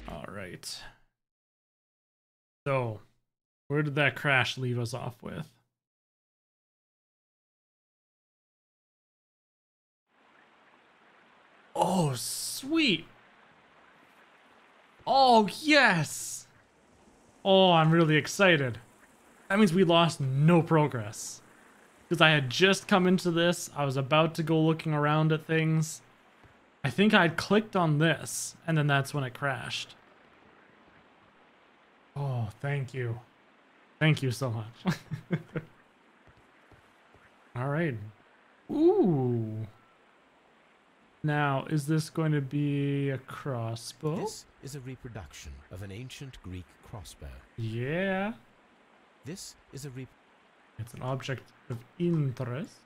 All right. So, where did that crash leave us off with? Oh, sweet. Oh, yes. Oh, I'm really excited. That means we lost no progress. Because I had just come into this. I was about to go looking around at things. I think I'd clicked on this, and then that's when it crashed. Oh, thank you. Thank you so much. All right. Ooh. Now, is this going to be a crossbow? This is a reproduction of an ancient Greek crossbow. Yeah. This is a It's an object of interest.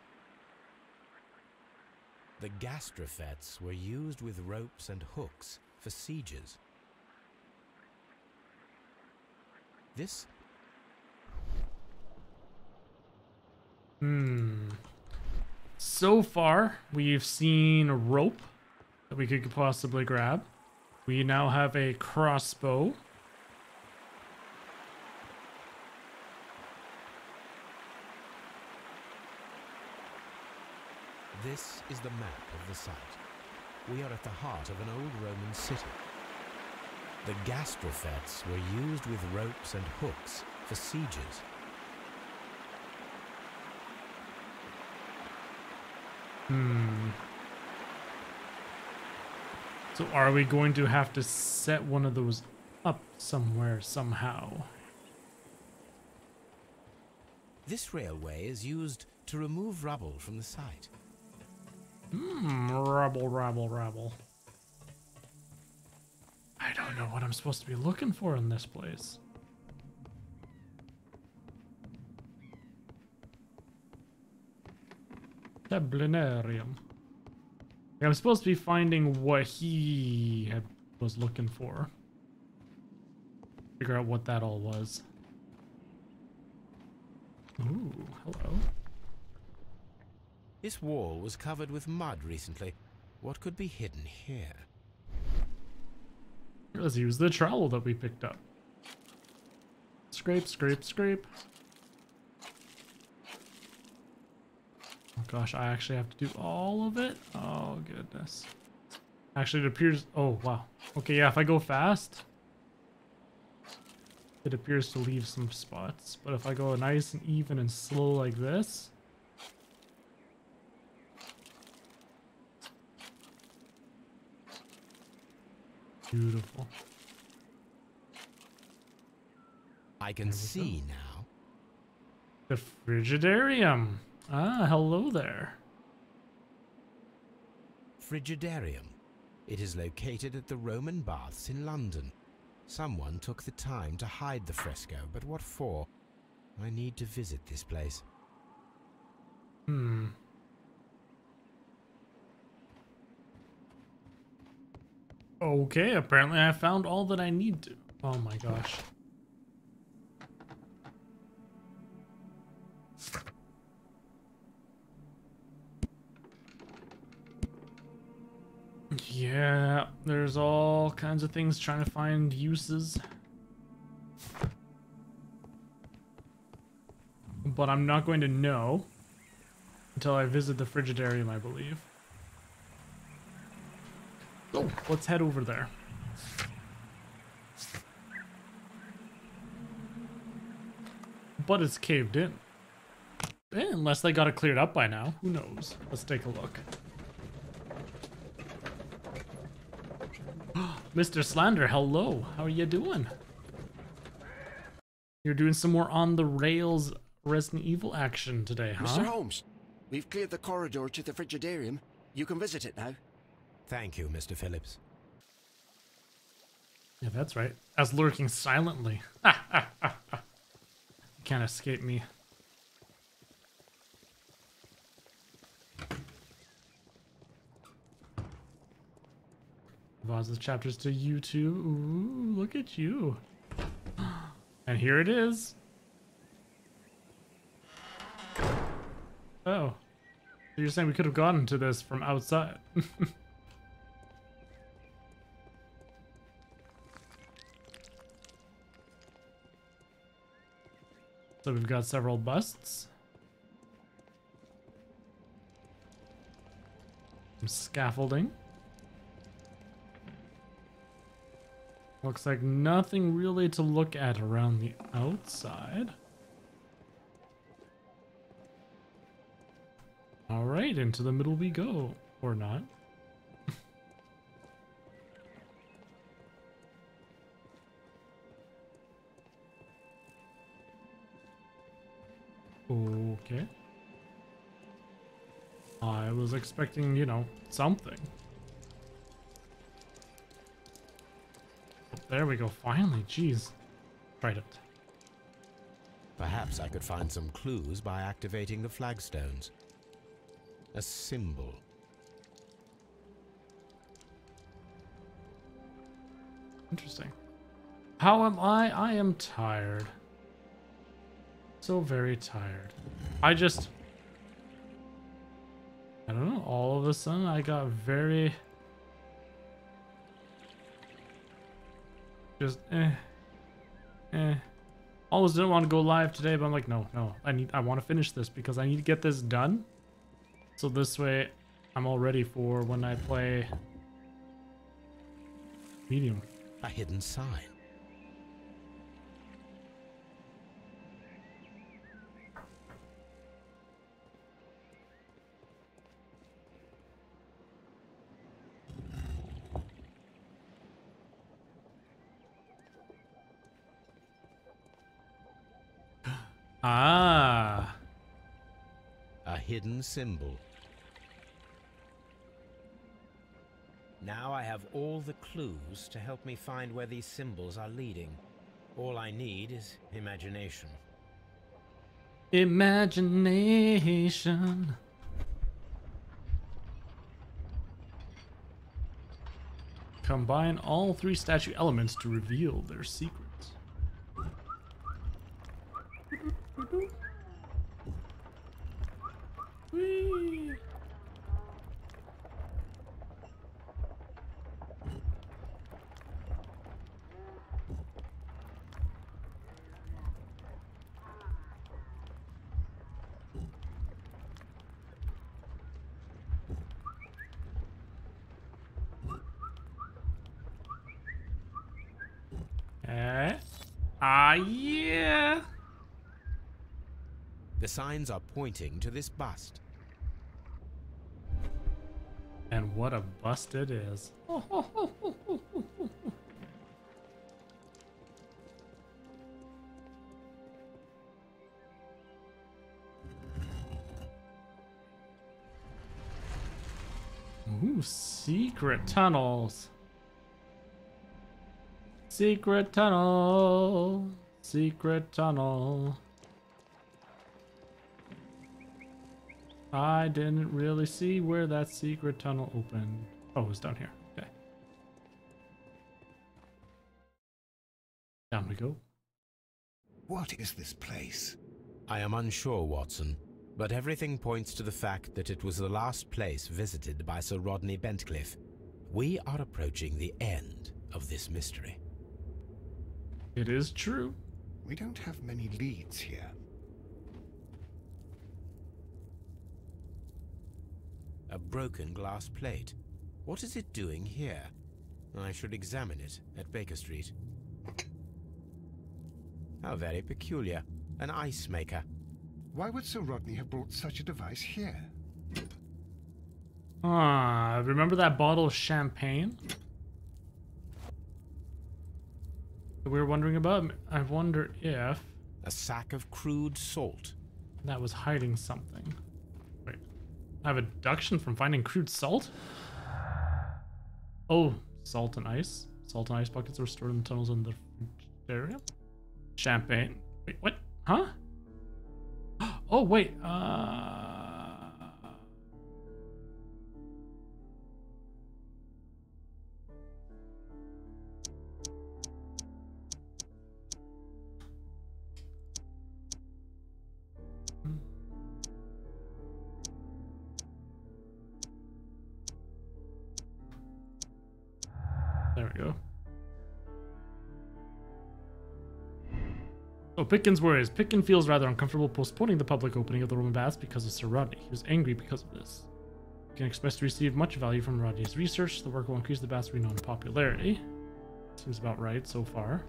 The gastrofets were used with ropes and hooks for sieges. This... So far, we've seen a rope that we could possibly grab. We now have a crossbow. This is the map of the site. We are at the heart of an old Roman city. The gastrofets were used with ropes and hooks for sieges. So are we going to have to set one of those up somewhere, somehow? This railway is used to remove rubble from the site. Rubble. I don't know what I'm supposed to be looking for in this place. Tablinarium. I'm supposed to be finding what he was looking for. Figure out what that all was. Ooh, hello. This wall was covered with mud recently. What could be hidden here? Let's use the trowel that we picked up. Scrape. Oh gosh, I actually have to do all of it? Oh goodness. Actually, it appears... Oh, wow. Okay, yeah, if I go fast, it appears to leave some spots. But if I go nice and even and slow like this... Beautiful. I can see now. The Frigidarium. Ah, hello there. Frigidarium. It is located at the Roman Baths in London. Someone took the time to hide the fresco, but what for? I need to visit this place. Okay, apparently I found all that I need to. Oh my gosh. Yeah, there's all kinds of things trying to find uses. But I'm not going to know until I visit the Frigidarium, I believe. Oh, let's head over there. But it's caved in. Unless they got it cleared up by now. Who knows? Let's take a look. Mr. Slander, hello. How are you doing? You're doing some more on the rails Resident Evil action today, huh? Mr. Holmes, we've cleared the corridor to the Frigidarium. You can visit it now. Thank you, Mr. Phillips. Yeah, that's right. As lurking silently. You can't escape me. Vaza's chapters to you too. Ooh, look at you. And here it is. Oh. So you're saying we could have gotten to this from outside? So we've got several busts. Some scaffolding. Looks like nothing really to look at around the outside. All right, into the middle we go. Or not. Okay. I was expecting, you know, something. There we go, finally, jeez. Tried it. Perhaps I could find some clues by activating the flagstones. A symbol. Interesting. How am I? I am tired. So very tired. I don't know, all of a sudden I got very... Just, Almost didn't want to go live today, but I'm like, no, I want to finish this because I need to get this done. So this way, I'm all ready for when I play medium. A hidden sign. Ah. A hidden symbol. Now I have all the clues to help me find where these symbols are leading. All I need is imagination. Imagination. Combine all three statue elements to reveal their secrets. Whee! Yeah. The signs are pointing to this bust. And what a bust it is. Ooh, secret tunnels. Secret tunnel. Secret tunnel. I didn't really see where that secret tunnel opened. Oh, it was down here. Okay. Down we go. What is this place? I am unsure, Watson, but everything points to the fact that it was the last place visited by Sir Rodney Bentcliffe. We are approaching the end of this mystery. It is true. We don't have many leads here. A broken glass plate. What is it doing here? I should examine it at Baker Street. How very peculiar. An ice maker. Why would Sir Rodney have brought such a device here? Ah, remember that bottle of champagne that we were wondering about? I wonder if A sack of crude salt. that was hiding something. Wait, I have a deduction from finding crude salt? Oh, salt and ice. Salt and ice buckets were stored in the tunnels in the area. Champagne. Wait, what? Huh? Oh, wait. There we go. So Pickens worries. Pickens feels rather uncomfortable postponing the public opening of the Roman baths because of Sir Rodney. He was angry because of this. Pickens expects to receive much value from Rodney's research. The work will increase the baths' renown and popularity. Seems about right so far.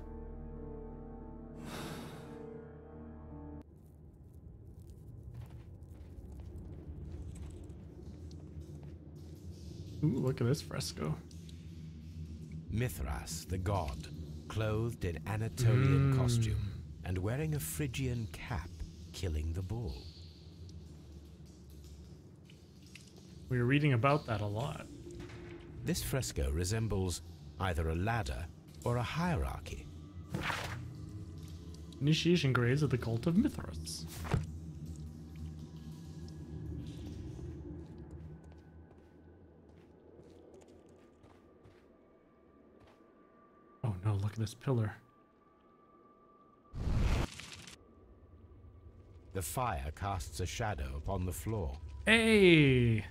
Ooh, look at this fresco. Mithras, the god, clothed in Anatolian costume and wearing a Phrygian cap, killing the bull. We were reading about that a lot. This fresco resembles either a ladder or a hierarchy. Initiation grades of the cult of Mithras. Oh no, look at this pillar. The fire casts a shadow upon the floor. Hey!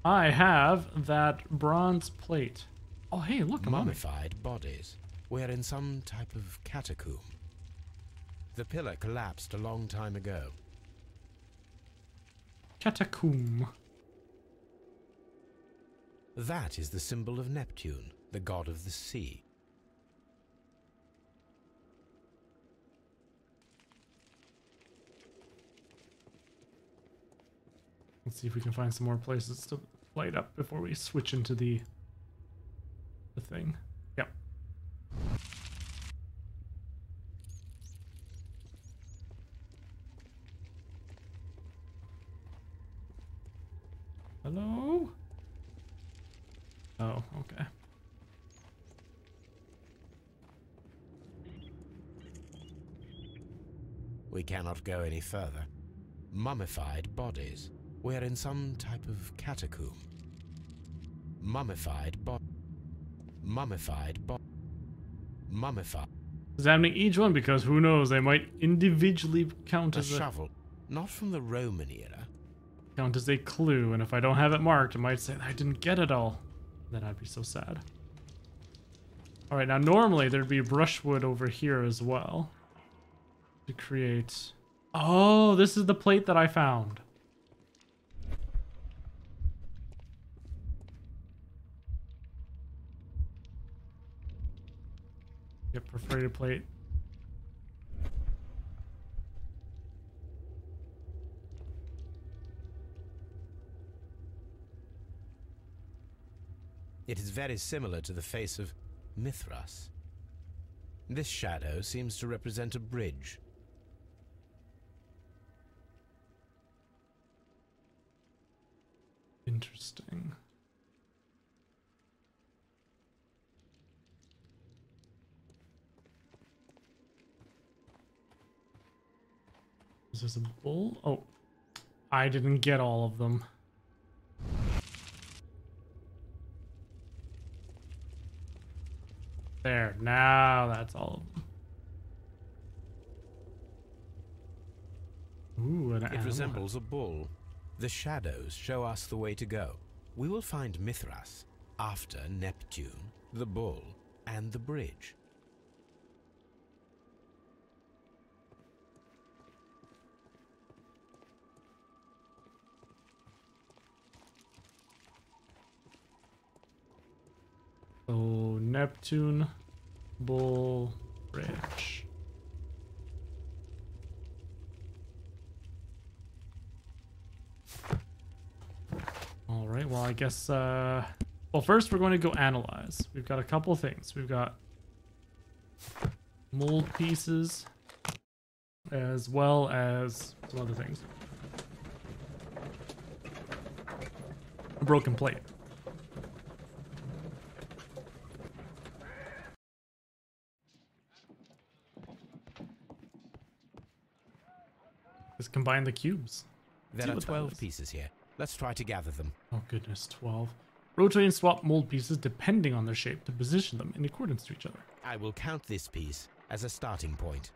I have that bronze plate. Oh hey, look, a mummy. Mummified bodies. We're in some type of catacomb. The pillar collapsed a long time ago. Catacomb. That is the symbol of Neptune, the god of the sea. Let's see if we can find some more places to light up before we switch into the thing. Yep. Hello? Oh, okay. We cannot go any further. Mummified bodies. We're in some type of catacomb. Mummified. Examining each one because who knows, they might individually count A as shovel, not from the Roman era. count as a clue, and if I don't have it marked, it might say I didn't get it all. Then I'd be so sad. All right, now normally there'd be brushwood over here as well to create. Oh, this is the plate that I found. Yep, perforated plate. It is very similar to the face of Mithras. This shadow seems to represent a bridge. Interesting. Is this a bull? Oh, I didn't get all of them. There, now that's all of them. Ooh, an It animal. resembles a bull. The shadows show us the way to go. We will find Mithras after Neptune, the bull, and the bridge. So Neptune, bull, bridge. All right, well, I guess, well, first we're going to go analyze. We've got a couple things. We've got mold pieces as well as some other things. A broken plate. Let's combine the cubes. There See are what that 12 is. pieces here. Let's try to gather them. Oh goodness, 12. Rotate and swap mold pieces depending on their shape to position them in accordance to each other. I will count this piece as a starting point.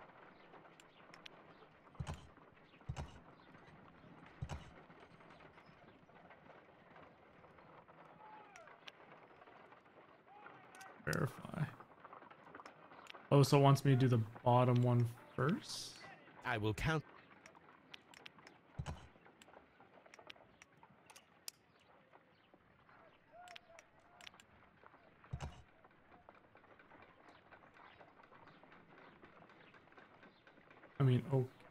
Verify. Oh, so it wants me to do the bottom one first. I will count. I mean,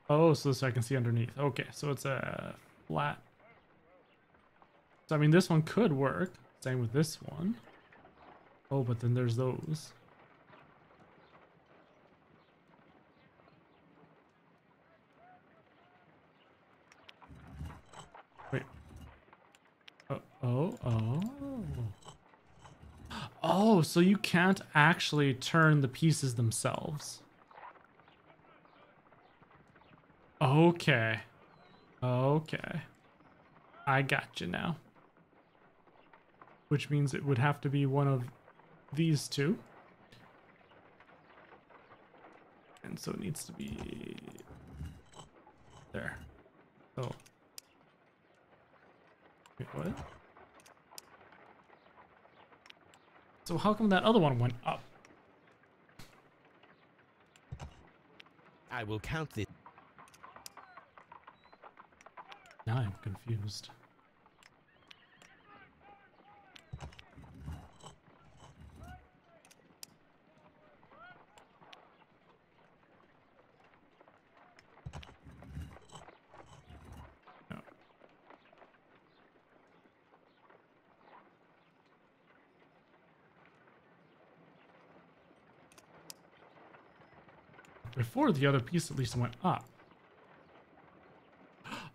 oh, so I can see underneath. Okay, so it's a flat. So I mean, this one could work. Same with this one. Oh, but then there's those. Wait. Oh. Oh, so you can't actually turn the pieces themselves. Okay. Okay. I got you now. Which means it would have to be one of these two. And so it needs to be there. So. Wait, what? So how come that other one went up? I will count this. Now I'm confused. No. Before the other piece at least went up.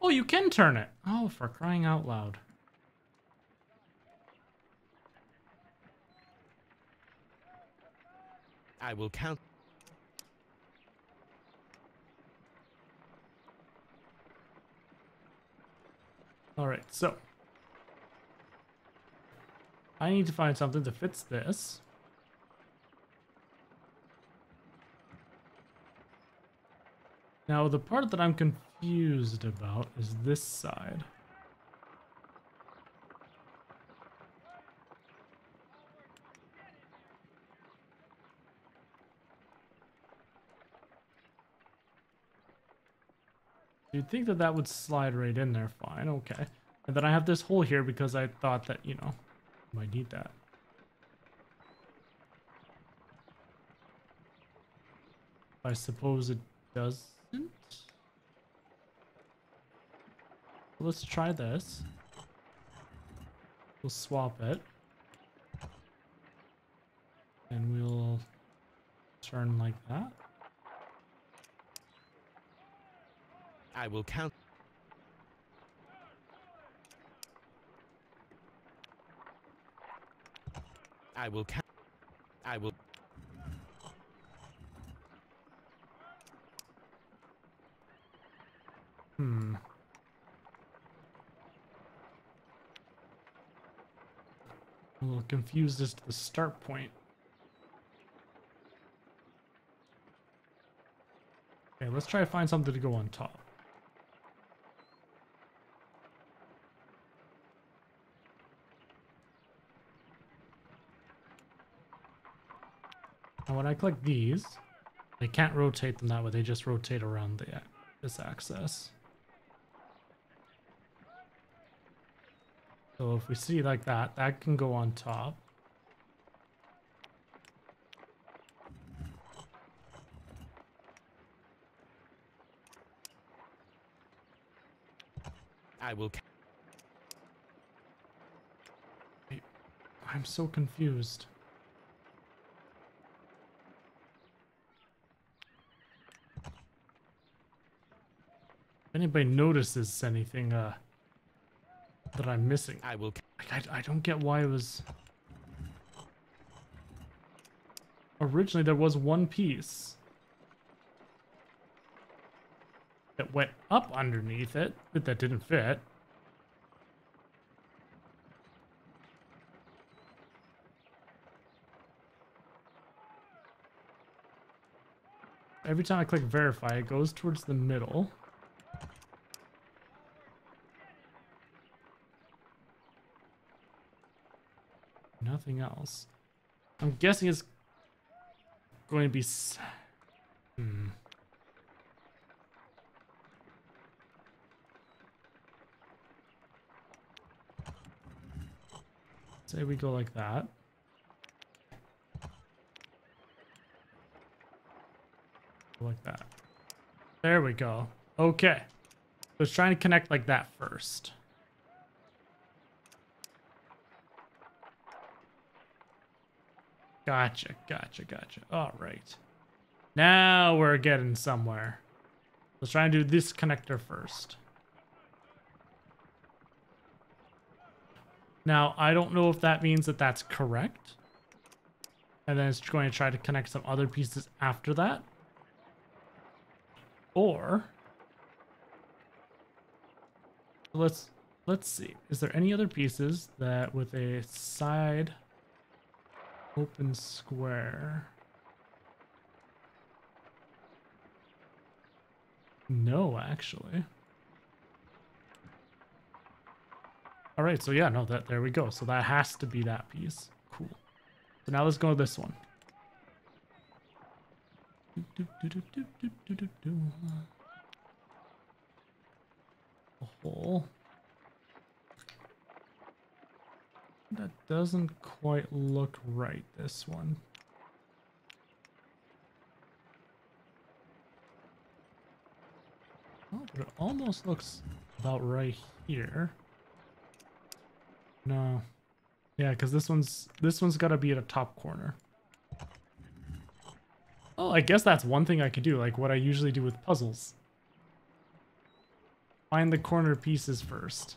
Oh, you can turn it. Oh, for crying out loud. I will count. All right, so I need to find something that fits this. Now, the part that I'm confused about is this side. You'd think that that would slide right in there fine, okay. And then I have this hole here because I thought that, you know, I might need that. I suppose it doesn't. Let's try this. We'll swap it. And we'll turn like that. I will count. I will count. I will. I'm a little confused as to the start point. Okay, let's try to find something to go on top. Now when I click these, I can't rotate them that way, they just rotate around this axis. So if we see like that, that can go on top. I will. I'm so confused. If anybody notices anything that I'm missing, I will. I don't get why it was... Originally there was one piece that went up underneath it, but that didn't fit. Every time I click verify, it goes towards the middle. Nothing else. I'm guessing it's going to be... Say we go like that. Like that. There we go. Okay. So it's trying to connect like that first. Gotcha, gotcha, gotcha. All right. Now we're getting somewhere. Let's try and do this connector first. Now, I don't know if that means that that's correct. And then it's going to try to connect some other pieces after that. Or let's see. Is there any other pieces that with a side open square? No, actually. All right, so yeah, no, there we go. So that has to be that piece. Cool. So now let's go with this one. A hole. That doesn't quite look right, this one. Oh, but it almost looks about right here. No. Yeah, because this one's got to be at a top corner. Oh, I guess that's one thing I could do, like what I usually do with puzzles. Find the corner pieces first.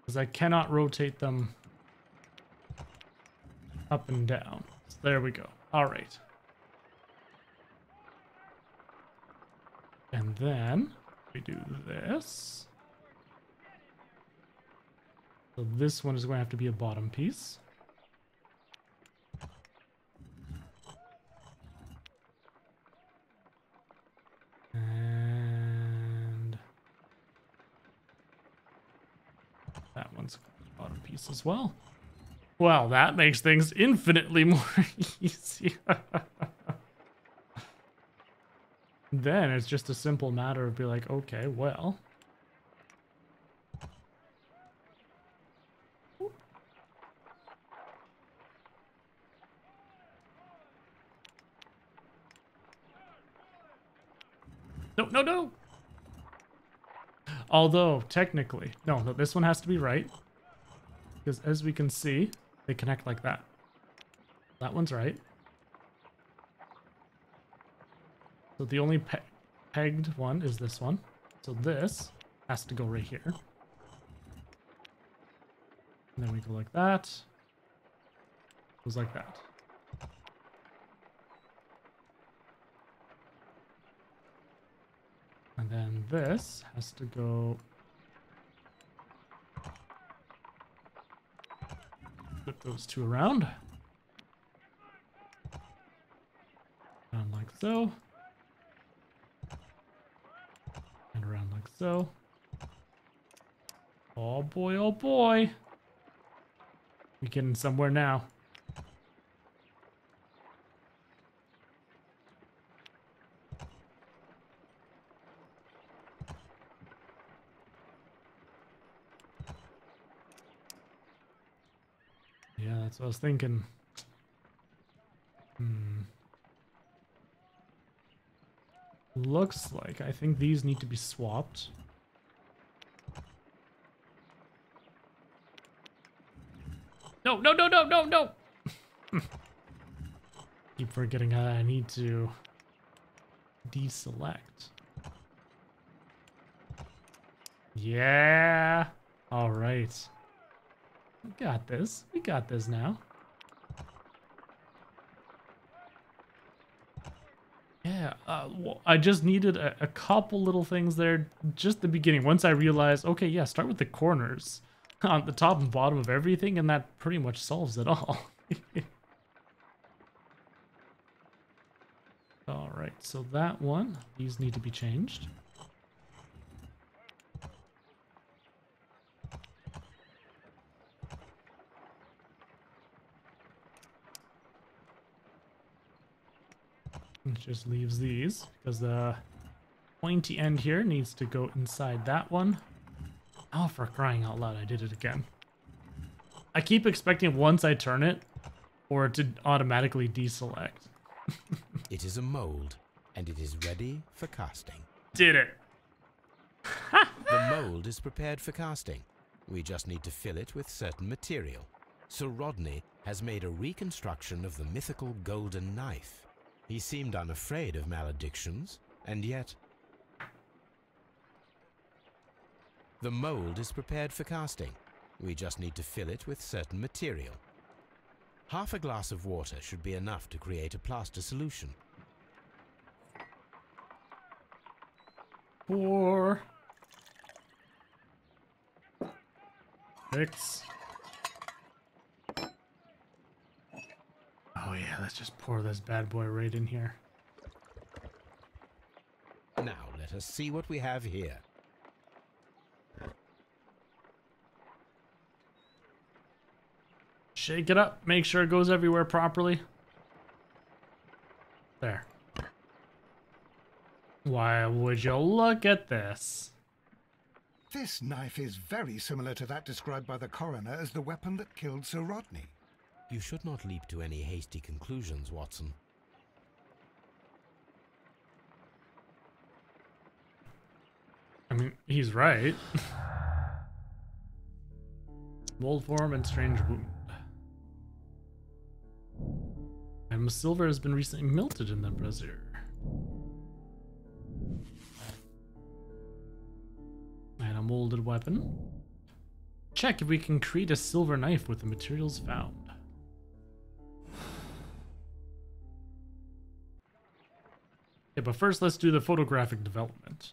Because I cannot rotate them up and down. So there we go. All right. And then we do this. So this one is going to have to be a bottom piece. And that one's a bottom piece as well. Well, that makes things infinitely more easy. Then it's just a simple matter of be like, okay, well. No, no, no. Although, technically, no, this one has to be right. Because as we can see, they connect like that. That one's right. So the only pegged one is this one. So this has to go right here. And then we go like that. Goes like that. And then this has to go... Flip those two around. Around like so. And around like so. Oh boy, oh boy. We're getting somewhere now. Yeah, that's what I was thinking. Looks like I think these need to be swapped. No, no, no, no, no, no! Keep forgetting how I need to deselect. Yeah! Alright. We got this. We got this now. Yeah, well, I just needed a couple little things there, just the beginning. Once I realized, okay, yeah, start with the corners on the top and bottom of everything, and that pretty much solves it all. All right, so that one, these need to be changed. It just leaves these because the pointy end here needs to go inside that one. Oh, for crying out loud, I did it again. I keep expecting once I turn it or to automatically deselect. It is a mold, and it is ready for casting. Did it. The mold is prepared for casting. We just need to fill it with certain material. Sir Rodney has made a reconstruction of the mythical golden knife. He seemed unafraid of maledictions, and yet... The mold is prepared for casting. We just need to fill it with certain material. Half a glass of water should be enough to create a plaster solution. 4, 6. Oh yeah, let's just pour this bad boy right in here. Now let us see what we have here. Shake it up, make sure it goes everywhere properly. There. Why would you look at this? This knife is very similar to that described by the coroner as the weapon that killed Sir Rodney. You should not leap to any hasty conclusions, Watson. I mean, he's right. Mold form and strange wound. And silver has been recently melted in the brazier. And a molded weapon. Check if we can create a silver knife with the materials found. Okay, but first let's do the photographic development.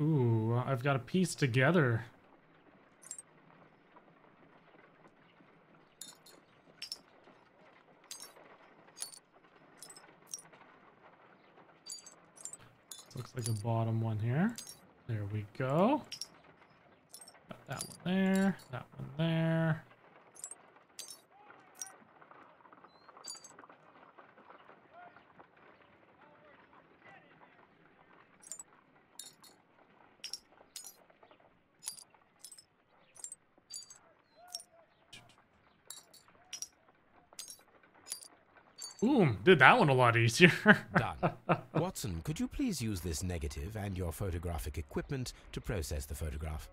Ooh, I've got to piece together. Looks like a bottom one here. There we go. Got that one there, that one there. Boom, did that one a lot easier. Done. Watson, could you please use this negative and your photographic equipment to process the photograph?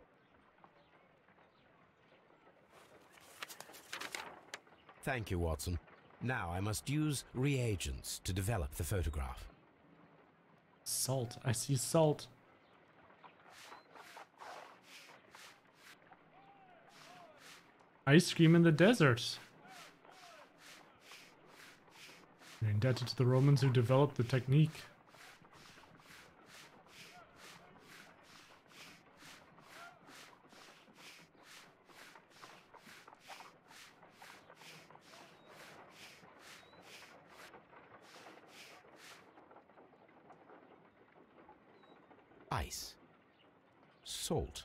Thank you, Watson. Now I must use reagents to develop the photograph. Salt, I see salt. Ice cream in the desert. You're indebted to the Romans who developed the technique. Ice. Salt.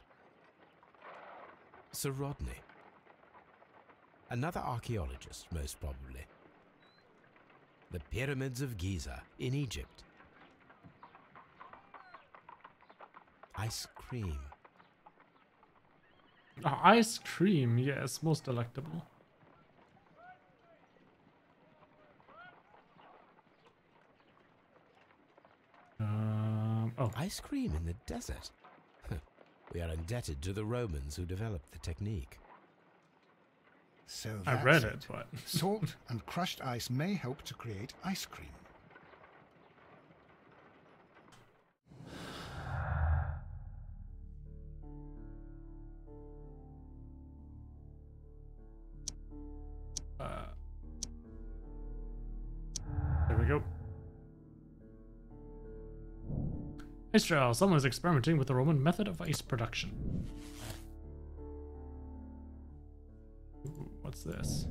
Sir Rodney. Another archaeologist, most probably. The pyramids of Giza in Egypt. Ice cream. Ice cream, yes, most delectable. Oh, Ice cream in the desert. We are indebted to the Romans who developed the technique. So I that's read it, but Salt and crushed ice may help to create ice cream. there we go. Ice trial. Someone is experimenting with the Roman method of ice production. Ooh, what's this?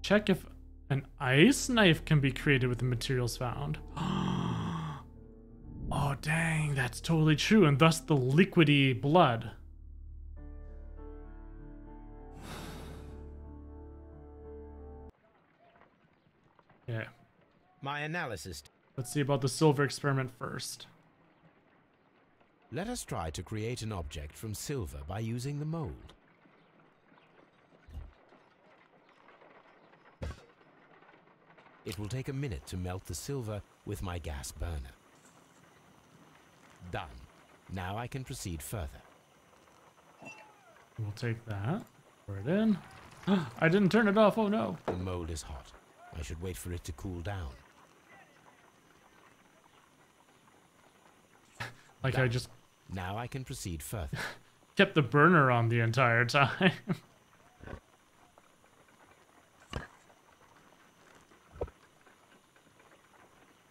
Check if an ice knife can be created with the materials found. Oh, dang, that's totally true, and thus the liquidy blood. Yeah. My analysis. Let's see about the silver experiment first. Let us try to create an object from silver by using the mold. It will take a minute to melt the silver with my gas burner. Done. Now I can proceed further. We'll take that. Pour it in. I didn't turn it off. Oh no. The mold is hot. I should wait for it to cool down. Like Done. I just Now I can proceed further. kept the burner on the entire time.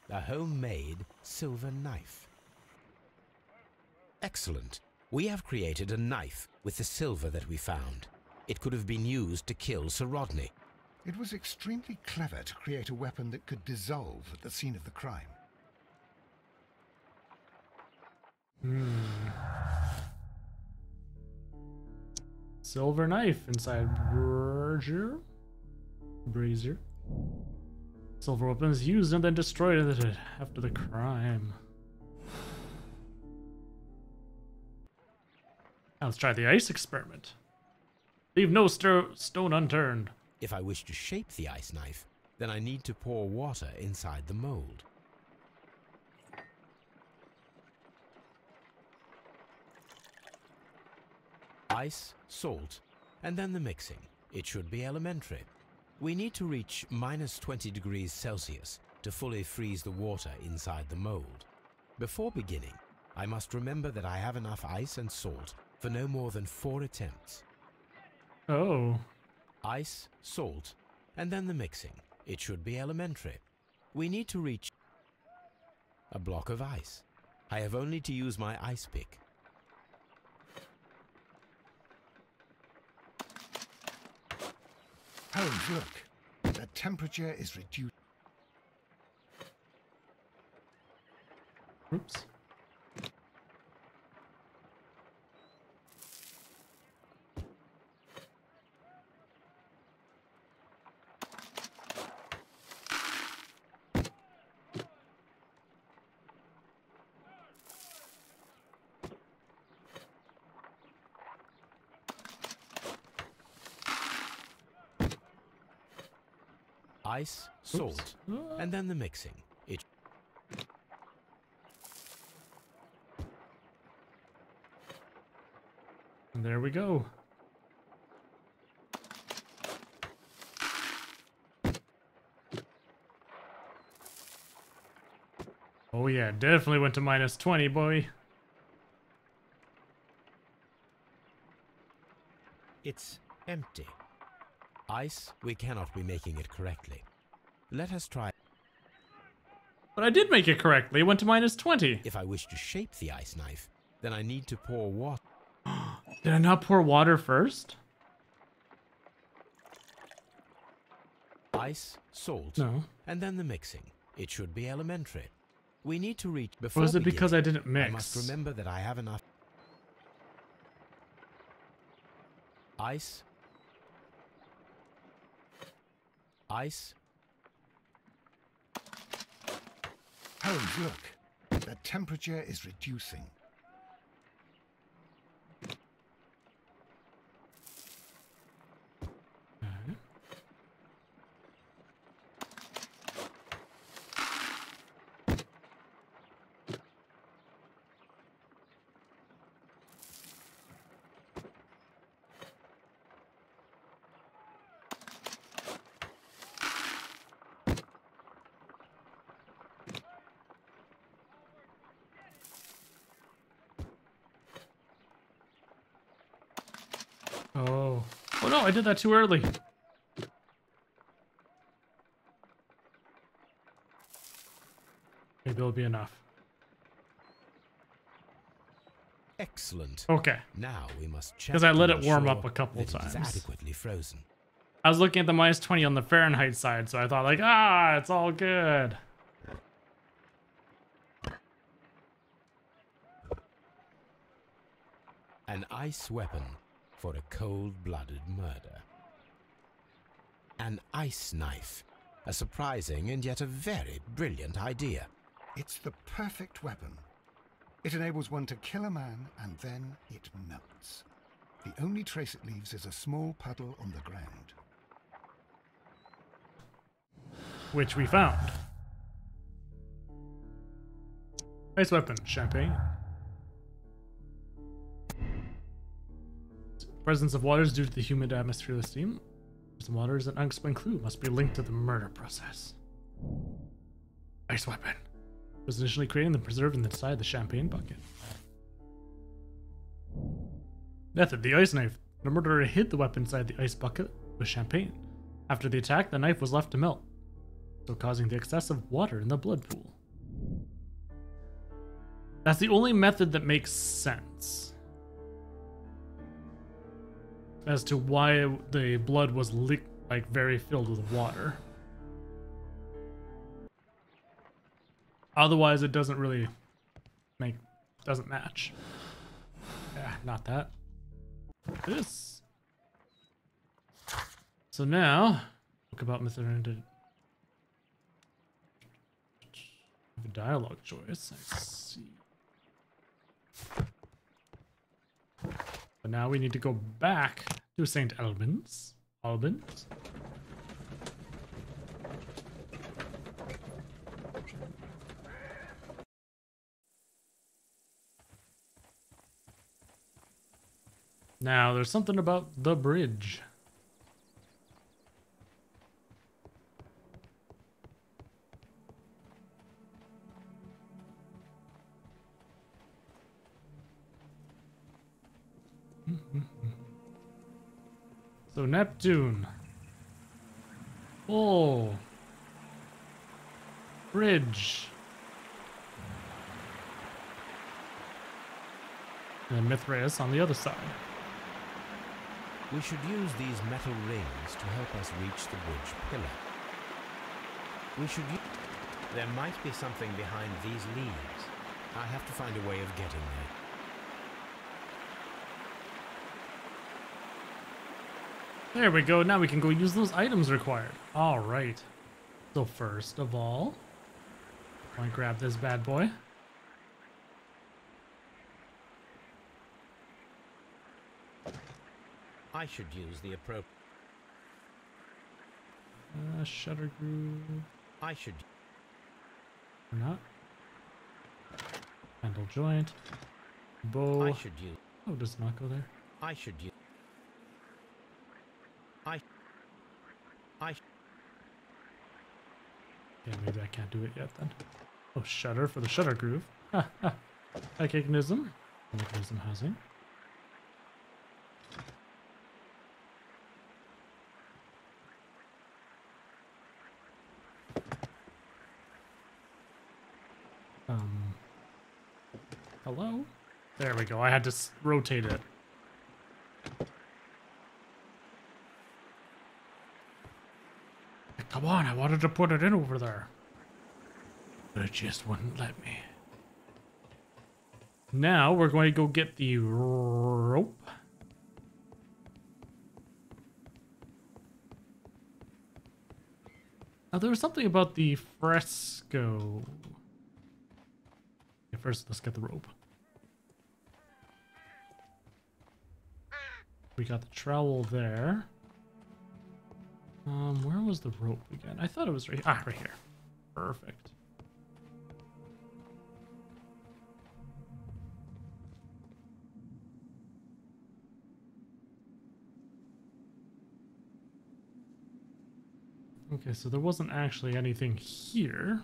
A homemade silver knife. Excellent. We have created a knife with the silver that we found. It could have been used to kill Sir Rodney. It was extremely clever to create a weapon that could dissolve at the scene of the crime. Silver knife inside brazier. Silver weapon is used and then destroyed after the crime. Now let's try the ice experiment. Leave no stone unturned. If I wish to shape the ice knife, then I need to pour water inside the mold. Ice, salt, and then the mixing. It should be elementary. We need to reach -20 degrees Celsius to fully freeze the water inside the mold. Before beginning, I must remember that I have enough ice and salt for no more than 4 attempts. Oh. Ice, salt, and then the mixing. It should be elementary. We need to reach a block of ice. I have only to use my ice pick. Holmes, look. The temperature is reduced. Oops. Ice, salt, and then the mixing. It. And there we go. Oh yeah, definitely went to -20, boy. It's empty. Ice, we cannot be making it correctly. Let us try. But I did make it correctly. It went to -20. If I wish to shape the ice knife, then I need to pour water. Did I not pour water first? Ice, salt, No. and then the mixing. It should be elementary. We need to reach before. Was it because I beginning, didn't mix? I must remember that I have enough. Ice. Ice. Holmes, look. The temperature is reducing. Okay. Oh. Oh no, I did that too early. Maybe it'll be enough. Excellent. Okay. Now we must check. Because I let to it warm ensure up a couple that it is times. adequately frozen. I was looking at the -20 on the Fahrenheit side, so I thought like, ah, it's all good. An ice weapon for a cold-blooded murder. An ice knife. A surprising and yet a very brilliant idea. It's the perfect weapon. It enables one to kill a man and then it melts. The only trace it leaves is a small puddle on the ground. Which we found. Ice weapon, champagne. Presence of water is due to the humid atmosphere of the steam. Some water is an unexplained clue. Must be linked to the murder process. Ice weapon. Was initially created and preserved inside the champagne bucket. Method: the ice knife. The murderer hid the weapon inside the ice bucket with champagne. After the attack, the knife was left to melt, so causing the excessive water in the blood pool. That's the only method that makes sense as to why the blood was very filled with water. Otherwise, it doesn't really doesn't match. Yeah, not that. This. So now, talk about method ended. A dialogue choice. I see. But now we need to go back to St. Albans. Now, there's something about the bridge. So, Neptune. Oh. Bridge. And Mithraeus on the other side. We should use these metal rings to help us reach the bridge pillar. There might be something behind these leaves. I have to find a way of getting there. There we go. Now we can go use those items required. All right. So first of all, I grab this bad boy. I should use the appropriate. Shutter groove. I should. Or not. Handle joint. Bow. I should use. Oh, does not go there. I should use. Yeah, maybe I can't do it yet then. Oh, shutter for the shutter groove. Mechanism. Mechanism housing. Hello? There we go. I had to rotate it. Come on, I wanted to put it in over there. But it just wouldn't let me. Now we're going to go get the rope. Now there was something about the fresco. Okay, first let's get the rope. We got the trowel there. Where was the rope again? I thought it was right here. Perfect. Okay, so there wasn't actually anything here.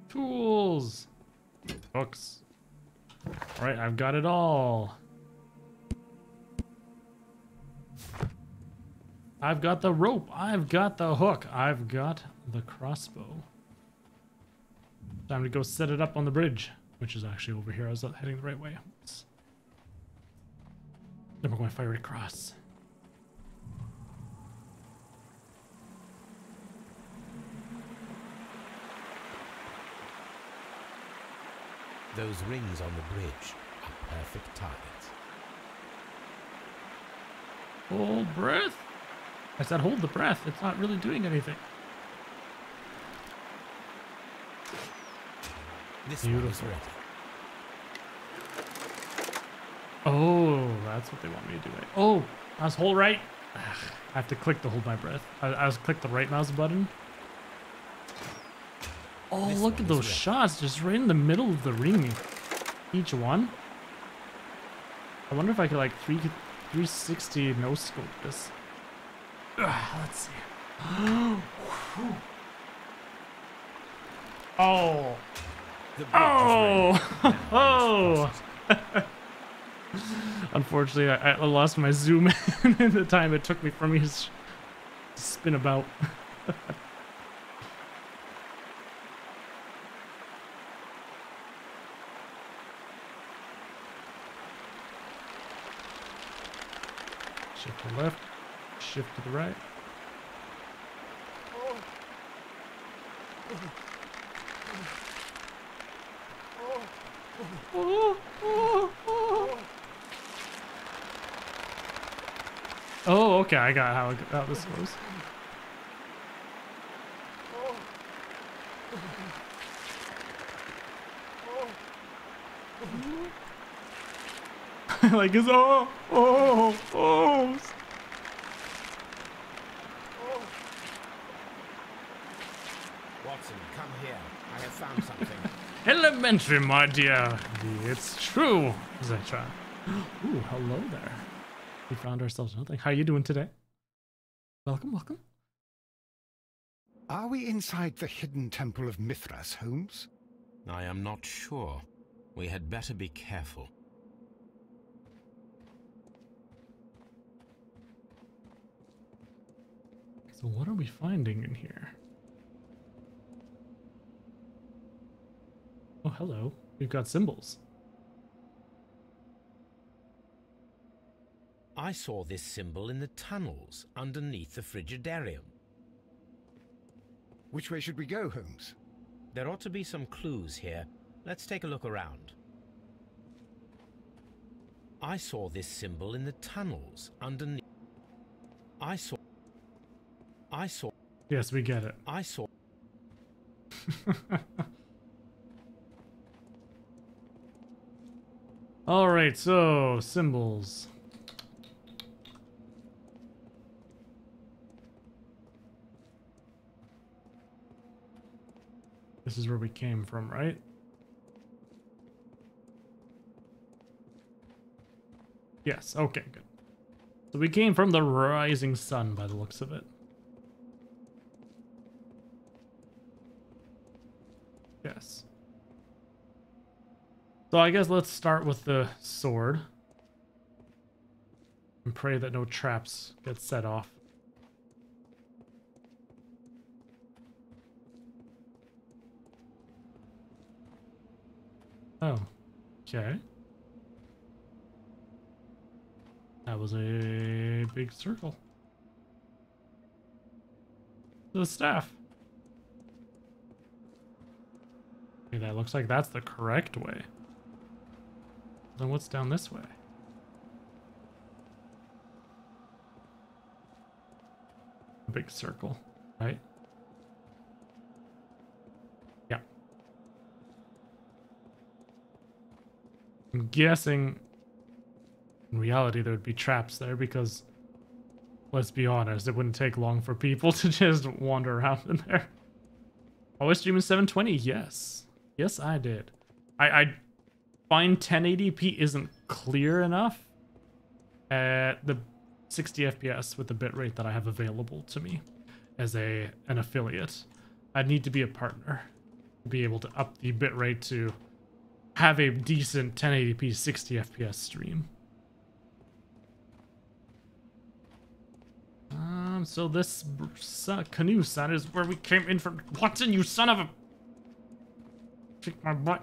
Tools! Hooks. Alright, I've got it all. I've got the rope. I've got the hook. I've got the crossbow. Time to go set it up on the bridge, which is actually over here. I was heading the right way. Oops. Then we're going to fire it across. Those rings on the bridge are perfect target. Hold breath. I said hold the breath. It's not really doing anything. This one is Beautiful. ready. Oh, that's what they want me to do. Oh, I was hold right. Ugh, I have to click to hold my breath. I was click the right mouse button. Oh, This look one at is those ready. shots just right in the middle of the ring. Each one. I wonder if I could like 360 no scope this. Let's see. Oh. The bridge Oh. is ready. Oh. Unfortunately, I lost my zoom in the time it took me for me to spin about. Shift to the left, shift to the right. Oh, okay, I got how this goes. Like it's oh. Watson, come here. I have found something. Elementary, my dear. It's true. Zetra. Ooh, hello there. We found ourselves nothing. How you doing today? Welcome, welcome. Are we inside the hidden temple of Mithras, Holmes? I am not sure. We had better be careful. So what are we finding in here? Oh, hello. We've got symbols. I saw this symbol in the tunnels underneath the Frigidarium. Which way should we go, Holmes? There ought to be some clues here. Let's take a look around. I saw this symbol in the tunnels underneath. I saw. Yes, we get it. I saw. All right, so symbols. This is where we came from, right? Yes, okay, good. So we came from the rising sun by the looks of it. Yes. So I guess let's start with the sword. And pray that no traps get set off. Oh, okay. That was a big circle. The staff. Okay, that looks like that's the correct way. Then what's down this way? A big circle, right? Yeah. I'm guessing in reality there would be traps there because, let's be honest, it wouldn't take long for people to just wander around in there. Oh, it's streaming 720? Yes. Yes, I did. I find 1080p isn't clear enough at the 60 FPS with the bitrate that I have available to me as an affiliate. I'd need to be a partner to be able to up the bitrate to have a decent 1080p 60 FPS stream. So this canoe son is where we came in from. Watson, you son of a... Kick my butt.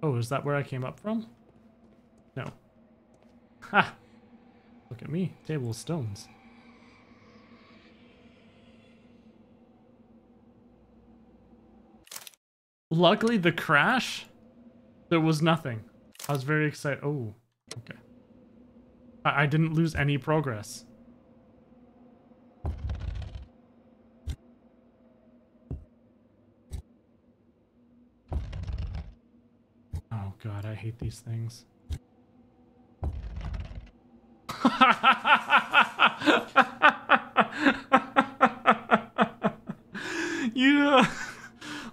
Oh, is that where I came up from? No. Ha! Look at me. Table of stones. Luckily, the crash There was nothing. I was very excited. Oh, okay. I didn't lose any progress. Oh god, I hate these things. Yeah.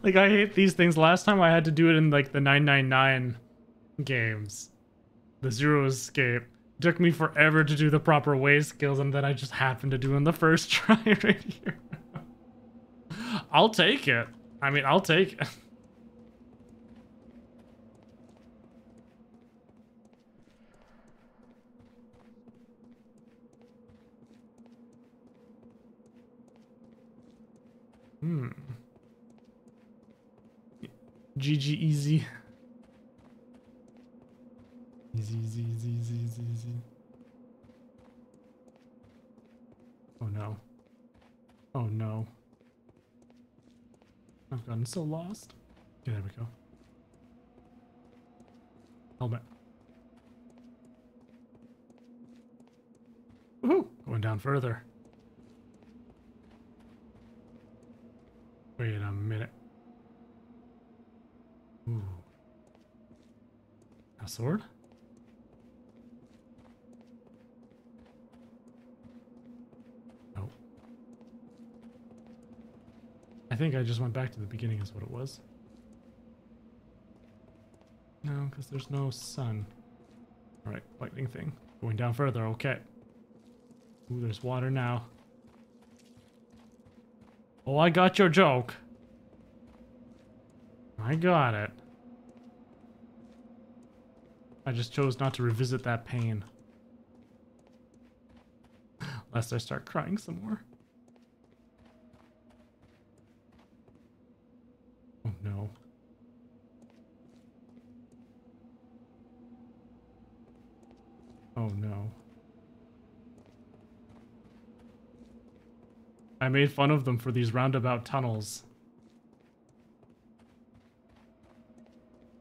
Like, I hate these things. Last time I had to do it in, like, the 999 games. The Zero Escape. It took me forever to do the proper way skills, and then I just happened to do it in the first try right here. I'll take it. I mean, I'll take it. GG easy. Easy, easy, easy, easy, easy, easy. Oh no. Oh no. I've gotten so lost. Okay, there we go. Helmet. Woohoo! Going down further. Wait a minute. Ooh. A sword? Nope. I think I just went back to the beginning is what it was. No, because there's no sun. Alright, lightning thing. Going down further, okay. Ooh, there's water now. Oh, I got your joke. I got it. I just chose not to revisit that pain. Lest I start crying some more. Oh no. Oh no. I made fun of them for these roundabout tunnels.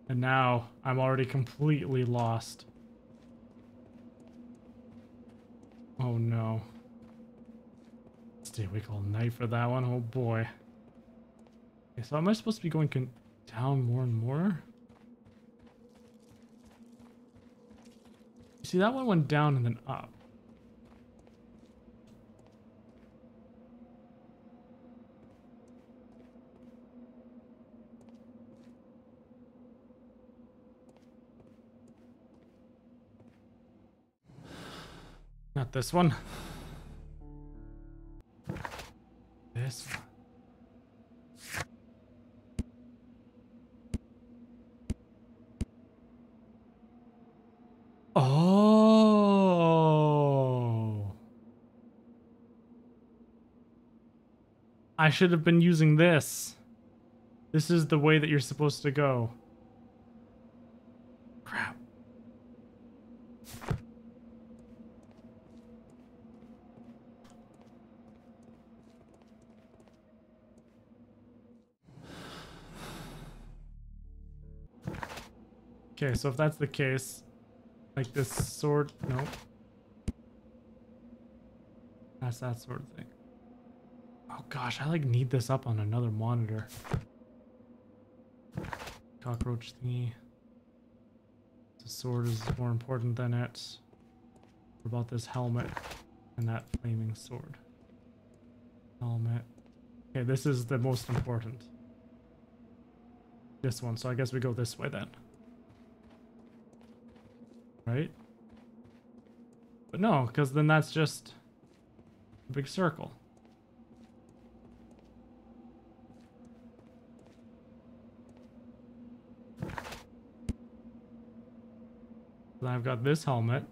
And now I'm already completely lost. Oh no. Stay awake all night for that one. Oh boy. Okay, so am I supposed to be going down more and more? You see, that one went down and then up. Not this one. This one. Oh. I should have been using this. This is the way that you're supposed to go. Crap. Okay, so if that's the case, like this sword, no. That's that sort of thing. Oh gosh, I like need this up on another monitor. Cockroach thingy. The sword is more important than it. What about this helmet and that flaming sword? Helmet. Okay, this is the most important. This one, so I guess we go this way then. Right? But no, because then that's just a big circle. Then I've got this helmet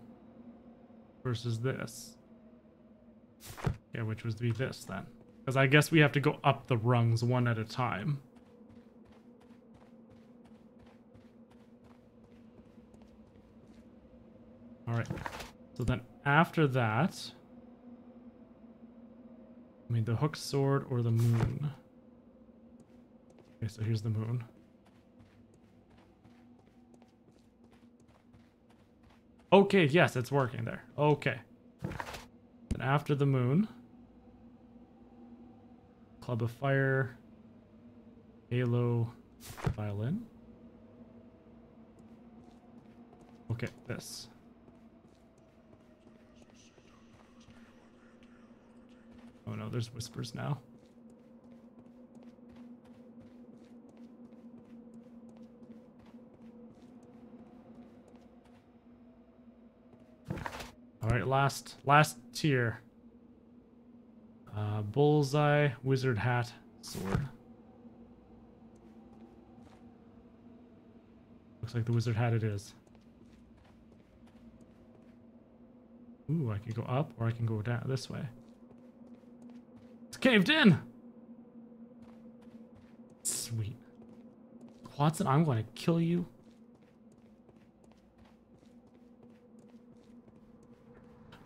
versus this. Yeah, which would be this then. Because I guess we have to go up the rungs one at a time. Alright, so then after that, I mean the hooked sword or the moon. Okay, so here's the moon. Okay, yes, it's working there. Okay. And after the moon. Club of Fire. Halo. Violin. Okay, this. Oh no, there's whispers now. All right, last tier. Bullseye, wizard hat, sword. Looks like the wizard hat it is. Ooh, I can go up or I can go down this way. It's caved in! Sweet. Watson, I'm going to kill you.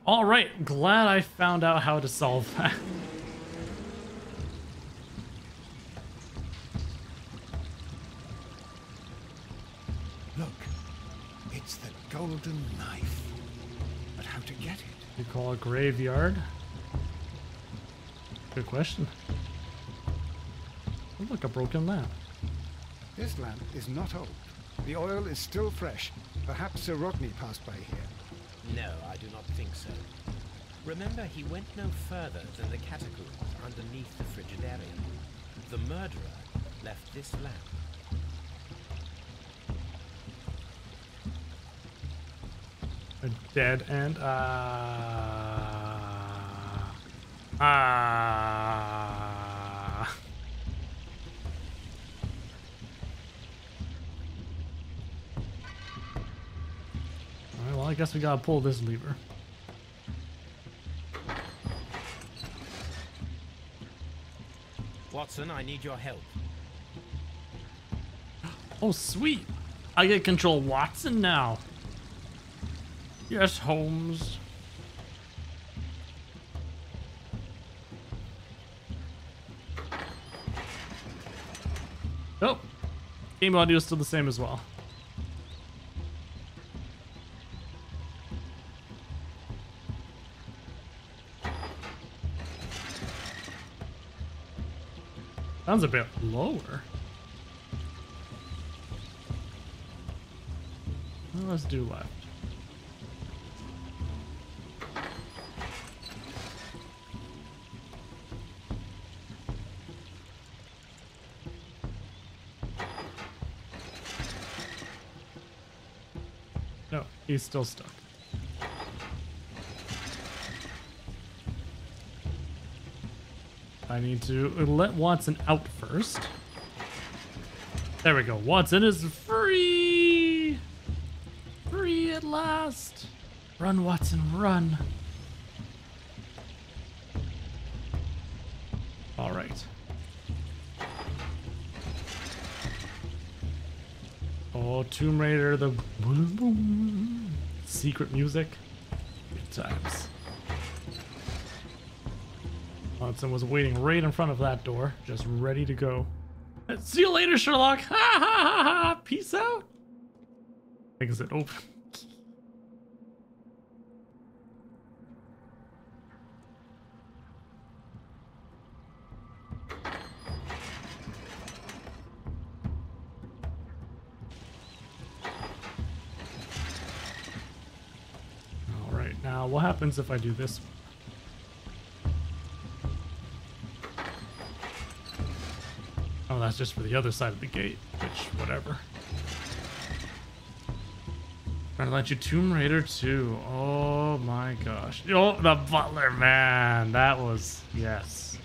All right, glad I found out how to solve that. Look, it's the golden knife. But how to get it? You call a graveyard? Good question. Oh, look, a broken lamp. This lamp is not old. The oil is still fresh. Perhaps Sir Rodney passed by here. No, I do not think so. Remember, he went no further than the catacombs underneath the Frigidarium. The murderer left this lamp. A dead end. Alright, well, I guess we gotta pull this lever. Watson, I need your help. Oh, sweet! I get control Watson now. Yes, Holmes. Oh, game audio is still the same as well. Sounds a bit lower. Well, let's do left. No, he's still stuck. I need to let Watson out first. There we go. Watson is free! Free at last! Run, Watson, run! Alright. Oh, Tomb Raider, the boom, boom. Secret music. Good times. Watson was waiting right in front of that door, just ready to go. See you later, Sherlock! Ha ha ha ha! Peace out! Exit open. Alright, now what happens if I do this one? Oh, that's just for the other side of the gate, which, whatever. Trying to let you Tomb Raider too. Oh my gosh. Oh, the butler, man. That was, yes.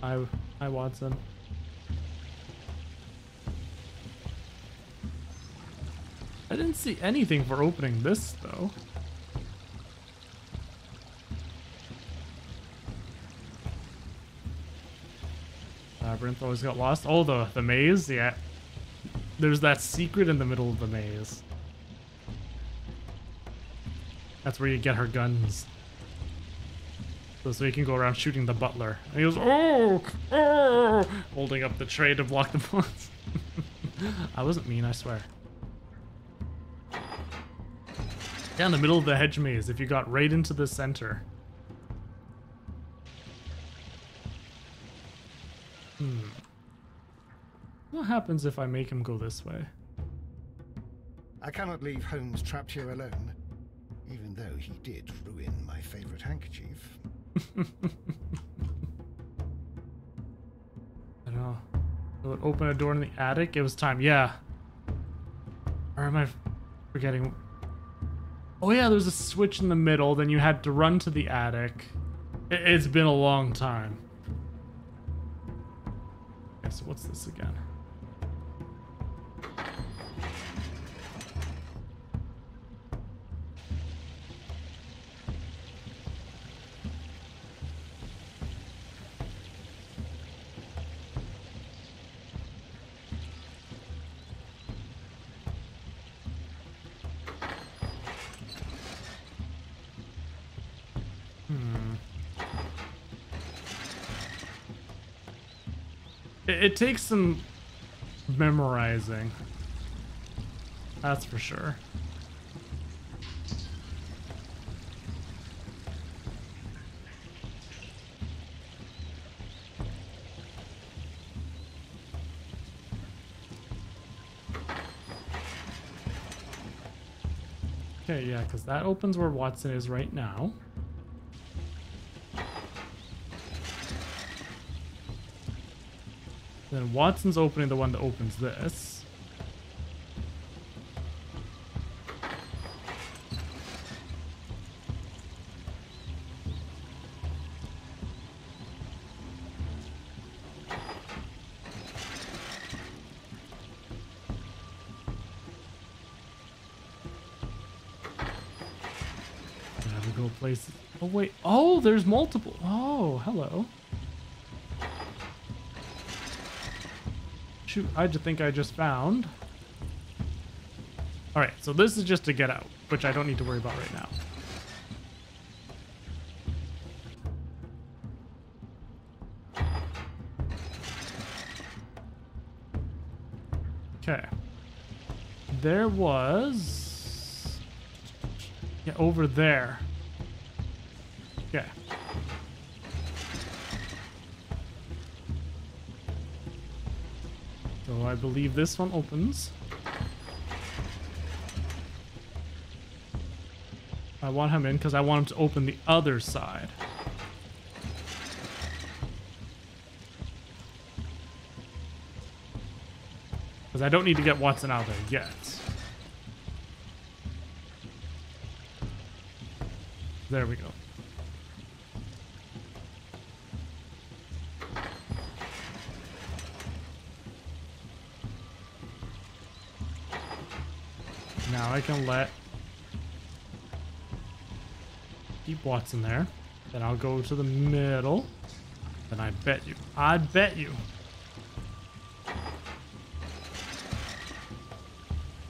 Hi, Watson. I didn't see anything for opening this, though. Labyrinth always got lost. Oh, the maze? Yeah. There's that secret in the middle of the maze. That's where you get her guns. So you can go around shooting the butler. And he goes, oh, oh, holding up the tray to block the bullets. I wasn't mean, I swear. Down the middle of the hedge maze if you got right into the center. What happens if I make him go this way? I cannot leave Holmes trapped here alone, even though he did ruin my favorite handkerchief. I know. Will it open a door in the attic? It was time. Yeah. Or am I forgetting? Oh yeah, there's a switch in the middle. Then you had to run to the attic. It's been a long time. Okay, so what's this again? It takes some memorizing. That's for sure. Okay, yeah, because that opens where Watson is right now. Then Watson's opening the one that opens this. Now we go places. Oh wait. Oh, there's multiple. Oh, hello. Shoot, I think I just found. All right, so this is just to get out, which I don't need to worry about right now. Okay. There was... Yeah, over there. Okay. So I believe this one opens. I want him in because I want him to open the other side. Because I don't need to get Watson out there yet. There we go. Now I can keep Watson there. Then I'll go to the middle. Then I bet you.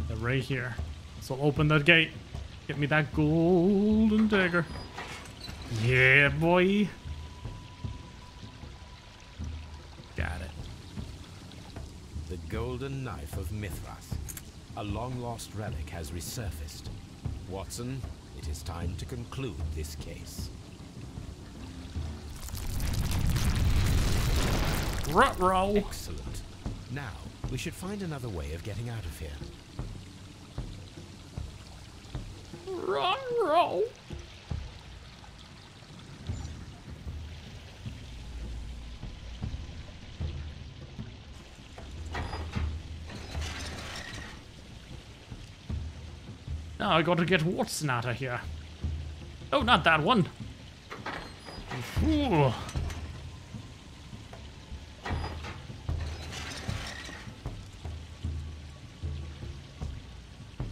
They're right here. So open the gate. Get me that golden dagger. Yeah, boy. Got it. The golden knife of Mithras. A long-lost relic has resurfaced. Watson, it is time to conclude this case. Ruh-roh. Excellent. Now, we should find another way of getting out of here. Ruh-roh. Now I gotta get Watson out of here. Oh, not that one. Ooh.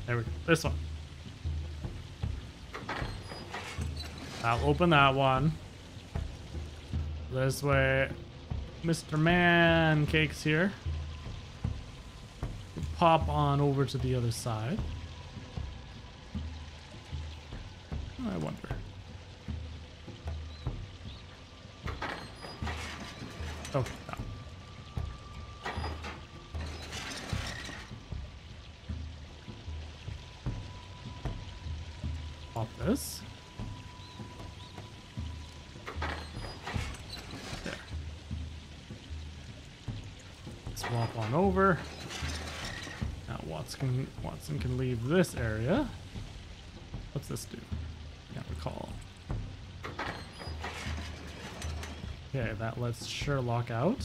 There we go. This one. I'll open that one. This way. Mr. Man Cake's here. Pop on over to the other side. I wonder. Okay. No. this. There. Swap on over. Now Watson can leave this area. What's this do? Can't recall. Okay, that lets Sherlock out.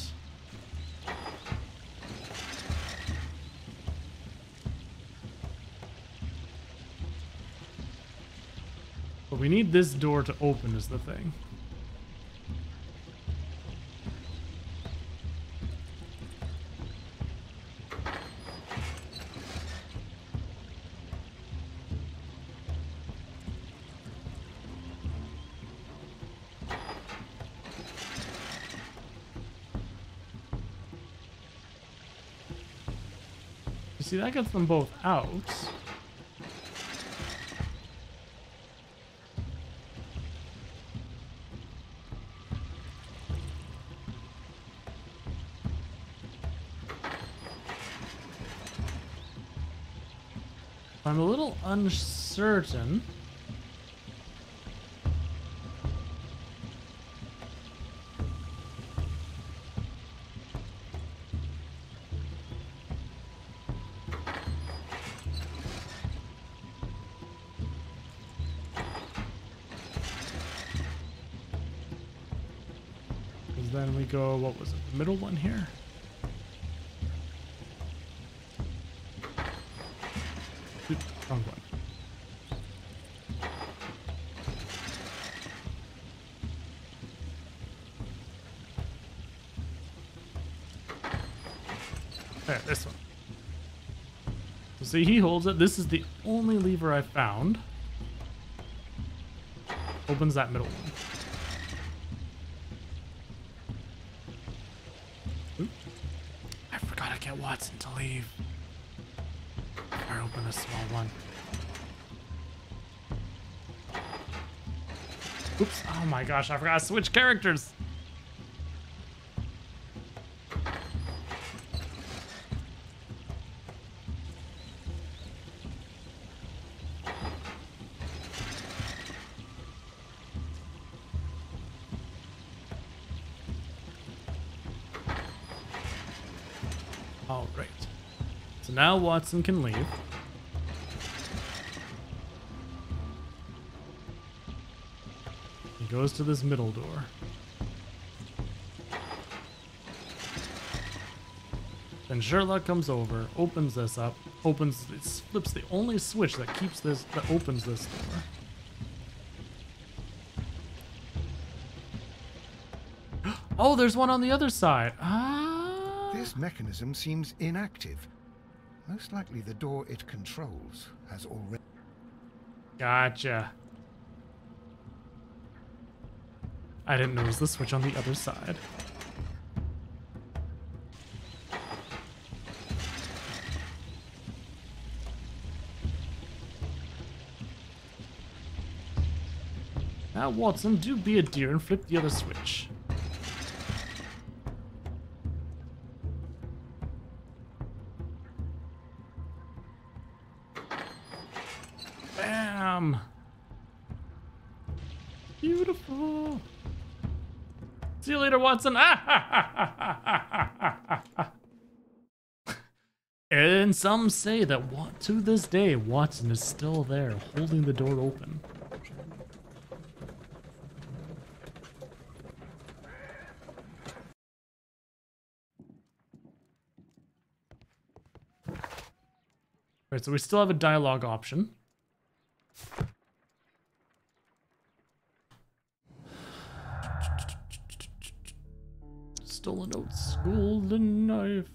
But we need this door to open is the thing. You see, that gets them both out. I'm a little uncertain. Because then we go, what was it, the middle one here? Oops, wrong one. There, this one. So see, he holds it. This is the only lever I found. Opens that middle one. Oop. I forgot to get Watson to leave. Or open a small one. Oops. Oh my gosh, I forgot to switch characters. All right. So now Watson can leave. He goes to this middle door. Then Sherlock comes over, opens this up, flips the only switch that opens this door. Oh, there's one on the other side. Ah. This mechanism seems inactive. Most likely the door it controls has already... Gotcha. I didn't notice the switch on the other side. Now, Watson, do be a dear and flip the other switch. Bam! Beautiful. See you later, Watson. And some say that to this day, Watson is still there, holding the door open. Right, so we still have a dialogue option. Stolen notes, golden knife.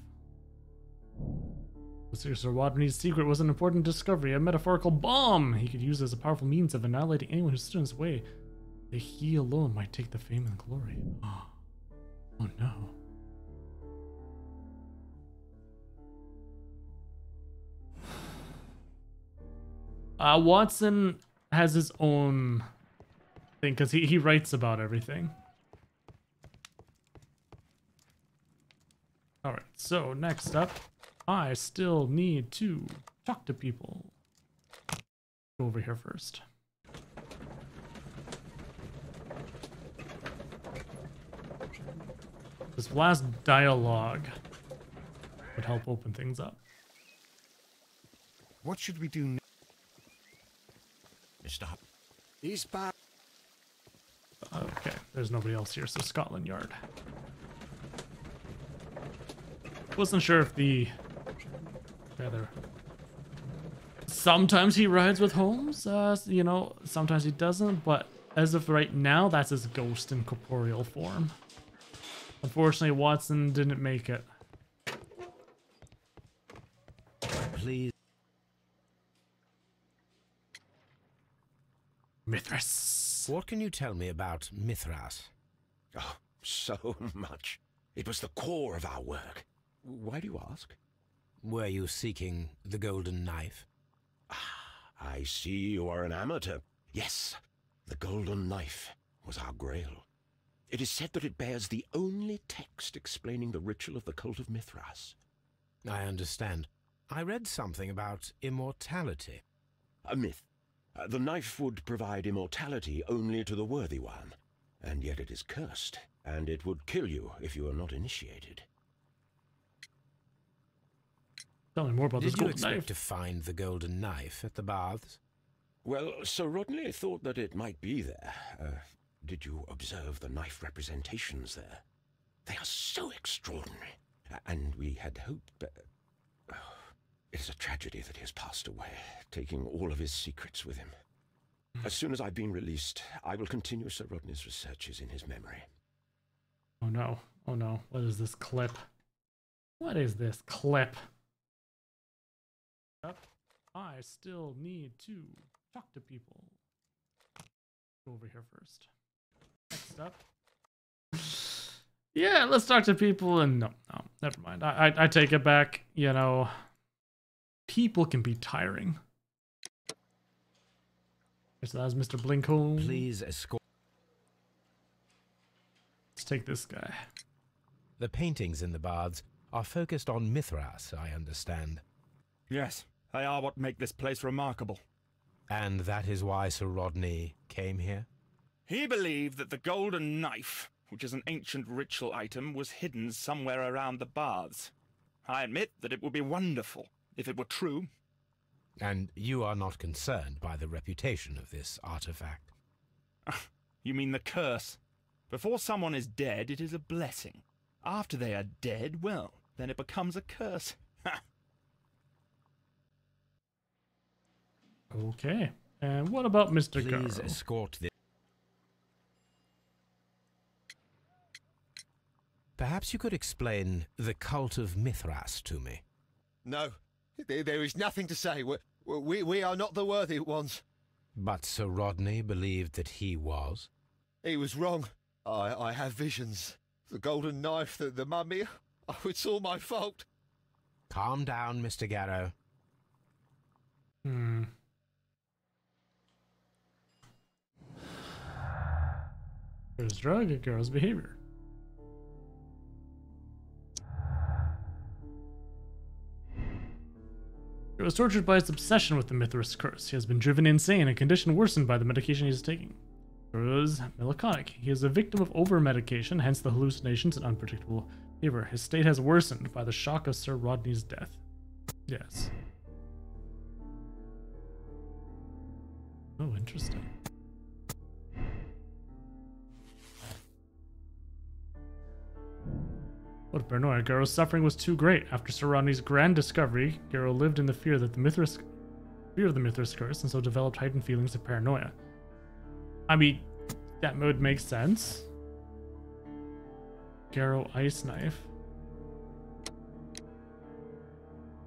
Sir Rodney's secret was an important discovery, a metaphorical bomb he could use as a powerful means of annihilating anyone who stood in his way. That he alone might take the fame and glory. Oh no. Watson has his own thing because he writes about everything. Alright, so next up, I still need to talk to people. Go over here first. This last dialogue would help open things up. What should we do now? Stop. He's back. Okay, there's nobody else here, so Scotland Yard. Wasn't sure if the... Yeah, there. Sometimes he rides with Holmes, you know, sometimes he doesn't, but as of right now, that's his ghost in corporeal form. Unfortunately, Watson didn't make it. Please. Mithras. What can you tell me about Mithras? Oh, so much. It was the core of our work. Why do you ask? Were you seeking the golden knife? I see you are an amateur. Yes, the golden knife was our grail. It is said that it bears the only text explaining the ritual of the cult of Mithras. I understand. I read something about immortality. A myth. The knife would provide immortality only to the worthy one, and yet it is cursed, and it would kill you if you are not initiated. Tell me more about this Did you golden expect knife. to find the golden knife at the baths? Well, Sir Rodney thought that it might be there. Did you observe the knife representations there? They are so extraordinary, and we had hoped... It is a tragedy that he has passed away, taking all of his secrets with him. As soon as I've been released, I will continue Sir Rodney's researches in his memory. Oh no. Oh no. What is this clip? What is this clip? I still need to talk to people. Go over here first. Next up. Yeah, let's talk to people and no, never mind. I take it back, you know. People can be tiring. So that was Mr. Blinkholm. Please escort. Let's take this guy. The paintings in the baths are focused on Mithras, I understand. Yes, they are what make this place remarkable. And that is why Sir Rodney came here? He believed that the golden knife, which is an ancient ritual item, was hidden somewhere around the baths. I admit that it would be wonderful if it were true. And you are not concerned by the reputation of this artifact? You mean the curse? Before someone is dead, it is a blessing. After they are dead, well, then it becomes a curse. Okay. And what about Mr. Please Garrow? escort this. Perhaps you could explain the cult of Mithras to me. No, there is nothing to say. We are not the worthy ones. But Sir Rodney believed that he was? He was wrong. I have visions. The golden knife, the mummy. Oh, it's all my fault. Calm down, Mr. Garrow. There's drug and Garrow's behavior. He was tortured by his obsession with the Mithras curse. He has been driven insane, a condition worsened by the medication he is taking. He was melancholic. He is a victim of over-medication, hence the hallucinations and unpredictable fever. His state has worsened by the shock of Sir Rodney's death. Yes. Oh, interesting. What paranoia. Garrow's suffering was too great. After Sir Rodney's grand discovery, Garrow lived in the fear of the Mithras curse, and so developed heightened feelings of paranoia. I mean, that would make sense. Garrow ice knife.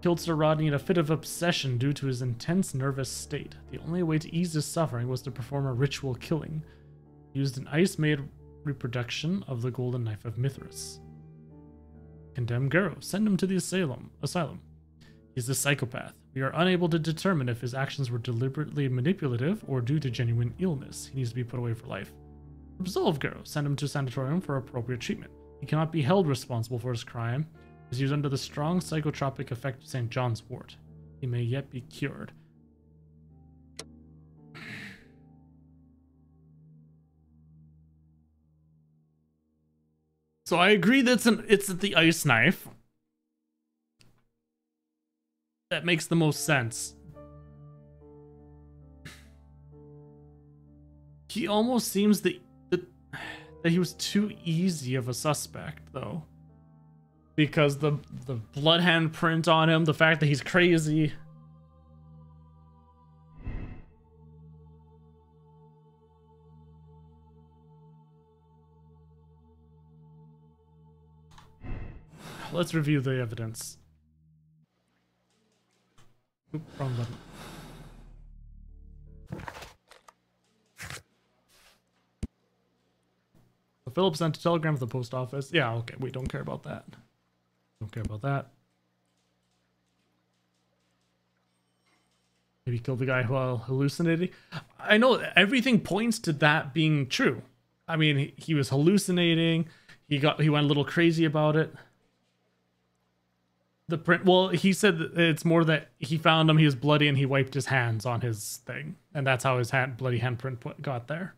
Killed Sir Rodney in a fit of obsession due to his intense nervous state. The only way to ease his suffering was to perform a ritual killing. He used an ice-made reproduction of the golden knife of Mithras. Condemn Garrow. Send him to the asylum. He's a psychopath. We are unable to determine if his actions were deliberately manipulative or due to genuine illness. He needs to be put away for life. Absolve Garrow. Send him to a sanatorium for appropriate treatment. He cannot be held responsible for his crime. He is used under the strong psychotropic effect of St. John's wort. He may yet be cured. So I agree that it's the ice knife. That makes the most sense. He almost seems that he was too easy of a suspect, though. Because the blood handprint on him, the fact that he's crazy. Let's review the evidence. Oop, wrong button. So Philip sent a telegram to the post office. Yeah, okay, we don't care about that. Don't care about that. Maybe killed the guy while hallucinating. I know everything points to that being true. I mean, he was hallucinating. He went a little crazy about it. The print, well, he said that it's more that he found him, he was bloody, and he wiped his hands on his thing. And that's how his bloody handprint got there.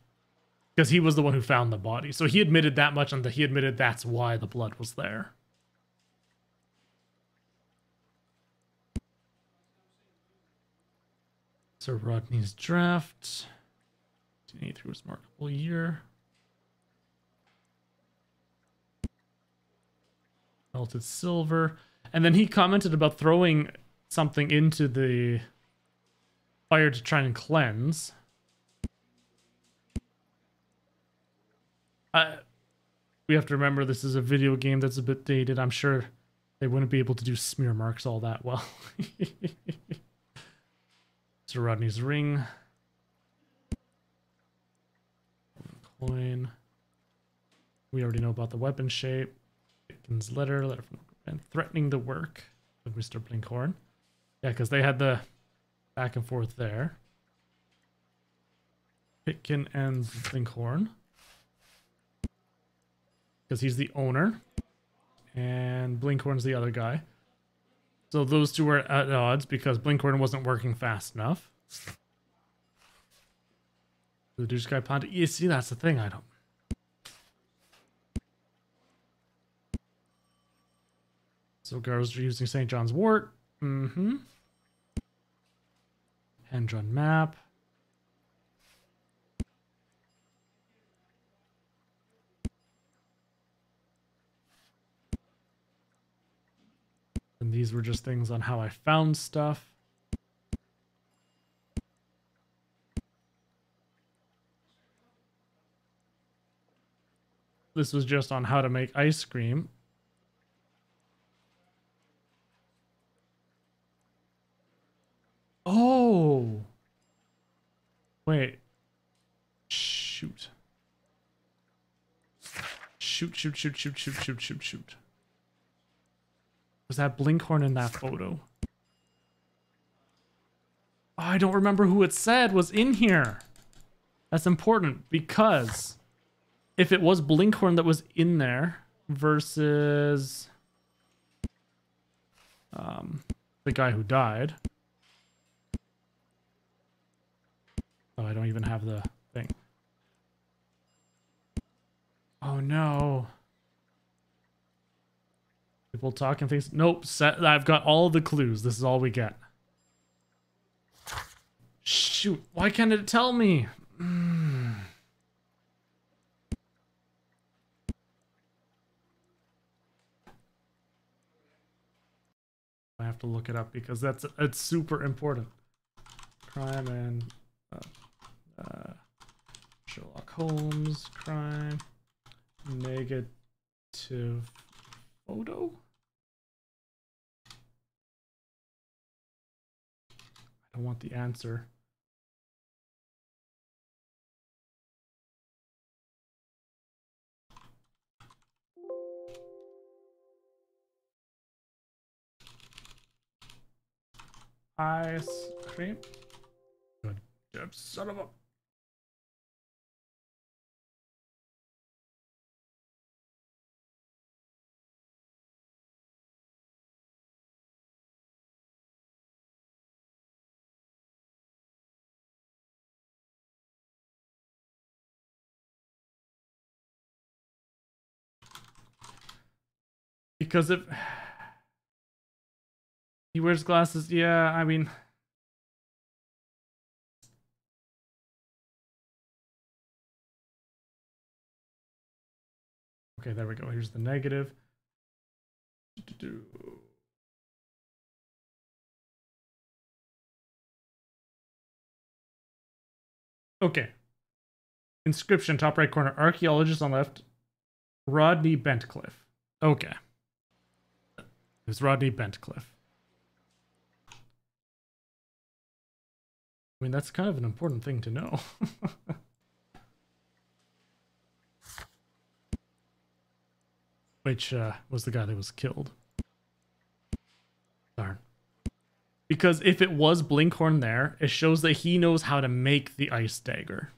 Because he was the one who found the body. So he admitted that much, and he admitted that's why the blood was there. Sir Rodney's draft. 1983 was a remarkable year. Melted silver. And then he commented about throwing something into the fire to try and cleanse. We have to remember this is a video game that's a bit dated. I'm sure they wouldn't be able to do smear marks all that well. Sir Rodney's ring. Coin. We already know about the weapon shape. Pitkin's letter from and threatening the work of Mr. Blinkhorn. Yeah, because they had the back and forth there. Pitkin and Blinkhorn. Because he's the owner. And Blinkhorn's the other guy. So those two were at odds because Blinkhorn wasn't working fast enough. The douche guy ponted. You see, that's the thing. I don't. So girls are using St. John's wort. Mm-hmm. Hand-drawn map. And these were just things on how I found stuff. This was just on how to make ice cream. Oh! Wait. Shoot. Shoot. Was that Blinkhorn in that photo? Oh, I don't remember who it said was in here. That's important because if it was Blinkhorn that was in there versus the guy who died. Oh, I don't even have the thing. Oh no. People talking things. Nope. I've got all the clues. This is all we get. Shoot. Why can't it tell me? I have to look it up because it's super important. Crime and Sherlock Holmes crime negative photo. I don't want the answer. Ice cream. Good job, son of a. Because if he wears glasses, yeah, I mean, okay, there we go. Here's the negative. Okay. Inscription, top right corner. Archaeologist on left. Rodney Bentcliffe. Okay. It's Rodney Bentcliffe. I mean, that's kind of an important thing to know. Which was the guy that was killed. Darn. Because if it was Blinkhorn there, it shows that he knows how to make the ice dagger.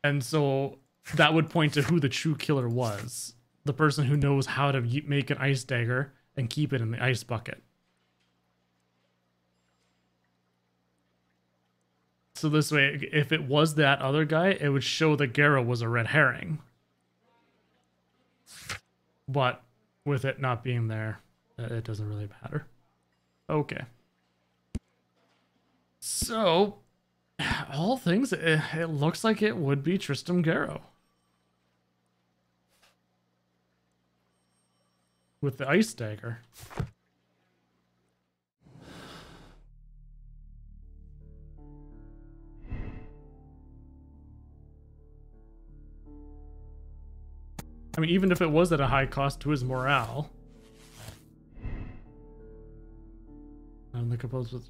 And so that would point to who the true killer was. The person who knows how to make an ice dagger and keep it in the ice bucket. So this way, if it was that other guy, it would show that Garrow was a red herring. But with it not being there, it doesn't really matter. Okay. So, all things, it looks like it would be Tristram Garrow. With the ice dagger. I mean, even if it was at a high cost to his morale. And the composed was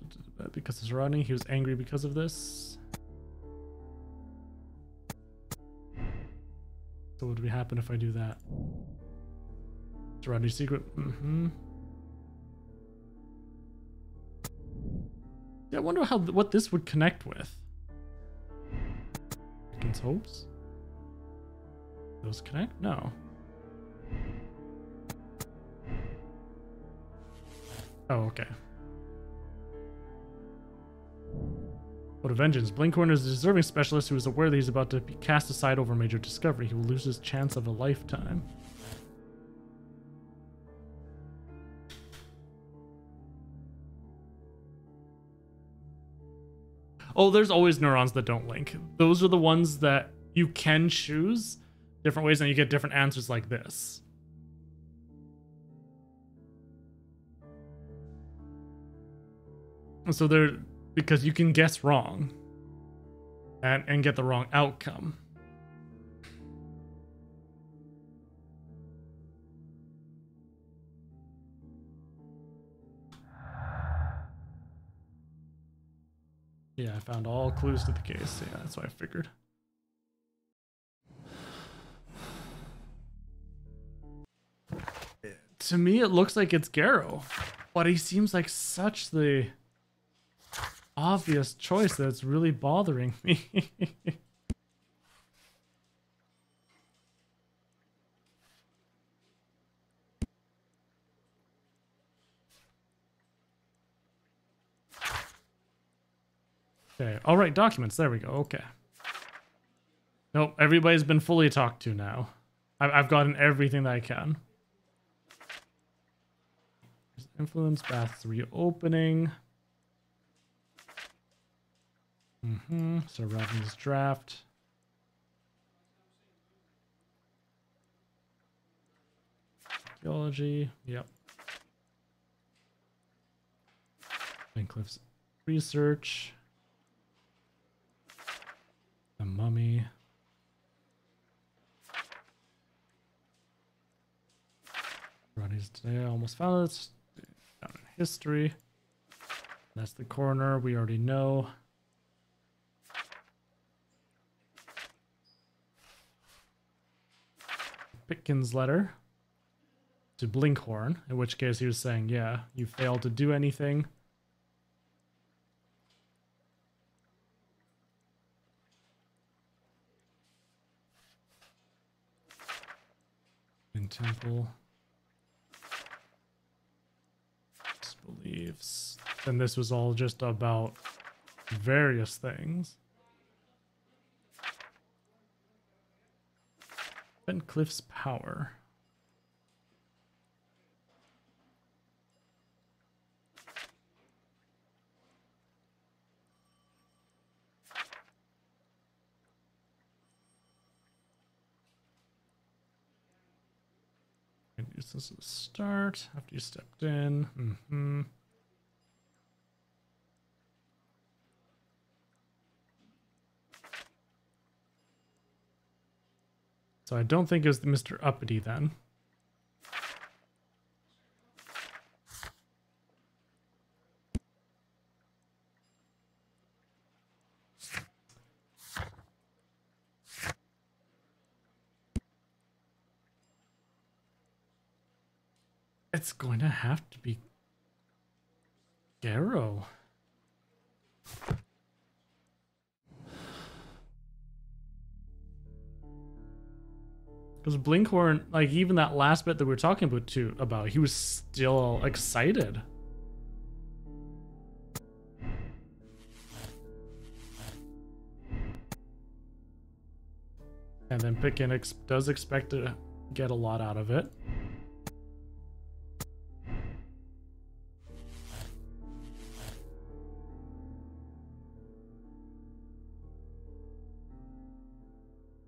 because it's Rodney. He was angry because of this. So what would happen if I do that? It's Rodney's secret. Yeah, I wonder what this would connect with. Against hopes? Those connect? No. Oh, okay. What a vengeance. Blinkhorn is a deserving specialist who is aware that he's about to be cast aside over a major discovery. He will lose his chance of a lifetime. Oh, there's always neurons that don't link. Those are the ones that you can choose different ways and you get different answers like this. And so they're because you can guess wrong and get the wrong outcome. Yeah, I found all clues to the case. Yeah, that's what I figured. To me, it looks like it's Garrow, but he seems like such the obvious choice that it's really bothering me. Okay, all right, documents. There we go. Okay. Nope, everybody's been fully talked to now. I've gotten everything that I can. Influence, baths reopening. So Rodney's draft. Archaeology, yep. Bentcliffe's research. The mummy. Rodney's today. I almost found it. Down in history. That's the coroner. We already know. Pitkin's letter to Blinkhorn, in which case he was saying, yeah, you failed to do anything. In temple. Disbeliefs. And this was all just about various things. Bentcliffe's power. to use this as a start after you stepped in. So I don't think it was Mr. Uppity then. It's going to have to be Garrow. Because Blinkhorn, like even that last bit that we were talking about, he was still excited. And then Pickin does expect to get a lot out of it.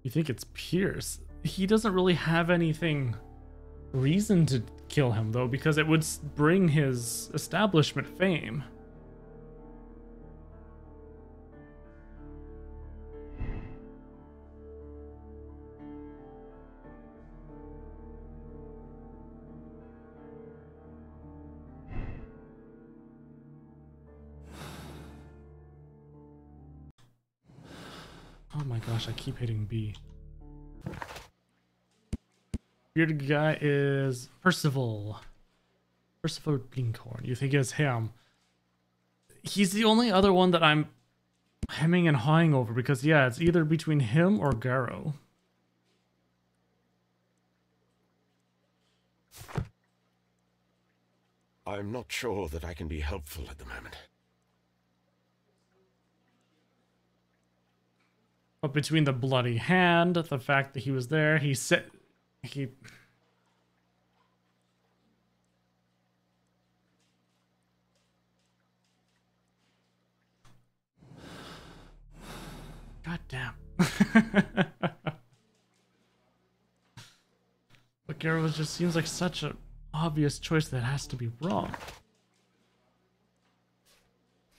You think it's Pierce? He doesn't really have anything reason to kill him though, because it would bring his establishment fame. Oh my gosh, I keep hitting B. Bearded guy is Percival. Percival Blinkhorn. You think it's him? He's the only other one that I'm hemming and hawing over because, yeah, it's either between him or Garrow. I'm not sure that I can be helpful at the moment. But between the bloody hand, the fact that he was there, he said he... God damn. But Garrow just seems like such an obvious choice that has to be wrong.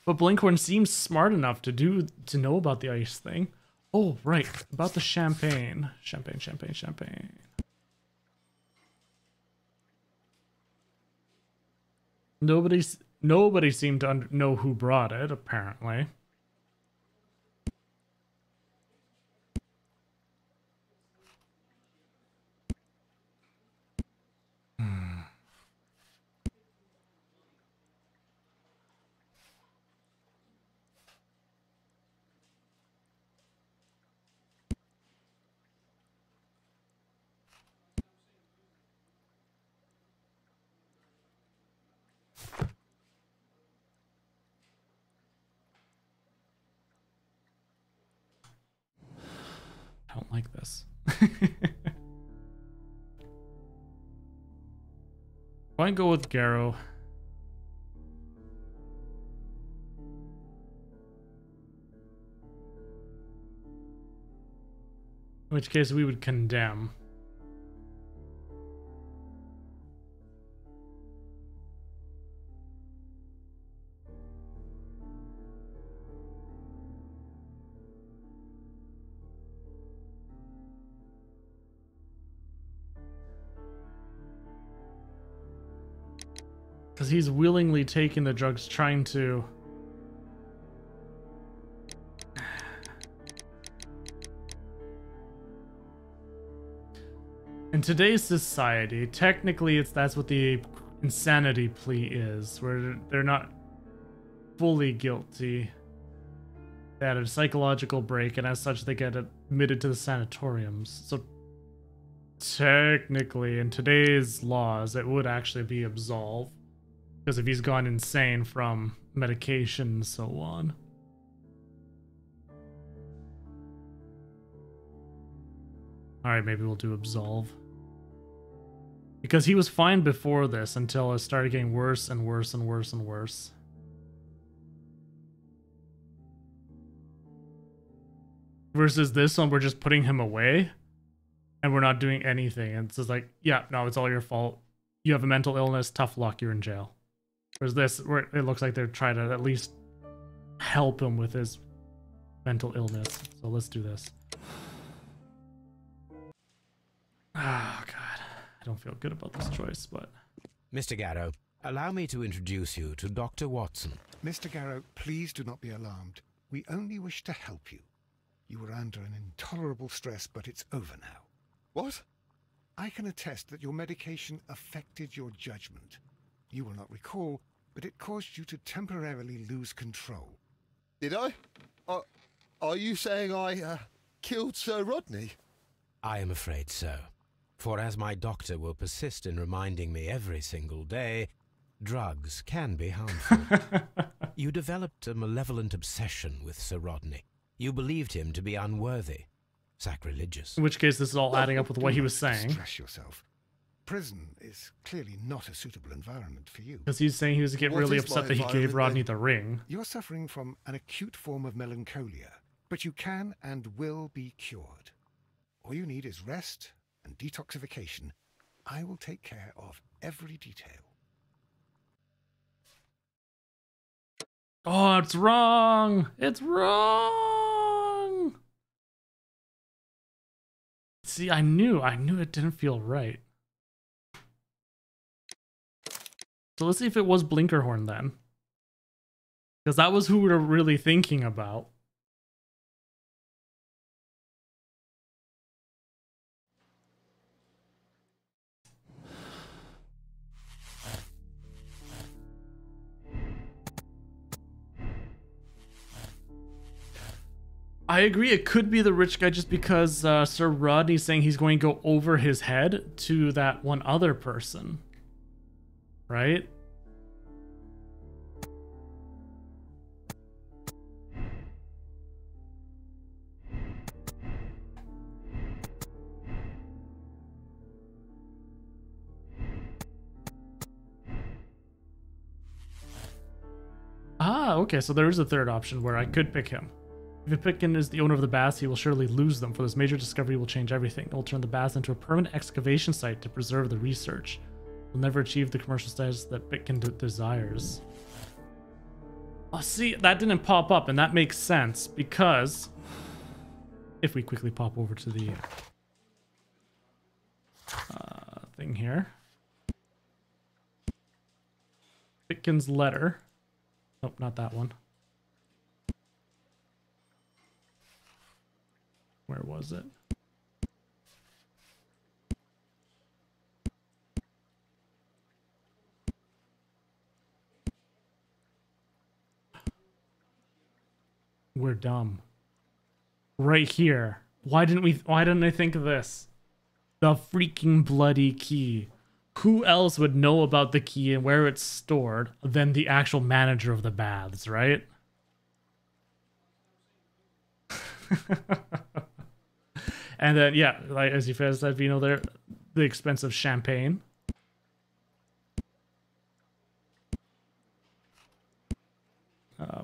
But Blinkhorn seems smart enough to know about the ice thing. Oh, right. About the champagne. Champagne. Nobody seemed to know who brought it, apparently. I don't like this. Why go with Garrow? In which case we would condemn. Because he's willingly taking the drugs, trying to... In today's society, technically that's what the insanity plea is, where they're not fully guilty. They had a psychological break, and as such they get admitted to the sanatoriums. So technically, in today's laws, it would actually be absolved. Because if he's gone insane from medication and so on. Alright, maybe we'll do absolve. Because he was fine before this until it started getting worse and worse and worse and worse. Versus this one, we're just putting him away. and we're not doing anything. And it's just like, yeah, no, it's all your fault. You have a mental illness, tough luck, you're in jail. Whereas this, where it looks like they're trying to at least help him with his mental illness. So let's do this. Oh, God. I don't feel good about this choice, but... Mr. Garrow, allow me to introduce you to Dr. Watson. Mr. Garrow, please do not be alarmed. We only wish to help you. You were under an intolerable stress, but it's over now. What? I can attest that your medication affected your judgment. You will not recall, but it caused you to temporarily lose control. Did I? Are you saying I killed Sir Rodney? I am afraid so. For as my doctor will persist in reminding me every single day, drugs can be harmful. You developed a malevolent obsession with Sir Rodney. You believed him to be unworthy, sacrilegious. In which case, this is all adding up with what he was Do not saying. Stress yourself. Prison is clearly not a suitable environment for you. Because he's saying he was getting What really is upset my that he gave environment, Rodney then? the ring. You're suffering from an acute form of melancholia, but you can and will be cured. All you need is rest and detoxification. I will take care of every detail. Oh, it's wrong! It's wrong! See, I knew it didn't feel right. So let's see if it was Blinkerhorn then. Because that was who we were really thinking about. I agree, it could be the rich guy just because Sir Rodney's saying he's going to go over his head to that one other person. Right? Ah, okay, so there is a third option where I could pick him. If Pitkin is the owner of the baths, he will surely lose them, for this major discovery will change everything. It will turn the baths into a permanent excavation site to preserve the research. It will never achieve the commercial status that Pitkin desires. Oh, see, that didn't pop up, and that makes sense, because... If we quickly pop over to the... thing here. Pitkin's letter. Nope, not that one. Where was it? We're dumb. Right here. Why didn't I think of this? The freaking bloody key. Who else would know about the key and where it's stored than the actual manager of the baths, right? And then, yeah, like as you said, you know, there the expensive champagne.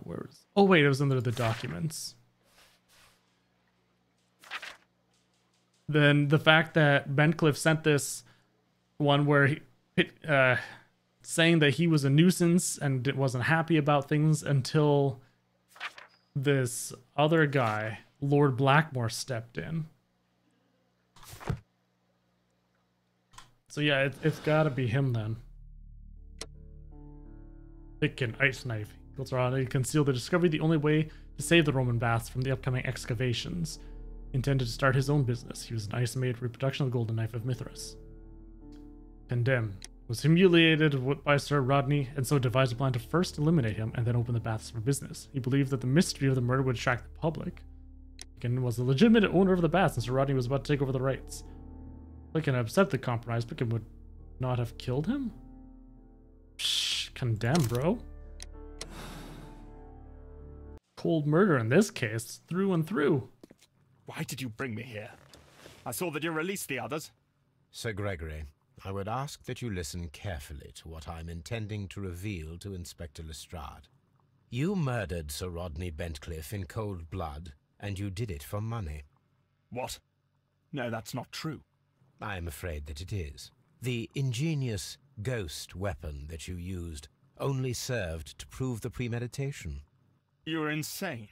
Where was? Oh wait, it was under the documents. Then the fact that Bencliffe sent this one where he, saying that he was a nuisance and wasn't happy about things until this other guy, Lord Blackmore, stepped in. So yeah, it's gotta be him then. Pitkin, ice knife. Goes around and conceal the discovery, the only way to save the Roman baths from the upcoming excavations. Intended to start his own business. He was an ice-made reproduction of the golden knife of Mithras. Condemned. Was humiliated by Sir Rodney, and so devised a plan to first eliminate him and then open the baths for business. He believed that the mystery of the murder would attract the public. Pitkin was the legitimate owner of the baths, and Sir Rodney was about to take over the rights. Pitkin accepted the compromise. Pitkin would not have killed him? Psh, condemn, bro. Cold murder in this case, through and through. Why did you bring me here? I saw that you released the others. Sir Gregory, I would ask that you listen carefully to what I am intending to reveal to Inspector Lestrade. You murdered Sir Rodney Bentcliffe in cold blood, and you did it for money. What? No, that's not true. I am afraid that it is. The ingenious ghost weapon that you used only served to prove the premeditation. You're insane.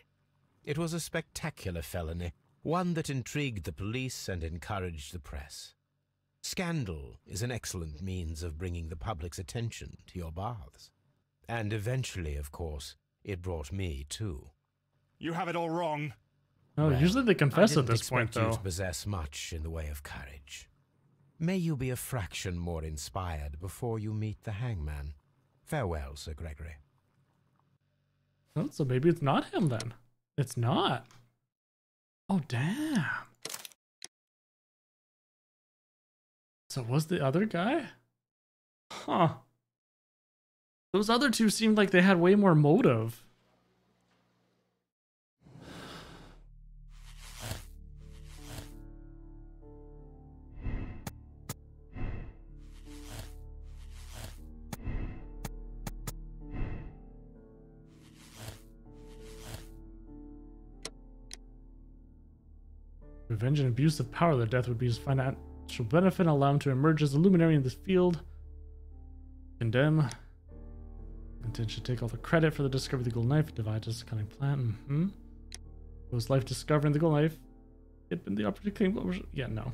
It was a spectacular felony, one that intrigued the police and encouraged the press. Scandal is an excellent means of bringing the public's attention to your baths. And eventually, of course, it brought me too. You have it all wrong. Oh, Well, usually they confess I at this point, didn't expect you though. to possess much in the way of courage. May you be a fraction more inspired before you meet the hangman. Farewell, Sir Gregory. Oh, so maybe it's not him then. It's not. Oh, damn. So was the other guy? Huh. Those other two seemed like they had way more motive. Revenge and abuse of power. Their death would be his financial benefit and allow him to emerge as a luminary in this field. Condemn. Intent should take all the credit for the discovery of the gold knife. Divide as a cunning plan. It was life discovering the gold knife. It had been the opportunity to claim. Yeah, no.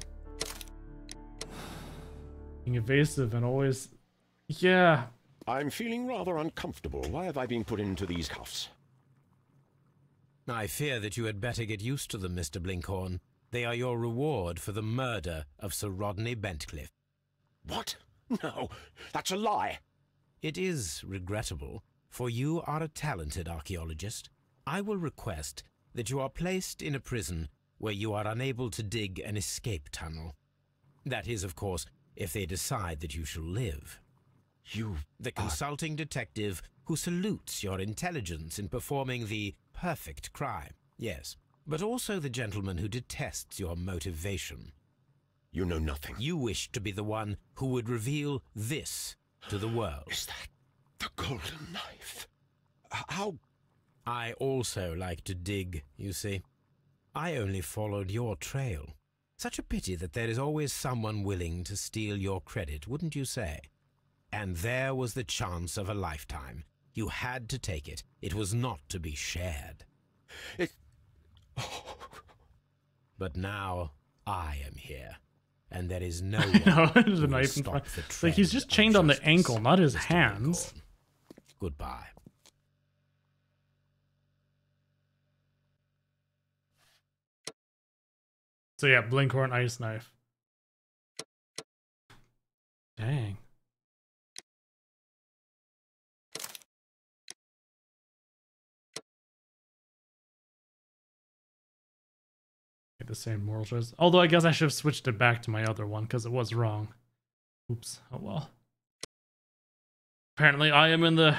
Being evasive and always. Yeah. I'm feeling rather uncomfortable. Why have I been put into these cuffs? I fear that you had better get used to them, Mr. Blinkhorn. They are your reward for the murder of Sir Rodney Bentcliffe. What? No, that's a lie. It is regrettable, for you are a talented archaeologist. I will request that you are placed in a prison where you are unable to dig an escape tunnel. That is, of course, if they decide that you shall live. The consulting detective who salutes your intelligence in performing the perfect crime, yes, but also the gentleman who detests your motivation. You know nothing. You wish to be the one who would reveal this to the world. Is that the golden knife? How? I also like to dig, you see. I only followed your trail. Such a pity that there is always someone willing to steal your credit, wouldn't you say? And there was the chance of a lifetime. You had to take it. It was not to be shared. But now I am here, and there is no one No, who the will knife. stop the It's like he's trend just of chained on the justice, ankle, not his Mr. hands. Blinkhorn. Goodbye. So yeah, Blinkhorn ice knife. Dang. The same moral choice. Although I guess I should have switched it back to my other one because it was wrong. Oops. Oh well. Apparently I am in the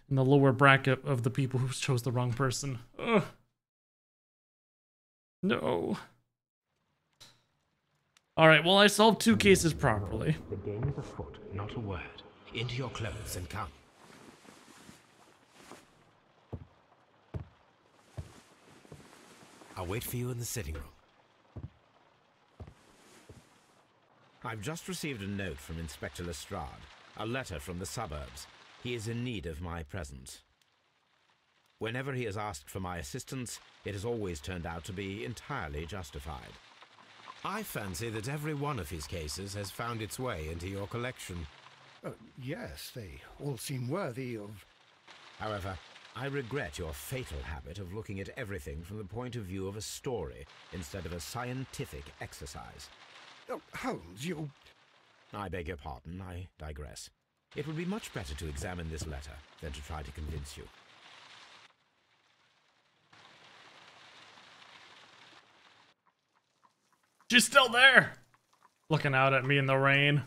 lower bracket of the people who chose the wrong person. Ugh. No. Alright, well I solved 2 cases properly. The game is afoot, not a word. Into your clothes and come. I'll wait for you in the sitting room. I've just received a note from Inspector Lestrade, a letter from the suburbs. He is in need of my presence. Whenever he has asked for my assistance, it has always turned out to be entirely justified. I fancy that every one of his cases has found its way into your collection. Yes, they all seem worthy of... However, I regret your fatal habit of looking at everything from the point of view of a story instead of a scientific exercise. Oh, Holmes, you... I beg your pardon, I digress. It would be much better to examine this letter than to try to convince you. She's still there! Looking out at me in the rain.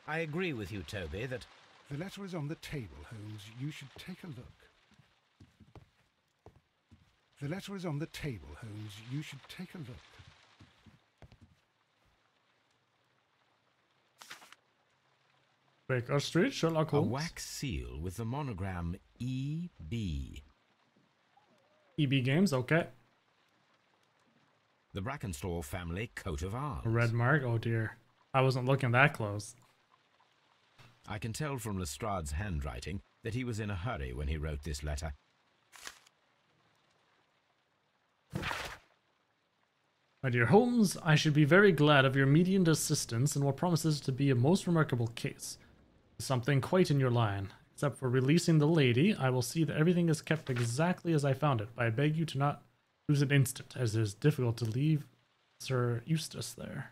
I agree with you, Toby, that... The letter is on the table, Holmes. You should take a look. The letter is on the table, Holmes. You should take a look. Baker Street, Sherlock A Holmes. wax seal with the monogram EB. EB Games, okay. The Brackenstall family coat of arms. A red mark? Oh dear. I wasn't looking that close. I can tell from Lestrade's handwriting that he was in a hurry when he wrote this letter. My dear Holmes, I should be very glad of your immediate assistance in what promises to be a most remarkable case. Something quite in your line. Except for releasing the lady, I will see that everything is kept exactly as I found it, but I beg you to not lose an instant, as it is difficult to leave Sir Eustace there.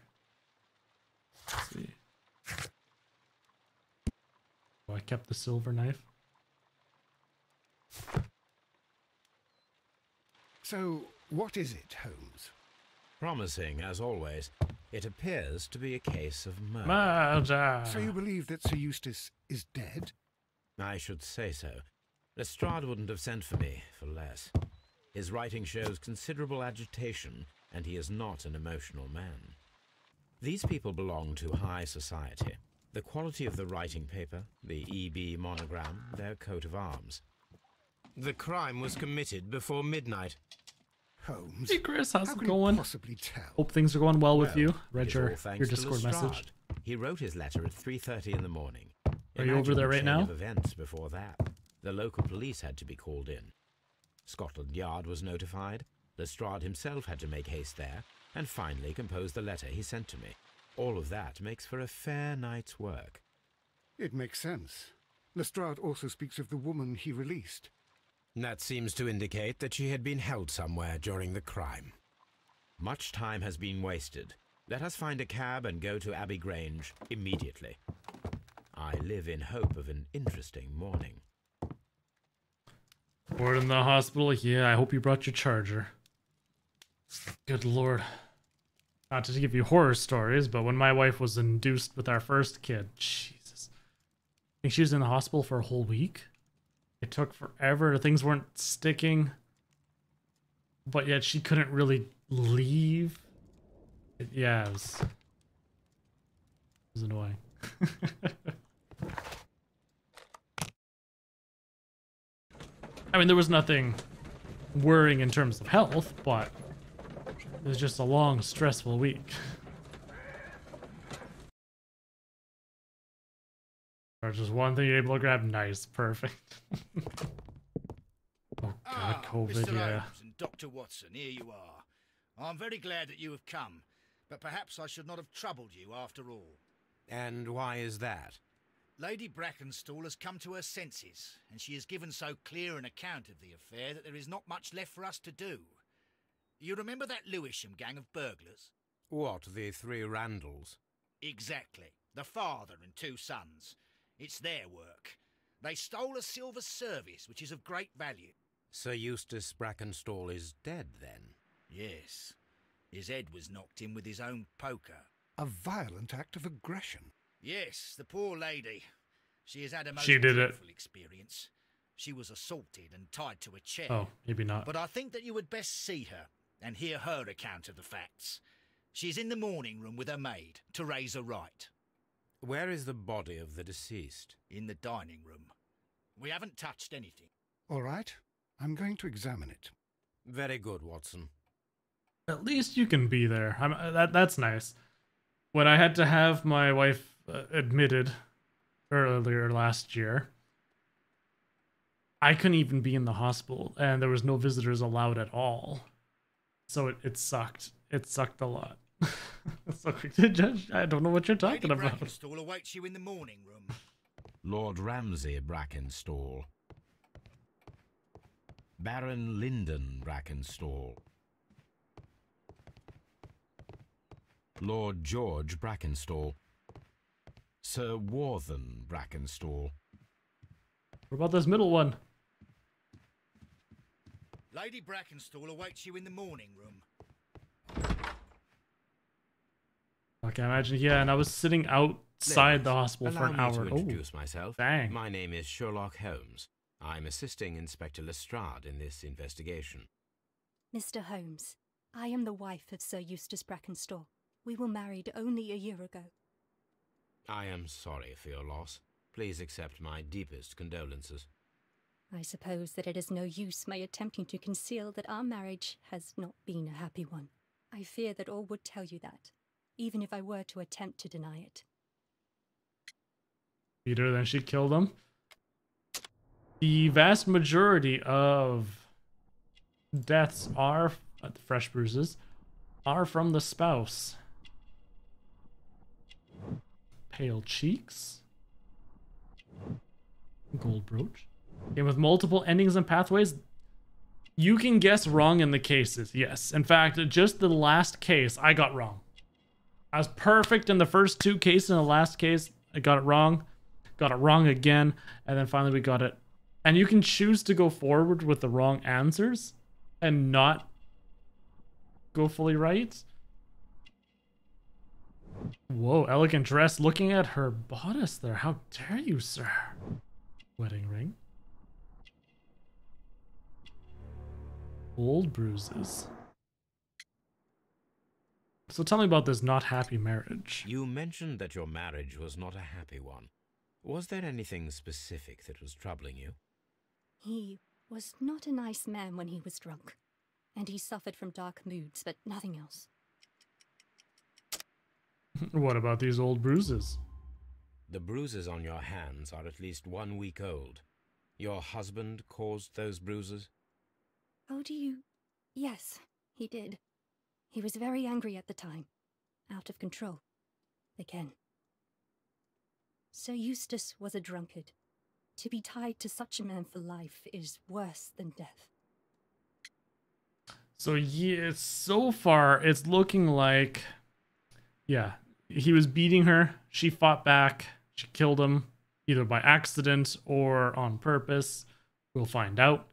Let's see. Oh, I kept the silver knife. So, what is it, Holmes? Promising, as always. It appears to be a case of murder. So you believe that Sir Eustace is dead? I should say so. Lestrade wouldn't have sent for me for less. His writing shows considerable agitation, and he is not an emotional man. These people belong to high society. The quality of the writing paper, the EB monogram, their coat of arms. The crime was committed before midnight. Holmes, Hey Chris, how's how it can going? you possibly tell? Hope things are going well with you. Read It is all your thanks to Discord Lestrade. message. He wrote his letter at 3:30 in the morning. Are you over there right Imagine the chain now? of events before that. The local police had to be called in. Scotland Yard was notified. Lestrade himself had to make haste there, and finally compose the letter he sent to me. All of that makes for a fair night's work. It makes sense. Lestrade also speaks of the woman he released. That seems to indicate that she had been held somewhere during the crime. Much time has been wasted. Let us find a cab and go to Abbey Grange immediately. I live in hope of an interesting morning. Bored in the hospital? Yeah, I hope you brought your charger. Good lord. Not to give you horror stories, but when my wife was induced with our first kid, Jesus. I think she was in the hospital for a whole week. It took forever. Things weren't sticking. But yet she couldn't really leave. Yeah, it was annoying. I mean, there was nothing worrying in terms of health, but it was just a long, stressful week. Or just one thing you're able to grab. Nice, perfect. Oh god, COVID, Mr. yeah. Holmes and Dr. Watson, here you are. I'm very glad that you have come, but perhaps I should not have troubled you after all. And why is that? Lady Brackenstall has come to her senses, and she has given so clear an account of the affair that there is not much left for us to do. You remember that Lewisham gang of burglars? What, the three Randalls? Exactly. The father and two sons. It's their work. They stole a silver service, which is of great value. Sir Eustace Brackenstall is dead, then? Yes. His head was knocked in with his own poker. A violent act of aggression. Yes, the poor lady. She has had a most She did it. dreadful experience. She was assaulted and tied to a chair. Oh, maybe not. But I think that you would best see her and hear her account of the facts. She's in the morning room with her maid, Teresa Wright. Where is the body of the deceased? In the dining room. We haven't touched anything. All right, I'm going to examine it. Very good, Watson. At least you can be there. That's nice. When I had to have my wife admitted earlier last year, I couldn't even be in the hospital, and there was no visitors allowed at all. So it sucked. It sucked a lot. So, I don't know what you're talking Lady about. Brackenstall awaits you in the morning room. Lord Ramsay Brackenstall. Baron Lyndon Brackenstall. Lord George Brackenstall. Sir Warthen Brackenstall. What about this middle one? Lady Brackenstall awaits you in the morning room. Okay, imagine, yeah, and I was sitting outside the hospital for an Allow me hour. to introduce myself. Dang. My name is Sherlock Holmes. I'm assisting Inspector Lestrade in this investigation. Mr. Holmes, I am the wife of Sir Eustace Brackenstall. We were married only a year ago. I am sorry for your loss. Please accept my deepest condolences. I suppose that it is no use my attempting to conceal that our marriage has not been a happy one. I fear that all would tell you that, even if I were to attempt to deny it. Peter, then she killed him. The vast majority of deaths are, fresh bruises, are from the spouse. Pale cheeks. Gold brooch. And with multiple endings and pathways, you can guess wrong in the cases, yes. In fact, just the last case, I got wrong. I was perfect in the first 2 cases. In the last case, I got it wrong again, and then finally we got it. And you can choose to go forward with the wrong answers and not go fully right. Whoa, elegant dress. Looking at her bodice there. How dare you, sir? Wedding ring. Old bruises. So tell me about this not happy marriage. You mentioned that your marriage was not a happy one. Was there anything specific that was troubling you? He was not a nice man when he was drunk, and he suffered from dark moods, but nothing else. What about these old bruises? The bruises on your hands are at least 1 week old. Your husband caused those bruises? Oh, do you? Yes, he did. He was very angry at the time. Out of control. Again. Sir Eustace was a drunkard. To be tied to such a man for life is worse than death. So yeah, so far it's looking like, yeah, he was beating her. She fought back. She killed him either by accident or on purpose. We'll find out.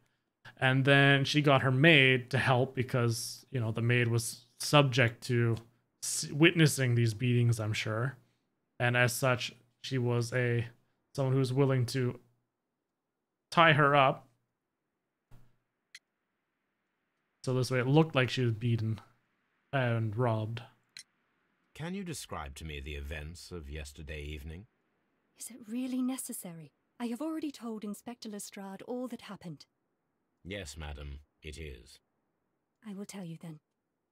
And then she got her maid to help because, you know, the maid was subject to witnessing these beatings, I'm sure. And as such, she was someone who was willing to tie her up. So this way it looked like she was beaten and robbed. Can you describe to me the events of yesterday evening? Is it really necessary? I have already told Inspector Lestrade all that happened. Yes, madam, it is. I will tell you then.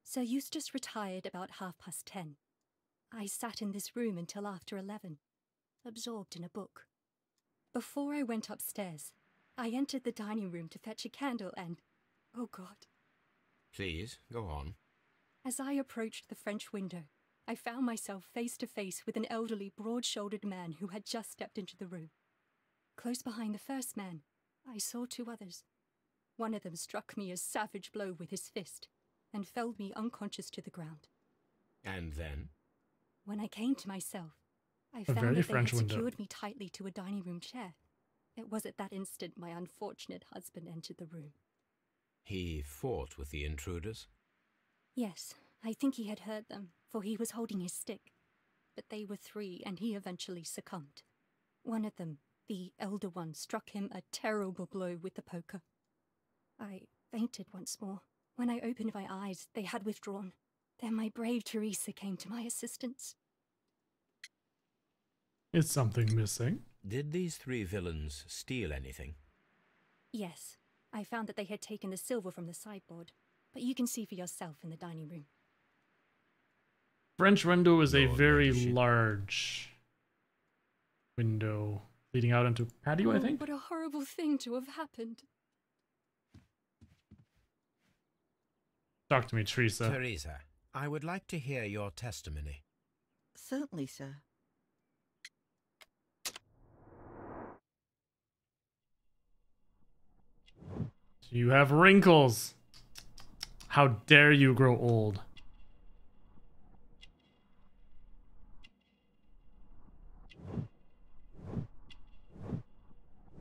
Sir Eustace retired about 10:30. I sat in this room until after 11, absorbed in a book. Before I went upstairs, I entered the dining room to fetch a candle and... oh God. Please, go on. As I approached the French window, I found myself face to face with an elderly, broad-shouldered man who had just stepped into the room. Close behind the first man, I saw 2 others. One of them struck me a savage blow with his fist and felled me unconscious to the ground. And then? When I came to myself, I A found very that they French had window. secured me tightly to a dining room chair. It was at that instant my unfortunate husband entered the room. He fought with the intruders? Yes, I think he had heard them, for he was holding his stick. But they were 3, and he eventually succumbed. One of them, the elder one, struck him a terrible blow with the poker. I fainted once more. When I opened my eyes, they had withdrawn. Then my brave Teresa came to my assistance. Is something missing? Did these 3 villains steal anything? Yes, I found that they had taken the silver from the sideboard, but you can see for yourself in the dining room. French window is a Lord, very what is she- large window leading out into patio, I Oh, think. what a horrible thing to have happened. Talk to me, Teresa. Teresa, I would like to hear your testimony. Certainly, sir. You have wrinkles. How dare you grow old?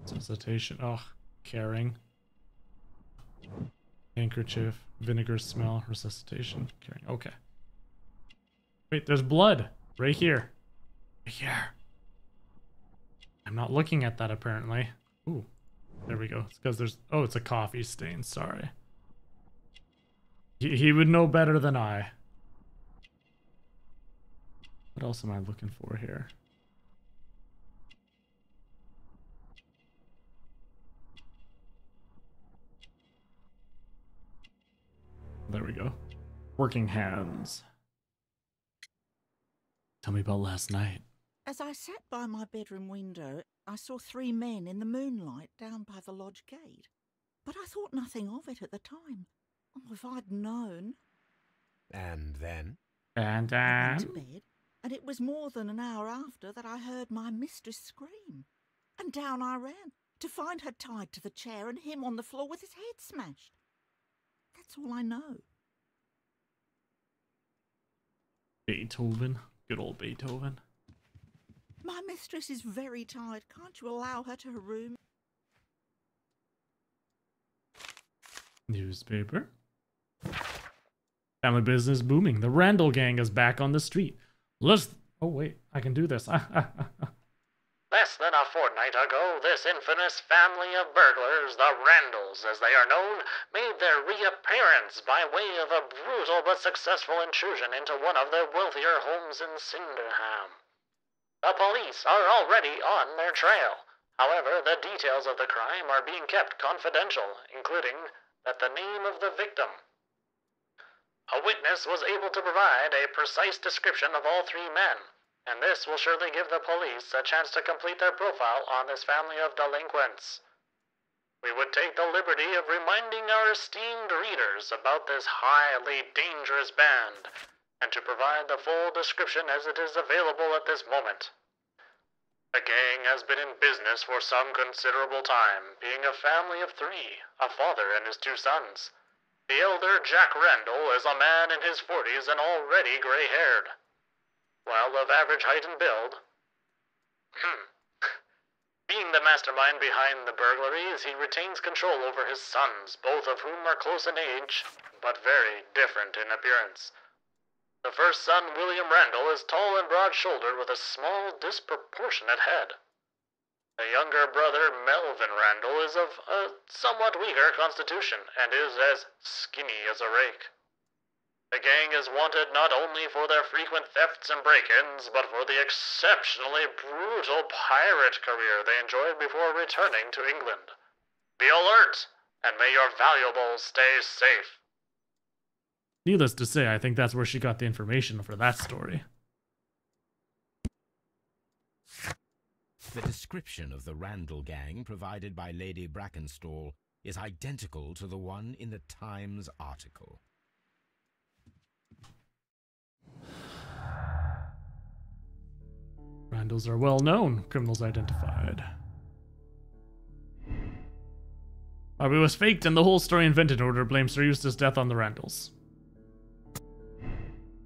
Resuscitation. Oh, caring. Handkerchief. Vinegar smell. Resuscitation. Caring. Okay. Wait, there's blood. Right here. Right here. I'm not looking at that apparently. Ooh. There we go. It's because there's... oh, it's a coffee stain. Sorry. He would know better than I. What else am I looking for here? There we go. Working hands. Tell me about last night. As I sat by my bedroom window, I saw 3 men in the moonlight down by the lodge gate. But I thought nothing of it at the time. Oh, if I'd known. And then? And I went to bed, and it was more than an hour after that I heard my mistress scream. And down I ran, to find her tied to the chair and him on the floor with his head smashed. That's all I know. Beethoven. Good old Beethoven. My mistress is very tired. Can't you allow her to her room? Newspaper. Family business booming. The Randall gang is back on the street. Oh wait, I can do this. Less than a fortnight ago, this infamous family of burglars, the Randalls as they are known, made their reappearance by way of a brutal but successful intrusion into one of their wealthier homes in Cinderham. The police are already on their trail. However, the details of the crime are being kept confidential, including that the name of the victim. A witness was able to provide a precise description of all 3 men, and this will surely give the police a chance to complete their profile on this family of delinquents. We would take the liberty of reminding our esteemed readers about this highly dangerous band, and to provide the full description as it is available at this moment. The gang has been in business for some considerable time, being a family of 3, a father and his 2 sons. The elder Jack Randall is a man in his 40s and already gray-haired. While of average height and build, being the mastermind behind the burglaries, he retains control over his sons, both of whom are close in age, but very different in appearance. The first son, William Randall, is tall and broad-shouldered with a small, disproportionate head. The younger brother, Melvin Randall, is of a somewhat weaker constitution and is as skinny as a rake. The gang is wanted not only for their frequent thefts and break-ins, but for the exceptionally brutal pirate career they enjoyed before returning to England. Be alert, and may your valuables stay safe. Needless to say, I think that's where she got the information for that story. The description of the Randall gang provided by Lady Brackenstall is identical to the one in the Times article. Randalls are well known, criminals identified. Barbie was faked and the whole story invented in order to blame Sir Eustace's death on the Randalls.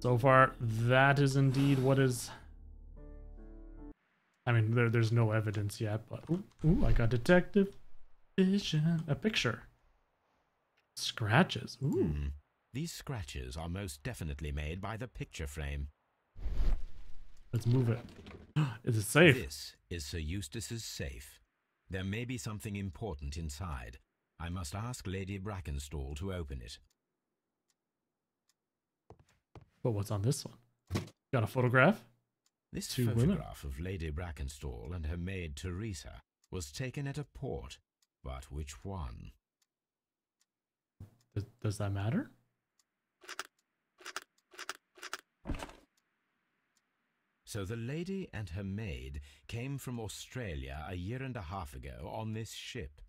So far, that is indeed what is... I mean, there's no evidence yet, but... Ooh, I got detective vision. A picture. Scratches. Ooh. These scratches are most definitely made by the picture frame. Let's move it. Is it safe? This is Sir Eustace's safe. There may be something important inside. I must ask Lady Brackenstall to open it. But what's on this one? Got a photograph? This 2 photograph women. of Lady Brackenstall and her maid Teresa was taken at a port. But which one? Does that matter? So the lady and her maid came from Australia a year and a half ago on this ship.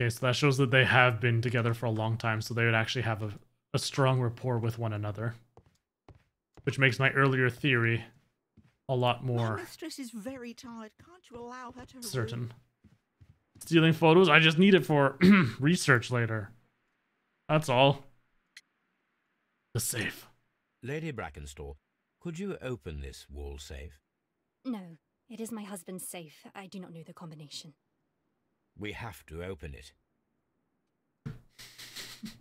Okay, so that shows that they have been together for a long time, so they would actually have a strong rapport with one another. Which makes my earlier theory a lot more My mistress is very tired. Can't you allow her to her certain. room? Stealing photos? I just need it for research later. That's all. The safe. Lady Brackenstall, could you open this wall safe? No, it is my husband's safe. I do not know the combination. We have to open it.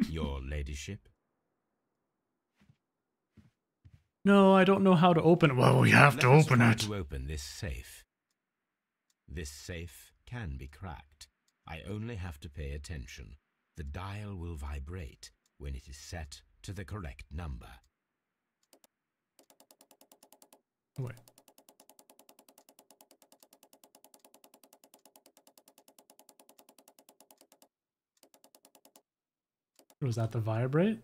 Your ladyship? No, I don't know how to open it. Well, we have to open Let it. us try to open this safe. This safe can be cracked. I only have to pay attention. The dial will vibrate when it is set to the correct number. Oh, wait. Was that the vibrate?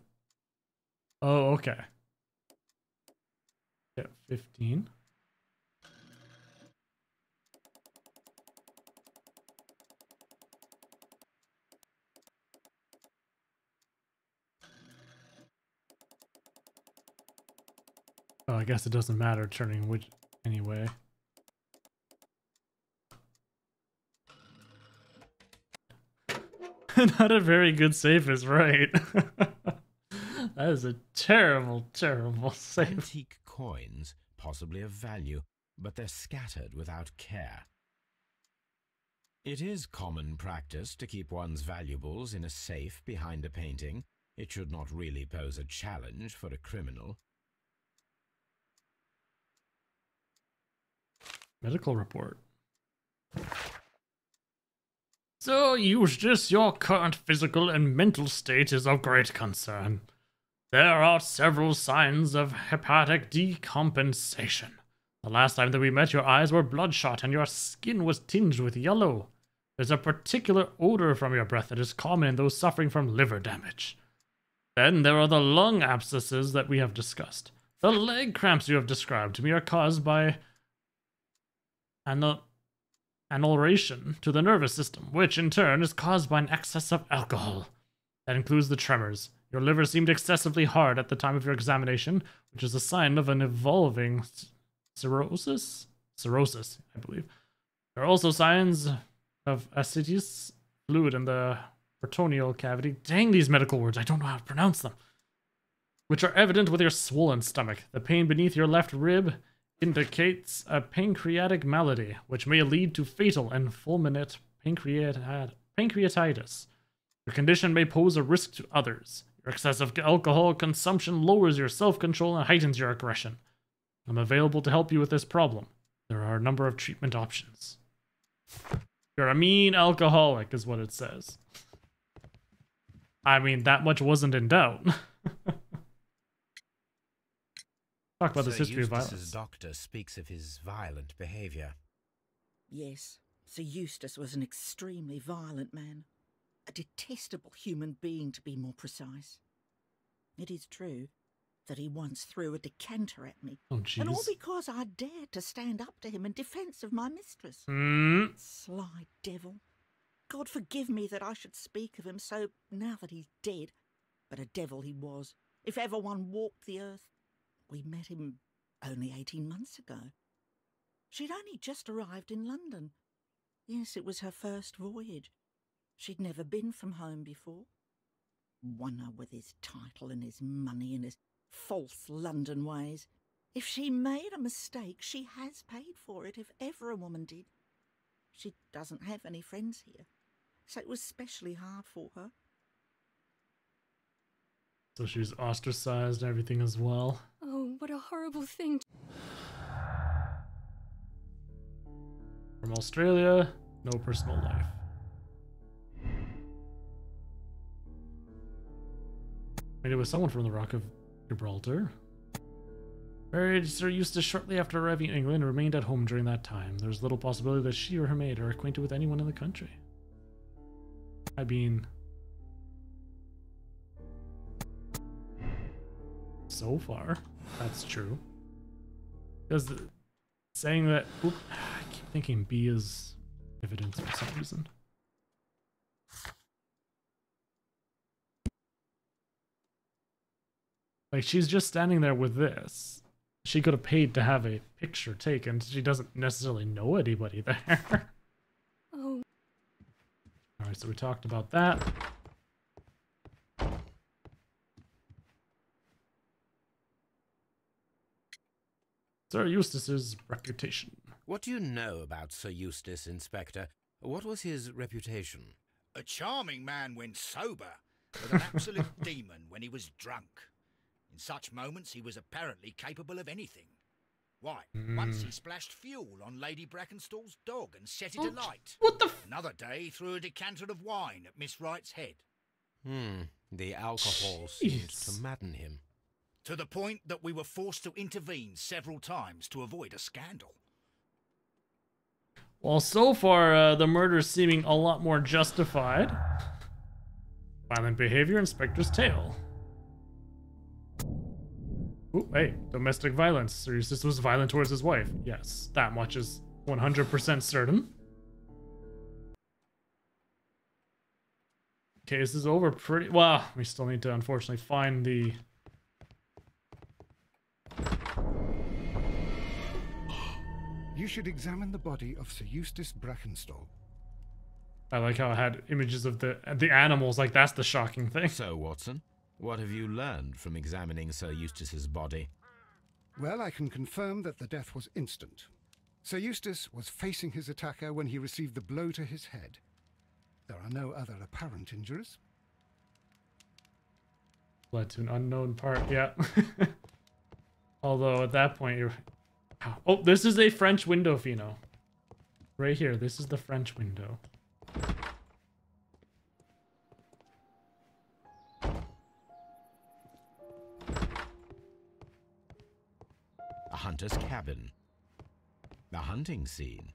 Oh, okay. Yeah, 15. Oh, I guess it doesn't matter turning which anyway. Not a very good save is right. That is a terrible, terrible save. Antique coins, possibly of value, but they're scattered without care. It is common practice to keep one's valuables in a safe behind a painting. It should not really pose a challenge for a criminal. Medical report. So, Eustace, your current physical and mental state is of great concern. There are several signs of hepatic decompensation. The last time that we met, your eyes were bloodshot and your skin was tinged with yellow. There's a particular odor from your breath that is common in those suffering from liver damage. Then there are the lung abscesses that we have discussed. The leg cramps you have described to me are caused by ulceration to the nervous system, which in turn is caused by an excess of alcohol. That includes the tremors. Your liver seemed excessively hard at the time of your examination, which is a sign of an evolving cirrhosis? Cirrhosis, I believe. There are also signs of ascites fluid in the peritoneal cavity. Dang these medical words, I don't know how to pronounce them. Which are evident with your swollen stomach. The pain beneath your left rib indicates a pancreatic malady, which may lead to fatal and fulminant pancreatitis. Your condition may pose a risk to others. Your excessive alcohol consumption lowers your self-control and heightens your aggression. I'm available to help you with this problem. There are a number of treatment options. You're a mean alcoholic, is what it says. I mean, that much wasn't in doubt. Talk about this history of violence. Eustace's doctor speaks of his violent behavior. Yes, Sir Eustace was an extremely violent man. A detestable human being, to be more precise. It is true that he once threw a decanter at me. Oh, jeez. And all because I dared to stand up to him in defence of my mistress. Sly devil. God forgive me that I should speak of him so now that he's dead. But a devil he was, if ever one walked the earth. We met him only 18 months ago. She'd only just arrived in London. Yes, it was her first voyage. She'd never been from home before. Wonder with his title and his money and his false London ways. If she made a mistake, she has paid for it, if ever a woman did. She doesn't have any friends here, so it was especially hard for her. So she was ostracized and everything as well. Oh, what a horrible thing. From Australia, no personal life. Made it with someone from the Rock of Gibraltar. Married Sir Eustace shortly after arriving in England and remained at home during that time. There's little possibility that she or her maid are acquainted with anyone in the country. I mean, so far, that's true. Because saying that, I keep thinking B is evidence for some reason. Like, she's just standing there with this. She could have paid to have a picture taken. She doesn't necessarily know anybody there. Oh. Alright, so we talked about that. Sir Eustace's reputation. What do you know about Sir Eustace, Inspector? What was his reputation? A charming man when sober, but an absolute demon when he was drunk. In such moments he was apparently capable of anything. Why, once he splashed fuel on Lady Brackenstall's dog and set it alight. What the Another day he threw a decanter of wine at Miss Wright's head. The alcohol seemed to madden him. To the point that we were forced to intervene several times to avoid a scandal. Well, so far, the murder's seeming a lot more justified. Violent behavior, Inspector's tale. Ooh, hey, domestic violence. Sir Eustace was violent towards his wife. Yes, that much is 100% certain. Case is over pretty... Well, we still need to, unfortunately, find the... You should examine the body of Sir Eustace Brackenstall. I like how it had images of the animals, like that's the shocking thing. So, Watson, what have you learned from examining Sir Eustace's body? Well, I can confirm that the death was instant. Sir Eustace was facing his attacker when he received the blow to his head. There are no other apparent injuries. Led to an unknown part, yeah. Although at that point you're... Oh, this is a French window, Fino. Right here, this is the French window. A hunter's cabin. The hunting scene.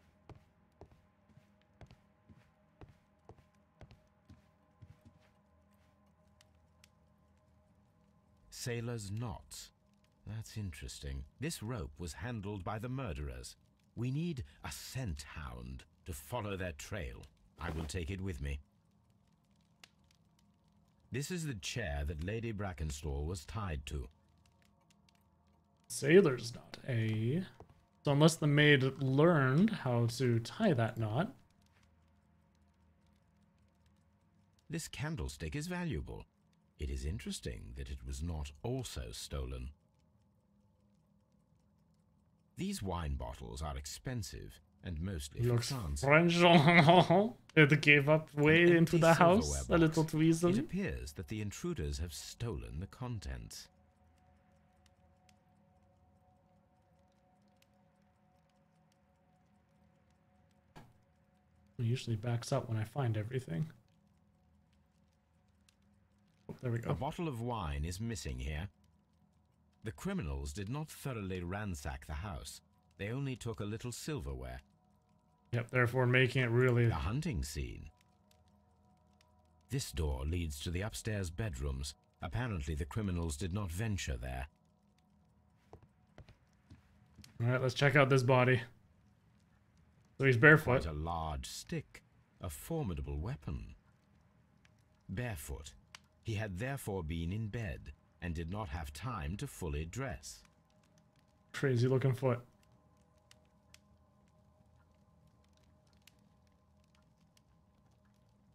Sailor's knots. That's interesting. This rope was handled by the murderers. We need a scent hound to follow their trail. I will take it with me. This is the chair that Lady Brackenstall was tied to. Sailor's knot, eh? So unless the maid learned how to tie that knot... This candlestick is valuable. It is interesting that it was not also stolen. These wine bottles are expensive and mostly for France. French. It gave up way into the house a little too easily. It appears that the intruders have stolen the contents. It usually backs up when I find everything. Oh, there we go. A bottle of wine is missing here. The criminals did not thoroughly ransack the house. They only took a little silverware. Yep, therefore making it really... The hunting scene. This door leads to the upstairs bedrooms. Apparently the criminals did not venture there. Alright, let's check out this body. So he's barefoot. Quite a large stick. A formidable weapon. Barefoot. He had therefore been in bed and did not have time to fully dress. Crazy looking foot.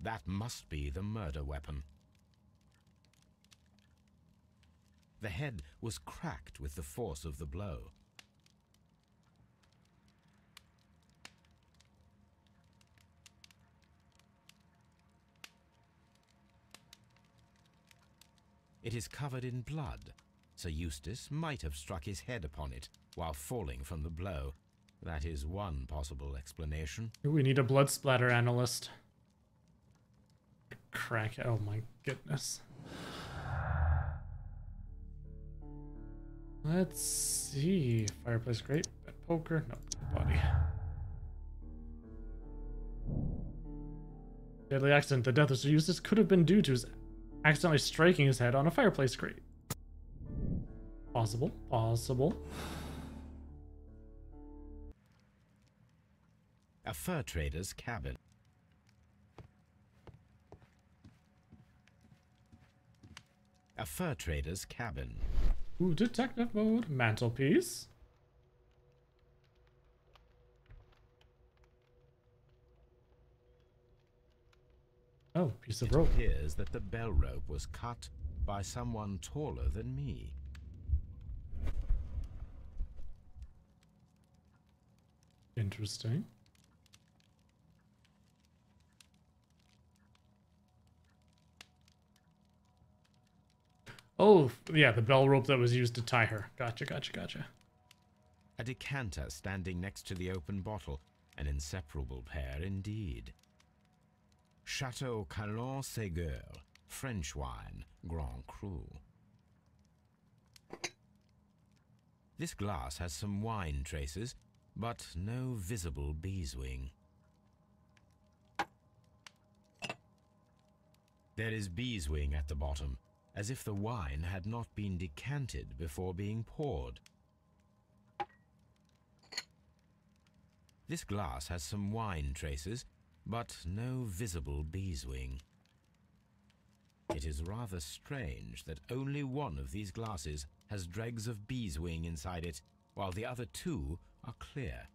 That must be the murder weapon. The head was cracked with the force of the blow. It is covered in blood. Sir Eustace might have struck his head upon it while falling from the blow. That is one possible explanation. We need a blood splatter analyst. Crack. Oh my goodness. Let's see. Fireplace grate. Poker. Nope. Body. Deadly accident. The death of Sir Eustace could have been due to his accidentally striking his head on a fireplace grate. Possible. Possible. A fur trader's cabin. A fur trader's cabin. Ooh, detective mode. Mantelpiece. Oh, piece of rope. It appears that the bell rope was cut by someone taller than me. Interesting. Oh, yeah, the bell rope that was used to tie her. Gotcha, gotcha, gotcha. A decanter standing next to the open bottle. An inseparable pair indeed. Chateau Calon-Ségur, French wine, Grand Cru. This glass has some wine traces, but no visible beeswing. There is beeswing at the bottom, as if the wine had not been decanted before being poured. This glass has some wine traces, but no visible beeswing. It is rather strange that only one of these glasses has dregs of beeswing inside it, while the other two are clear.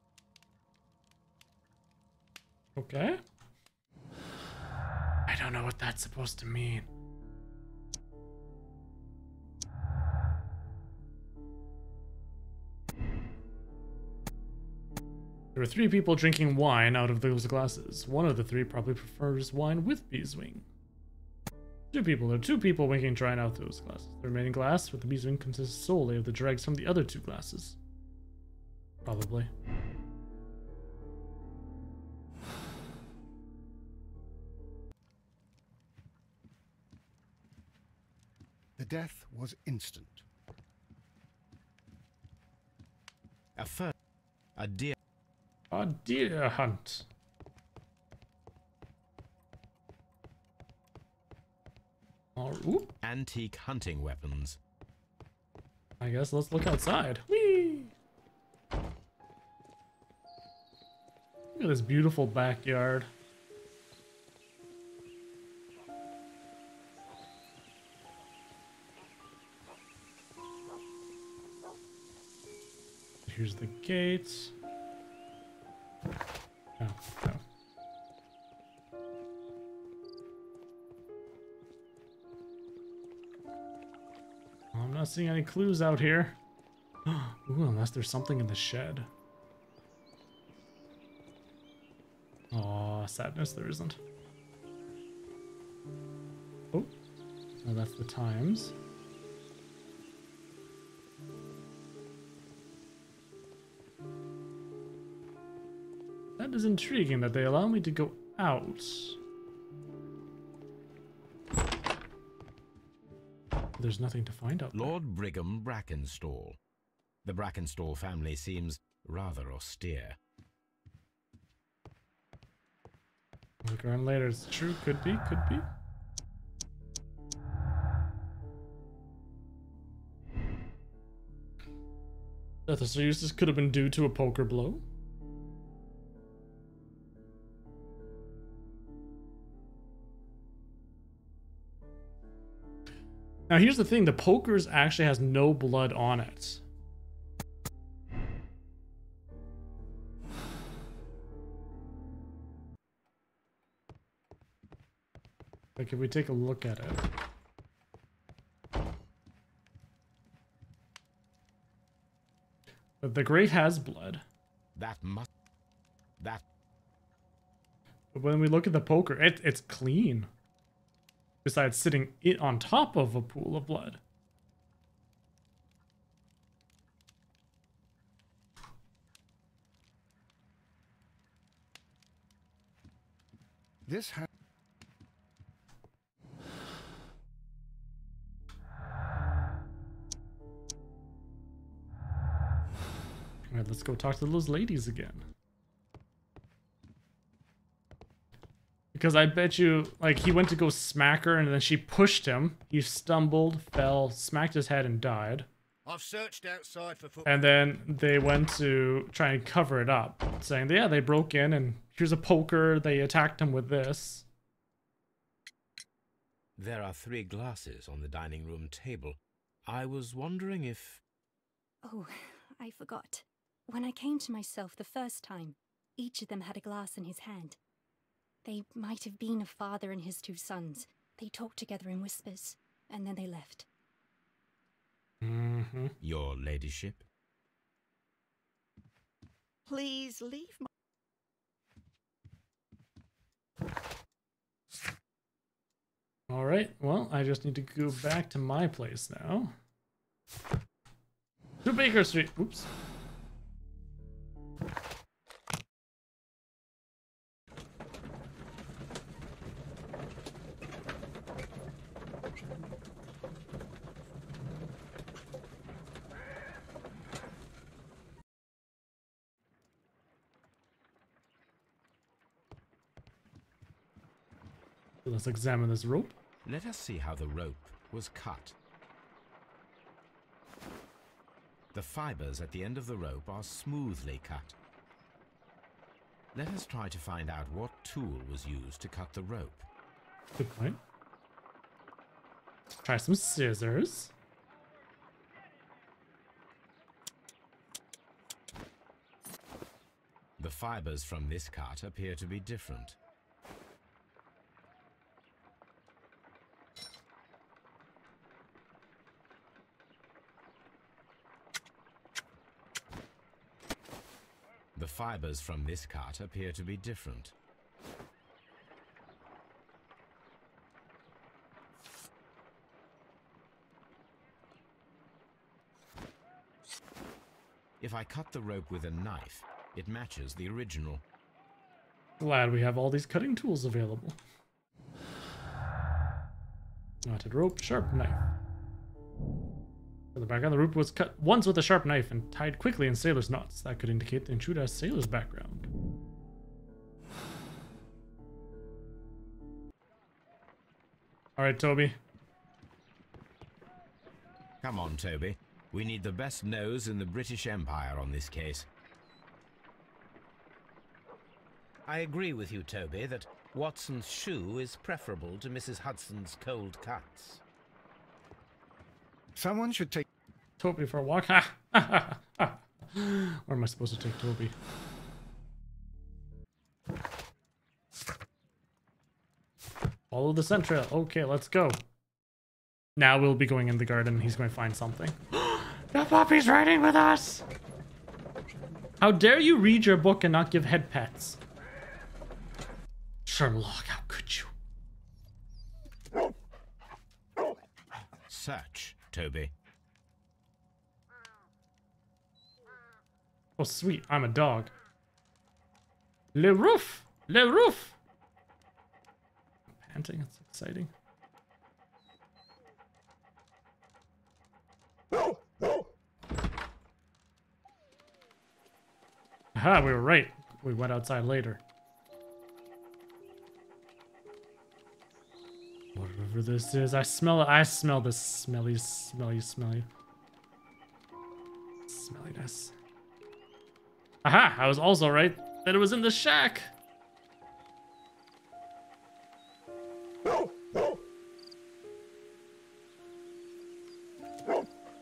Okay. I don't know what that's supposed to mean. There were 3 people drinking wine out of those glasses. One of the 3 probably prefers wine with beeswing. 2 people. There are 2 people making trying out those glasses. The remaining glass with the beeswing consists solely of the dregs from the other 2 glasses. Probably. The death was instant. A deer. A deer hunt. Ooh. Antique hunting weapons. I guess let's look outside. Whee! Look at this beautiful backyard. Here's the gate. Oh, no. I'm not seeing any clues out here. Ooh, unless there's something in the shed. Aw, sadness, there isn't. Oh, no, that's the Times. That is intriguing that they allow me to go out. There's nothing to find out there. Lord Brigham Brackenstall. The Brackenstall family seems rather austere. Look around later. It's true. Could be. Could be. Death of Sir Eustace could have been due to a poker blow. Now here's the thing, the pokers actually has no blood on it. Like if we take a look at it. But the grate has blood. That. But when we look at the poker, it's clean. Besides sitting on top of a pool of blood. This has... Alright, let's go talk to those ladies again. Because I bet you, like, he went to go smack her and then she pushed him. He stumbled, fell, smacked his head and died. I've searched outside for footprints. And then they went to try and cover it up, saying, yeah, they broke in and here's a poker. They attacked him with this. There are 3 glasses on the dining room table. I was wondering if... Oh, I forgot. When I came to myself the first time, each of them had a glass in his hand. They might have been a father and his 2 sons. They talked together in whispers, and then they left. Mm-hmm. Your ladyship? Please leave my... Alright, well, I just need to go back to my place now. To Baker Street. Oops. Let's examine this rope. Let us see how the rope was cut. The fibers at the end of the rope are smoothly cut. Let us try to find out what tool was used to cut the rope. Good point. Let's try some scissors. The fibers from this cut appear to be different. The fibers from this cut appear to be different. If I cut the rope with a knife, it matches the original. Glad we have all these cutting tools available. Knotted rope, sharp knife. The back of the rope was cut once with a sharp knife and tied quickly in sailor's knots. That could indicate the intruder has sailor's background. Alright, Toby. Come on, Toby. We need the best nose in the British Empire on this case. I agree with you, Toby, that Watson's shoe is preferable to Mrs. Hudson's cold cuts. Someone should take Toby for a walk. Ha! Ha! Ha! Where am I supposed to take Toby? Follow the scent trail. Okay, let's go. Now we'll be going in the garden. He's going to find something. The puppy's riding with us! How dare you read your book and not give head pets? Sherlock, how could you? Search, Toby. Oh, sweet. I'm a dog. Le roof! Le roof! Panting. It's exciting. Aha, we were right. We went outside later. Whatever this is, I smell it. I smell this smelly, smelly, smelly. Smelliness. Aha! I was also right that it was in the shack!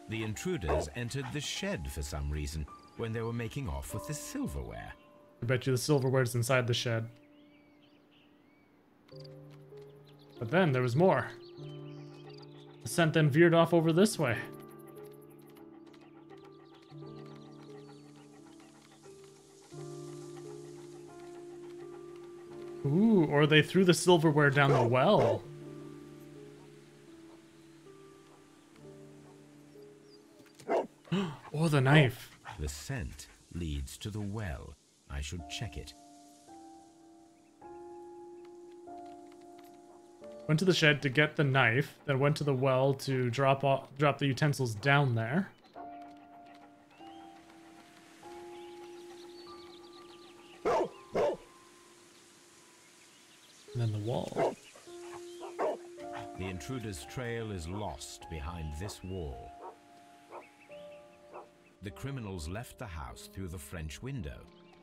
The intruders entered the shed for some reason when they were making off with the silverware. I bet you the silverware's inside the shed. But then there was more. The scent then veered off over this way. Ooh, or they threw the silverware down the well. Or the knife. The scent leads to the well. I should check it. Went to the shed to get the knife, then went to the well to drop the utensils down there. And then the wall. The intruder's trail is lost behind this wall. The criminals left the house through the French window.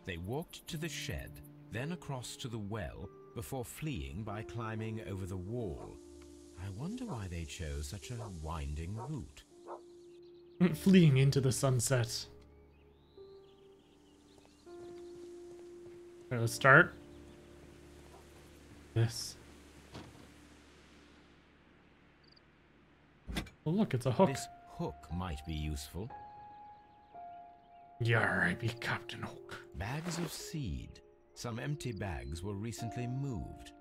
They walked to the shed, then across to the well, before fleeing by climbing over the wall. I wonder why they chose such a winding route. Fleeing into the sunset. Okay, let's start. This. Oh, look, it's a hook. This hook might be useful. Yar, I be Captain Hook. Bags of seed. Some empty bags were recently moved.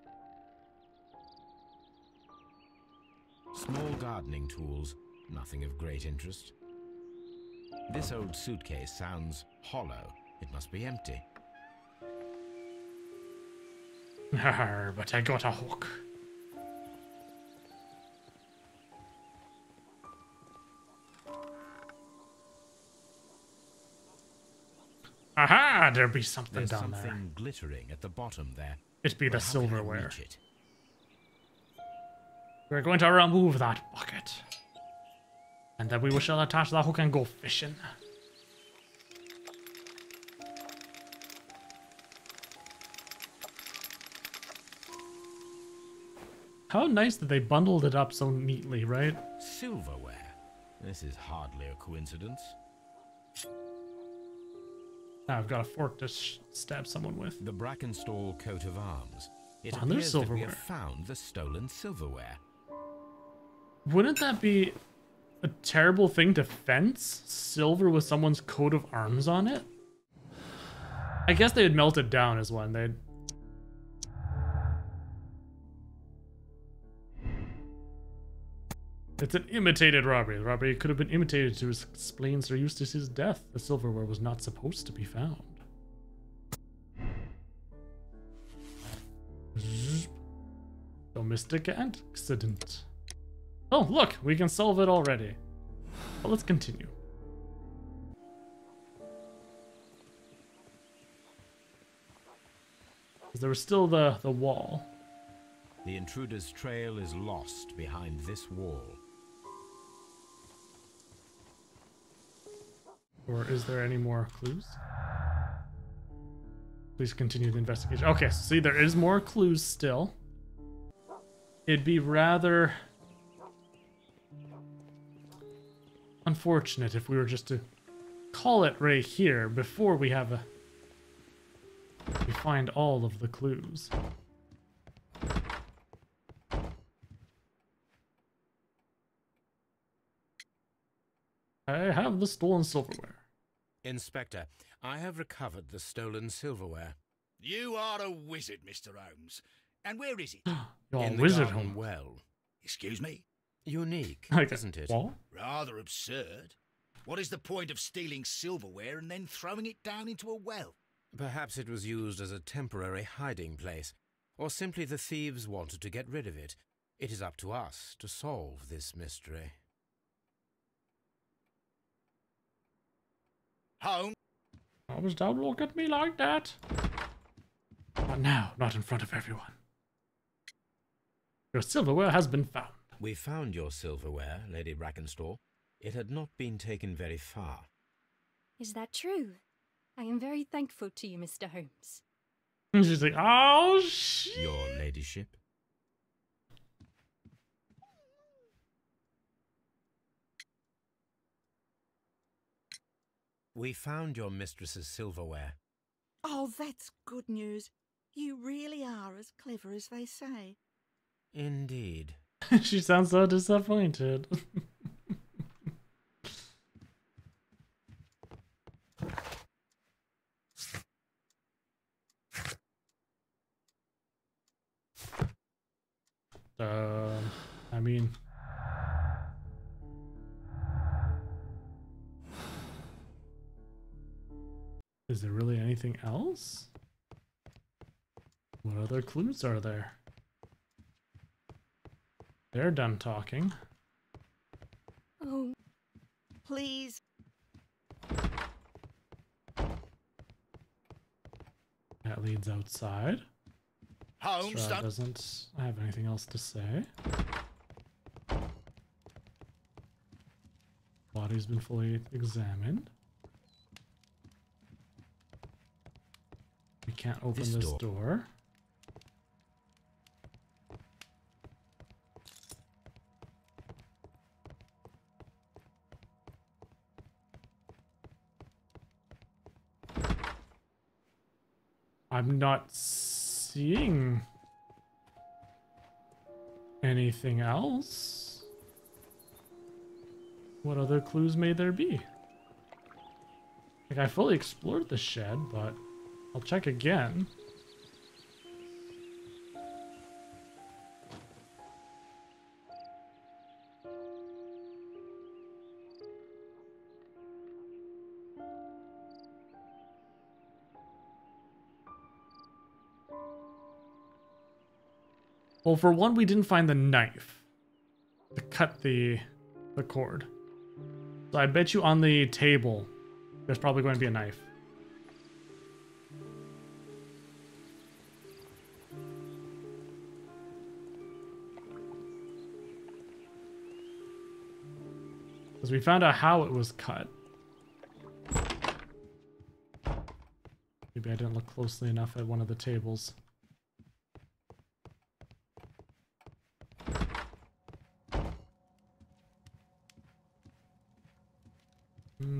Small gardening tools, nothing of great interest. This old suitcase sounds hollow. It must be empty. Arr, but I got a hook. Aha! There be something There's down something there. glittering at the bottom there. It be the But how can I silverware. reach it? We're going to remove that bucket. And then we shall attach the hook and go fishing. How nice that they bundled it up so neatly, right? Silverware. This is hardly a coincidence. Now I've got a fork to stab someone with. The Brackenstall coat of arms. It Oh, and there's appears that we silverware. have found the stolen silverware. Wouldn't that be a terrible thing to fence? Silver with someone's coat of arms on it? I guess they'd melt it down as one. They'd... It's an imitated robbery. The robbery could have been imitated to explain Sir Eustace's death. The silverware was not supposed to be found. Domestic accident. Oh, look! We can solve it already. Well, let's continue. Because there was still the wall. The intruder's trail is lost behind this wall. Or is there any more clues? Please continue the investigation. Okay, so see, there is more clues still. It'd be rather unfortunate if we were just to call it right here before we have we find all of the clues. I have the stolen silverware. Inspector, I have recovered the stolen silverware. You are a wizard, Mr. Holmes. And where is it? You're In a the wizard, garden Holmes. well. Excuse me? Unique, Okay. isn't it? What? Rather absurd. What is the point of stealing silverware and then throwing it down into a well? Perhaps it was used as a temporary hiding place, or simply the thieves wanted to get rid of it. It is up to us to solve this mystery. Holmes? Holmes, don't look at me like that. Not now, not in front of everyone. Your silverware has been found. We found your silverware, Lady Brackenstall. It had not been taken very far. Is that true? I am very thankful to you, Mr. Holmes. And she's like, oh, shit. Your ladyship? We found your mistress's silverware. Oh, that's good news. You really are as clever as they say. Indeed. She sounds so disappointed. I mean... Is there really anything else? What other clues are there? They're done talking. Oh, please. That leads outside. Holmes, Strahd doesn't have anything else to say. Body's been fully examined. We can't open this door. I'm not seeing anything else. What other clues may there be? Like, I fully explored the shed, but I'll check again. Well, for one, we didn't find the knife to cut the cord. So I bet you on the table, there's probably going to be a knife. Because we found out how it was cut. Maybe I didn't look closely enough at one of the tables.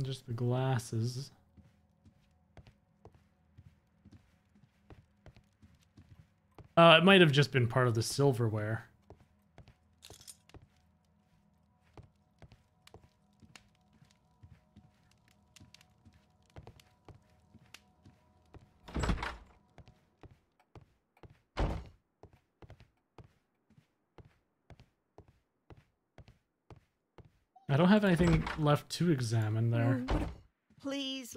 Just the glasses. It might have just been part of the silverware. I don't have anything left to examine there. Please.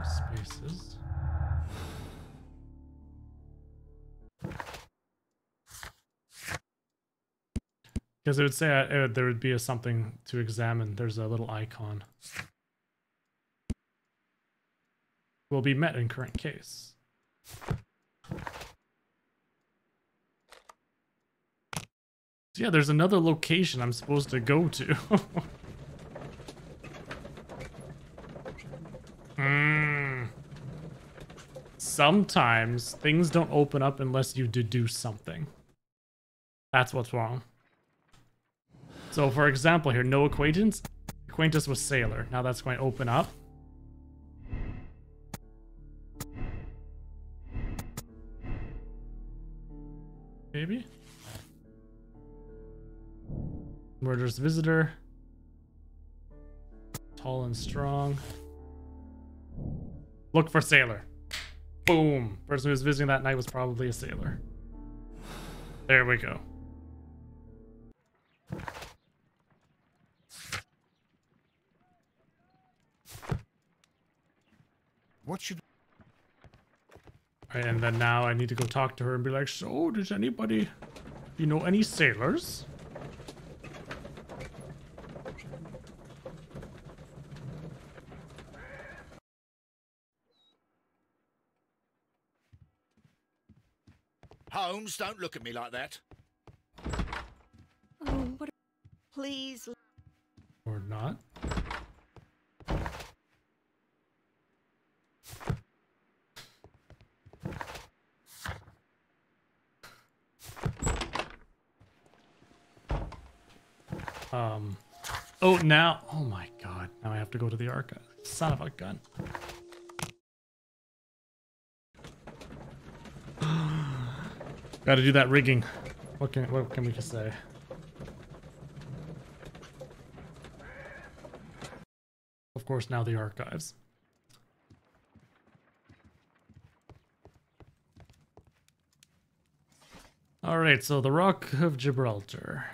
Spaces. Because it would say there would be something to examine. There's a little icon. Will be met in current case. So yeah, there's another location I'm supposed to go to. Sometimes things don't open up unless you deduce something. That's what's wrong. So for example here, no acquaintance. Acquaintance with sailor. Now that's going to open up. Maybe? Murderous visitor. Tall and strong. Look for sailor. Boom. Person who was visiting that night was probably a sailor. There we go. What should... Right, and then now I need to go talk to her and be like, so, does anybody... You know any sailors? Holmes, don't look at me like that. Oh, what? Please. Or not. Oh, now. Oh my god. Now I have to go to the archive. Son of a gun. Gotta do that rigging. What can we just say? Of course, now the archives. Alright, so the Rock of Gibraltar.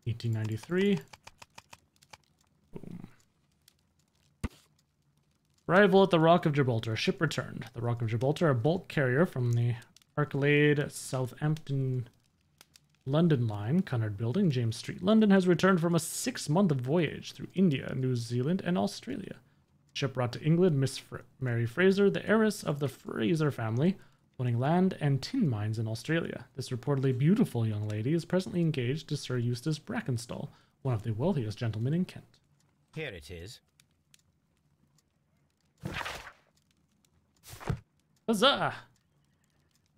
1893. Boom. Arrival at the Rock of Gibraltar. Ship returned. The Rock of Gibraltar, a bulk carrier from the Arcade Southampton London line, Cunard Building, James Street, London, has returned from a 6-month voyage through India, New Zealand, and Australia. Ship brought to England Miss Mary Fraser, the heiress of the Fraser family, owning land and tin mines in Australia. This reportedly beautiful young lady is presently engaged to Sir Eustace Brackenstall, one of the wealthiest gentlemen in Kent. Here it is. Huzzah!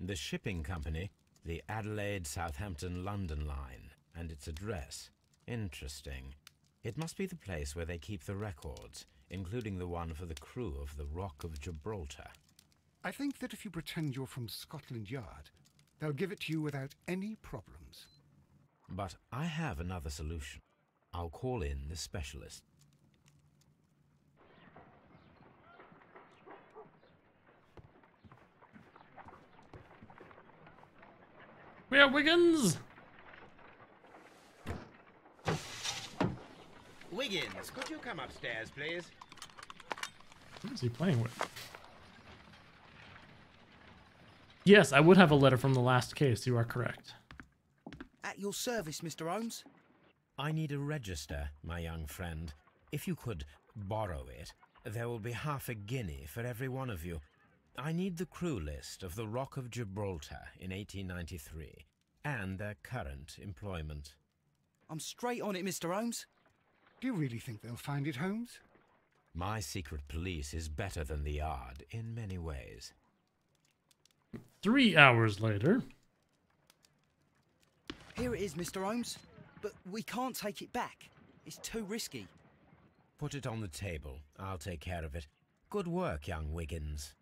The shipping company, the Adelaide Southampton London line, and its address. Interesting. It must be the place where they keep the records, including the one for the crew of the Rock of Gibraltar. I think that if you pretend you're from Scotland Yard, they'll give it to you without any problems. But I have another solution. I'll call in the specialist. We are Wiggins! Wiggins, could you come upstairs, please? Who is he playing with? Yes, I would have a letter from the last case. You are correct. At your service, Mr. Holmes. I need a register, my young friend. If you could borrow it, there will be half a guinea for every one of you. I need the crew list of the Rock of Gibraltar in 1893 and their current employment. I'm straight on it, Mr. Holmes. Do you really think they'll find it, Holmes? My secret police is better than the Yard in many ways. 3 hours later. Here it is, Mr. Holmes. But we can't take it back. It's too risky. Put it on the table. I'll take care of it. Good work, young Wiggins.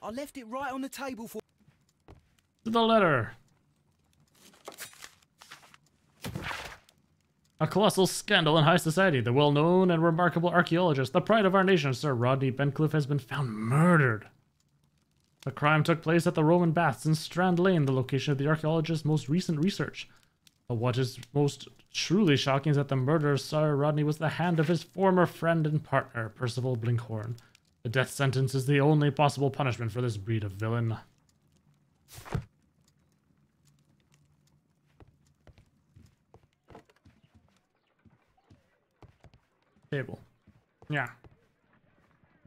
I left it right on the table for... The letter. A colossal scandal in high society. The well-known and remarkable archaeologist, the pride of our nation, Sir Rodney Bencliffe, has been found murdered. The crime took place at the Roman Baths in Strand Lane, the location of the archaeologist's most recent research. But what is most truly shocking is that the murderer, Sir Rodney, was the hand of his former friend and partner, Percival Blinkhorn. The death sentence is the only possible punishment for this breed of villain. Table. Yeah.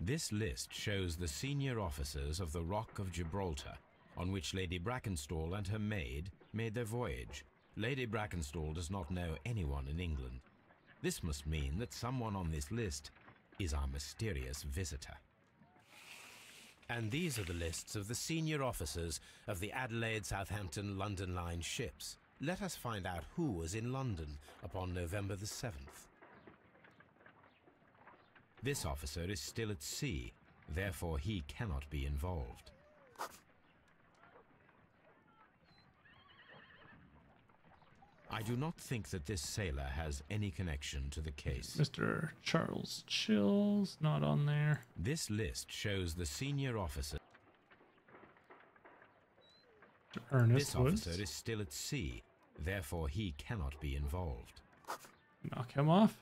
This list shows the senior officers of the Rock of Gibraltar, on which Lady Brackenstall and her maid made their voyage. Lady Brackenstall does not know anyone in England. This must mean that someone on this list is our mysterious visitor. And these are the lists of the senior officers of the Adelaide, Southampton, London Line ships. Let us find out who was in London upon November the 7th. This officer is still at sea, therefore he cannot be involved. I do not think that this sailor has any connection to the case. Mr. Charles Chills, not on there. This list shows the senior officer. Ernest This Woods. officer is still at sea, therefore he cannot be involved. Knock him off.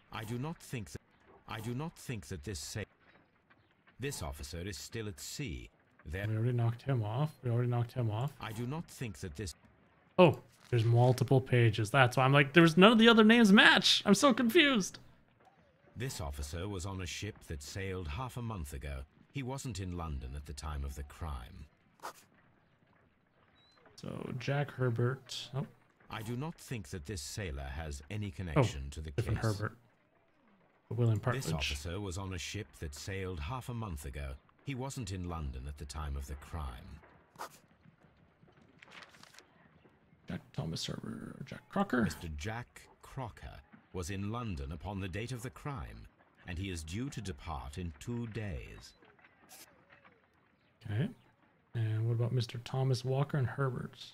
I do not think that this officer is still at sea. We already knocked him off. I do not think that this. Oh, there's multiple pages. That's why I'm like, there's none of the other names match. I'm so confused. This officer was on a ship that sailed half a month ago. He wasn't in London at the time of the crime. So Jack Herbert. Oh. I do not think that this sailor has any connection to the different case. Herbert. William Partridge. This officer was on a ship that sailed half a month ago. He wasn't in London at the time of the crime. Jack Thomas Herbert. Jack Crocker. Mr. Jack Crocker was in London upon the date of the crime, and he is due to depart in 2 days. Okay. And what about Mr. Thomas Walker and Herbert?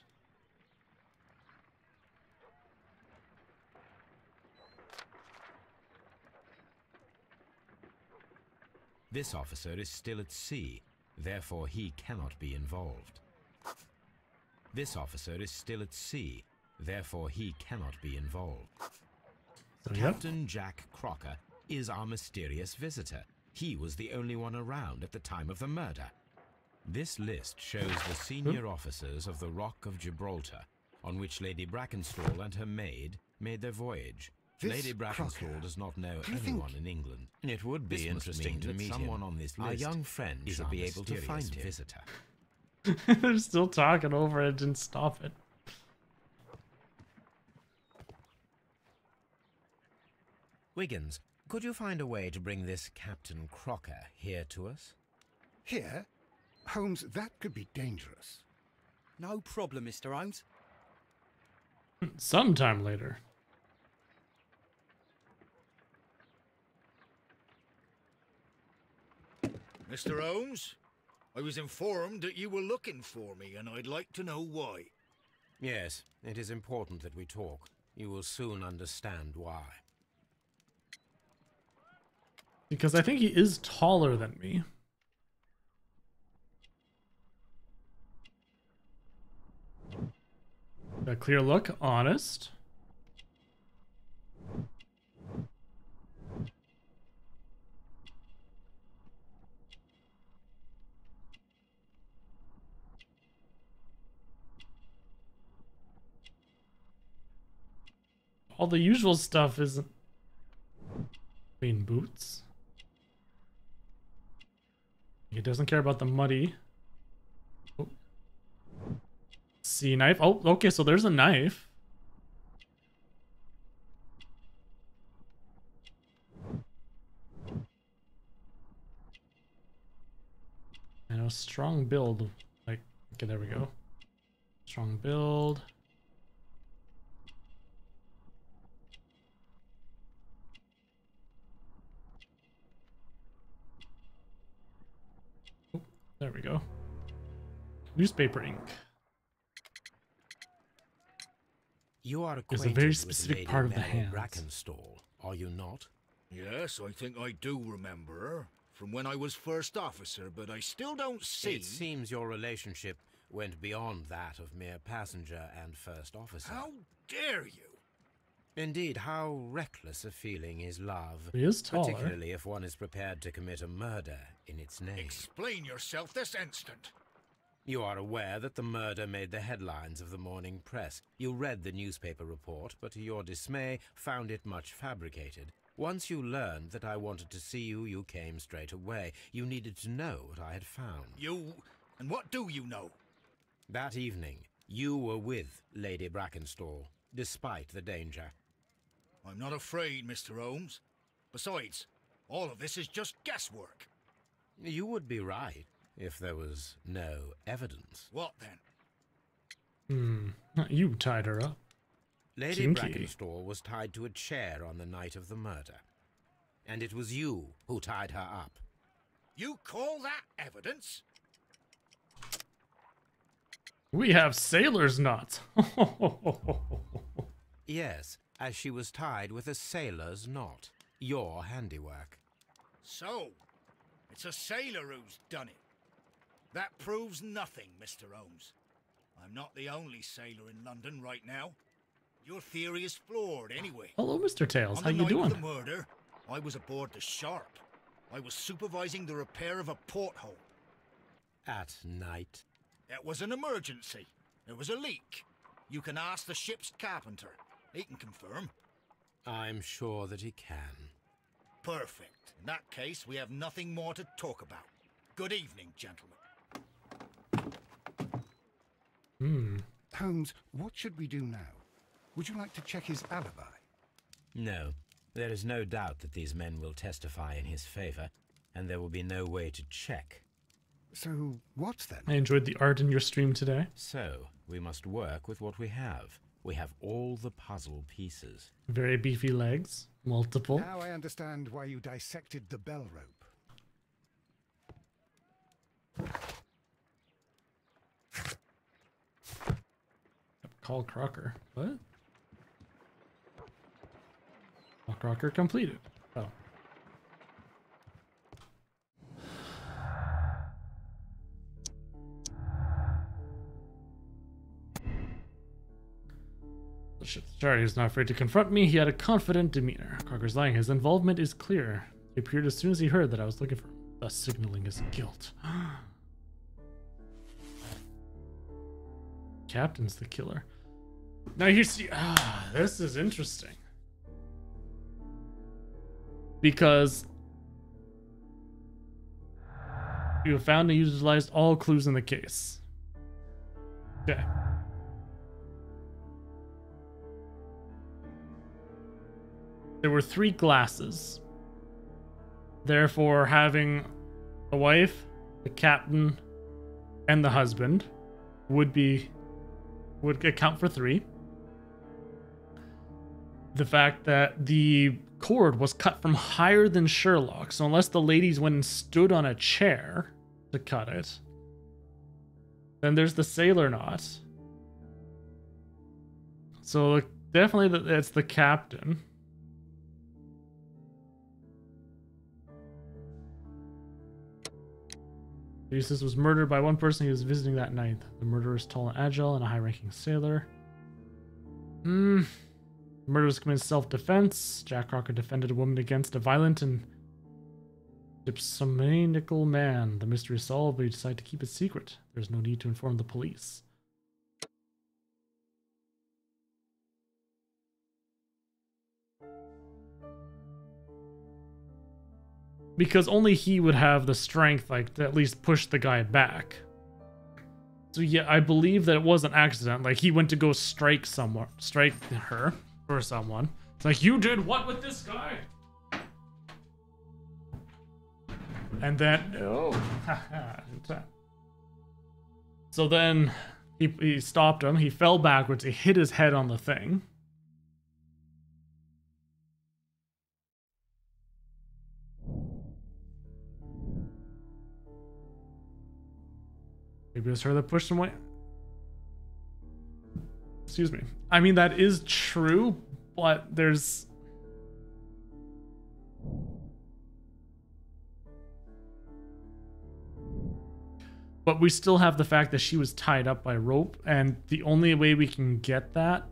This officer is still at sea, therefore he cannot be involved. This officer is still at sea, therefore he cannot be involved. So, Captain Jack Crocker is our mysterious visitor. He was the only one around at the time of the murder. This list shows the senior officers of the Rock of Gibraltar, on which Lady Brackenstall and her maid made their voyage. Lady Brackenstall does not know anyone in England. It would be interesting to meet someone on this list. Our young friend should be able to find him. Visitor. They're still talking over it. Didn't stop it. Wiggins, could you find a way to bring this Captain Crocker here to us? Here? Holmes, that could be dangerous. No problem, Mr. Holmes. Sometime later. Mr. Holmes, I was informed that you were looking for me, and I'd like to know why. Yes, it is important that we talk. You will soon understand why. Because I think he is taller than me. A clear look, honest. all the usual stuff isn't. Rain boots. He doesn't care about the muddy. Oh. Sea knife. Oh, okay, so there's a knife. And a strong build. Like, okay, there we go. Strong build. Oh, there we go. Newspaper ink. You are It's acquainted a very with specific Lady part of the Mary hands. Brackenstall, are you not? Yes, I think I do remember her from when I was first officer, but I still don't see. It seems your relationship went beyond that of mere passenger and first officer. How dare you? Indeed, how reckless a feeling is love. He is taller. Particularly if one is prepared to commit a murder in its name. Explain yourself this instant. You are aware that the murder made the headlines of the morning press. You read the newspaper report, but to your dismay, found it much fabricated. Once you learned that I wanted to see you, you came straight away. You needed to know what I had found. You... and what do you know? That evening, you were with Lady Brackenstall, despite the danger. I'm not afraid, Mr. Holmes. Besides, all of this is just guesswork. You would be right, if there was no evidence. What then? You tied her up. Lady Kinky. Brackenstall was tied to a chair on the night of the murder. And it was you who tied her up. You call that evidence? We have sailor's knots. Yes, as she was tied with a sailor's knot. Your handiwork. So, it's a sailor who's done it. That proves nothing, Mr. Holmes. I'm not the only sailor in London right now. Your theory is flawed anyway. Hello, Mr. Tails. How On the you night doing? of the murder, I was aboard the Sharp. I was supervising the repair of a porthole. At night? It was an emergency. There was a leak. You can ask the ship's carpenter. He can confirm. I'm sure that he can. Perfect. In that case, we have nothing more to talk about. Good evening, gentlemen. Holmes, what should we do now? Would you like to check his alibi? No. There is no doubt that these men will testify in his favor, and there will be no way to check. So, what then? I enjoyed the art in your stream today. So, we must work with what we have. We have all the puzzle pieces. Very beefy legs. Multiple. Now I understand why you dissected the bell rope. Call Crocker. What? Call Crocker completed. Oh. Sorry, he's not afraid to confront me. He had a confident demeanor. Crocker's lying. His involvement is clear. He appeared as soon as he heard that I was looking for him, thus signaling his guilt. Captain's the killer. Now you see, this is interesting. Because you have found and utilized all clues in the case. Okay. There were 3 glasses. Therefore, having the wife, the captain, and the husband would account for 3. The fact that the cord was cut from higher than Sherlock, so unless the ladies went and stood on a chair to cut it, then there's the sailor knot. So definitely it's the captain. Eustace was murdered by one person he was visiting that night. The murderer is tall and agile and a high-ranking sailor. The murder was committed in self-defense. Jack Crocker defended a woman against a violent and dipsomaniacal man. The mystery is solved, but he decided to keep it secret. There's no need to inform the police. Because only he would have the strength, like, to at least push the guy back. So yeah, I believe that it was an accident. Like, he went to go strike her or someone. It's like, you did what with this guy? And then, oh, so then he stopped him. He fell backwards. He hit his head on the thing. Maybe it was her that pushed him away. Excuse me. I mean, that is true, but there's... But we still have the fact that she was tied up by rope, and the only way we can get that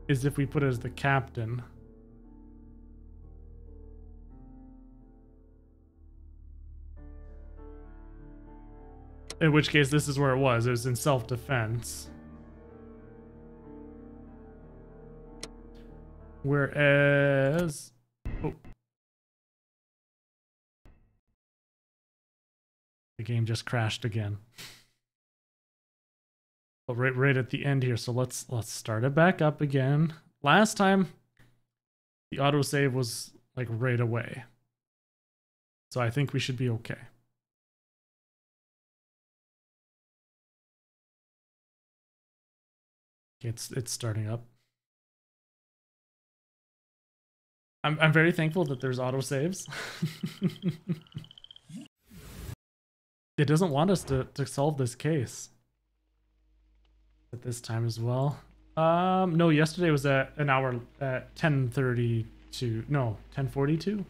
is if we put it as the captain. In which case, this is where it was. It was in self-defense. Whereas... Oh. The game just crashed again. But right at the end here, so let's start it back up again. Last time, the autosave was like right away. So I think we should be okay. It's starting up. I'm very thankful that there's autosaves. It doesn't want us to solve this case at this time as well. No, yesterday was at an hour at 10:32. No, 10:42.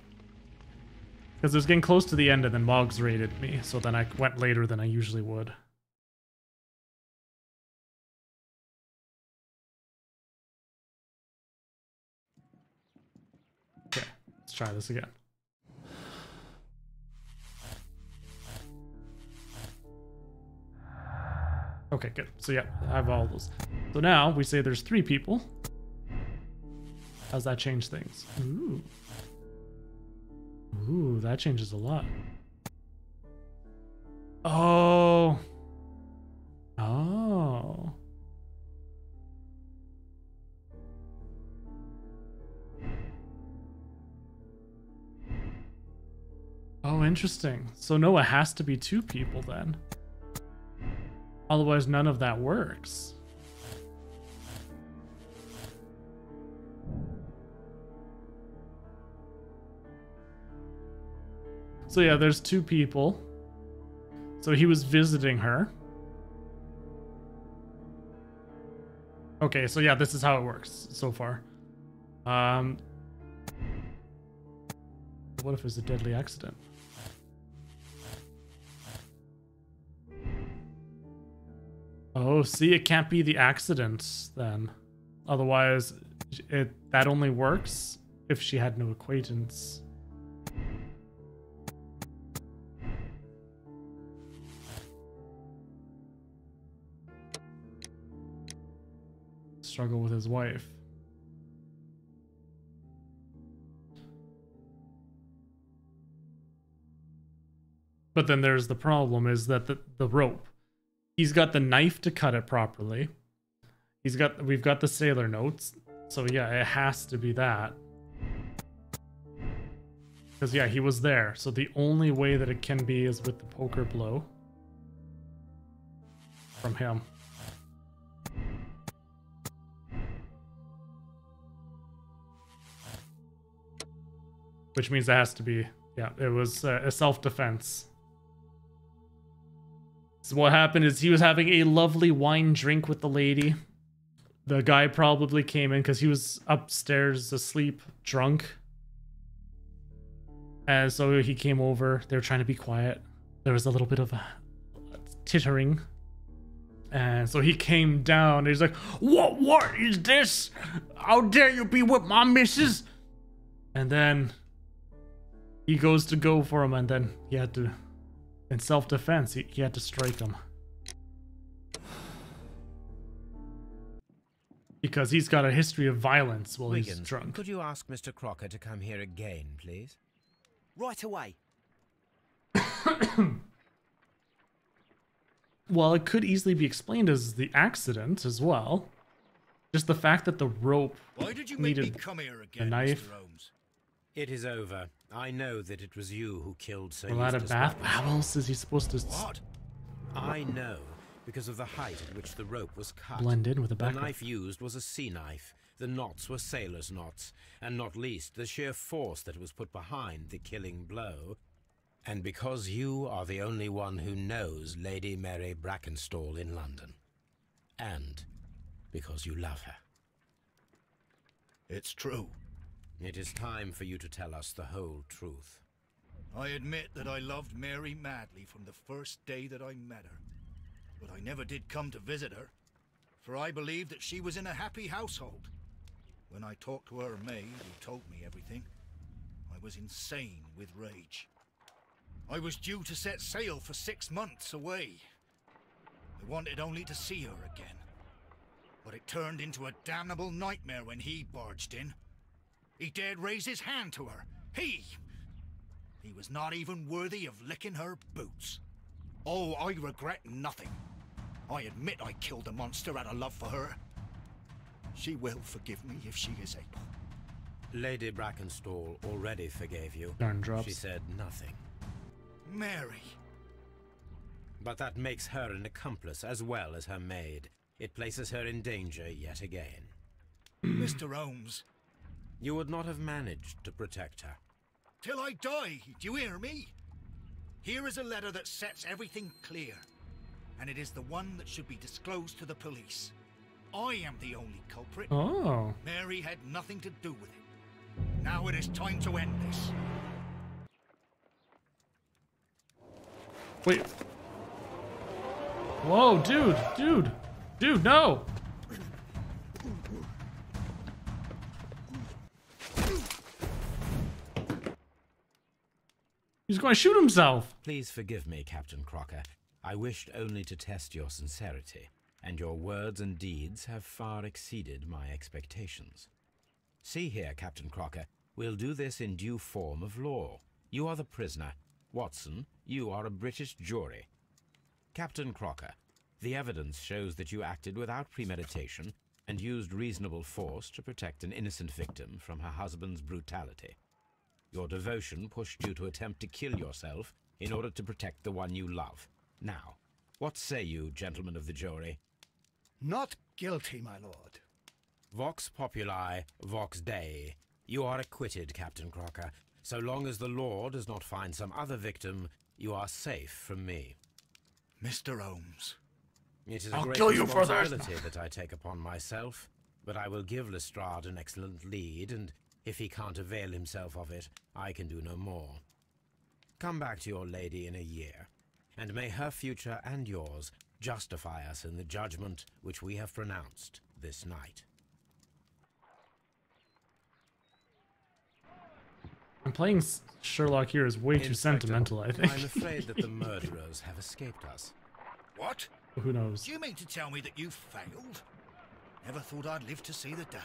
Because it was getting close to the end and then Moggs raided me, so then I went later than I usually would. Okay, let's try this again. Okay, good. So yeah, I have all those. So now we say there's 3 people. How's that change things? Ooh. Ooh, that changes a lot. Oh. Oh. Oh, interesting. So Noah has to be 2 people then. Otherwise, none of that works. So yeah, there's 2 people. So he was visiting her. Okay, so yeah, this is how it works so far. What if it's a deadly accident? Oh, see, it can't be the accident then. Otherwise, that only works if she had no acquaintance. Struggle with his wife. But then there's the problem is that the rope. He's got the knife to cut it properly. We've got the sailor notes. So yeah, it has to be that. Because yeah, he was there. So the only way that it can be is with the poker blow from him. Which means it has to be, yeah, it was a self-defense. So what happened is he was having a lovely wine drink with the lady. The guy probably came in because he was upstairs asleep, drunk. And so he came over. They were trying to be quiet. There was a little bit of a tittering. And so he came down. And he's like, What is this? How dare you be with my missus? And then he goes to go for him, and then he had to, in self-defense, he had to strike him. Because he's got a history of violence while he's Wiggins, drunk. could you ask Mr. Crocker to come here again, please? Right away. Well, it could easily be explained as the accident as well. Just the fact that the rope Why did you make me needed come here a again, knife. Mr. Holmes? It is over. I know that it was you who killed Sir A lot of Eustace bath. Buckingham. How else is he supposed to What? I know, because of the height at which the rope was cut. blend in with the The back? knife used was a sea knife. The knots were sailor's knots, and not least the sheer force that was put behind the killing blow. And because you are the only one who knows Lady Mary Brackenstall in London. And because you love her. It's true. It is time for you to tell us the whole truth. I admit that I loved Mary madly from the first day that I met her. But I never did come to visit her, for I believed that she was in a happy household. When I talked to her maid, who told me everything, I was insane with rage. I was due to set sail for 6 months away. I wanted only to see her again. But it turned into a damnable nightmare when he barged in. He dared raise his hand to her. He was not even worthy of licking her boots. Oh, I regret nothing. I admit I killed the monster out of love for her. She will forgive me if she is able. Lady Brackenstall already forgave you. Darn drops. She said nothing. Mary. But that makes her an accomplice as well as her maid. It places her in danger yet again. Mr. Holmes. You would not have managed to protect her. Till I die, do you hear me? Here is a letter that sets everything clear. And it is the one that should be disclosed to the police. I am the only culprit. Oh. Mary had nothing to do with it. Now it is time to end this. Wait. Whoa, dude, no! He's going to shoot himself. Please forgive me, Captain Crocker. I wished only to test your sincerity, and your words and deeds have far exceeded my expectations. See here, Captain Crocker, we'll do this in due form of law. You are the prisoner. Watson, you are a British jury. Captain Crocker, the evidence shows that you acted without premeditation and used reasonable force to protect an innocent victim from her husband's brutality. Your devotion pushed you to attempt to kill yourself in order to protect the one you love. Now, what say you, gentlemen of the jury? Not guilty, my lord. Vox populi, vox dei. You are acquitted, Captain Crocker. So long as the law does not find some other victim, you are safe from me. Mr. Holmes. It is a I'll great kill you for this. responsibility that I take upon myself, but I will give Lestrade an excellent lead, and if he can't avail himself of it, I can do no more. Come back to your lady in a year, and may her future and yours justify us in the judgment which we have pronounced this night. I'm playing Sherlock here is way too Inspector, sentimental, I think. I'm afraid that the murderers have escaped us. What? Who knows? Do you mean to tell me that you failed? Never thought I'd live to see the day.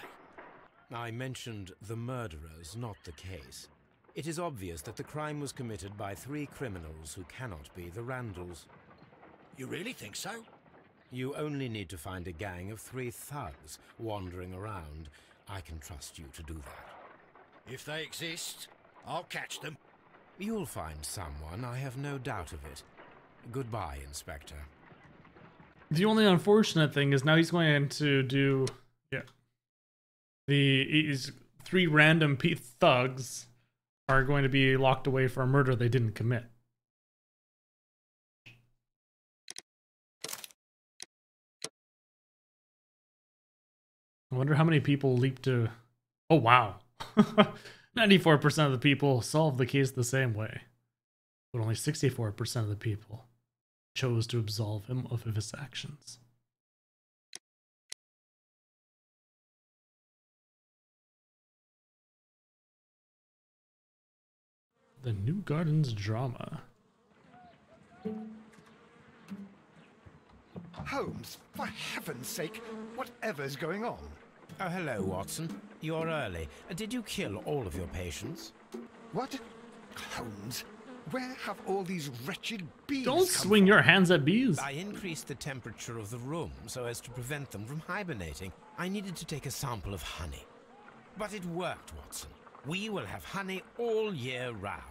I mentioned the murderers, not the case. It is obvious that the crime was committed by 3 criminals who cannot be the Randalls. You really think so? You only need to find a gang of 3 thugs wandering around. I can trust you to do that. If they exist, I'll catch them. You'll find someone, I have no doubt of it. Goodbye, Inspector. The only unfortunate thing is now he's going to do, these 3 random thugs are going to be locked away for a murder they didn't commit. I wonder how many people leap to... Oh, wow. 94% of the people solved the case the same way. But only 64% of the people chose to absolve him of his actions. The New Gardens drama. Holmes, for heaven's sake, whatever's going on? Oh, hello, Watson. You're early. Did you kill all of your patients? What? Holmes, where have all these wretched bees Don't come swing from? your hands at bees. I increased the temperature of the room so as to prevent them from hibernating. I needed to take a sample of honey. But it worked, Watson. We will have honey all year round.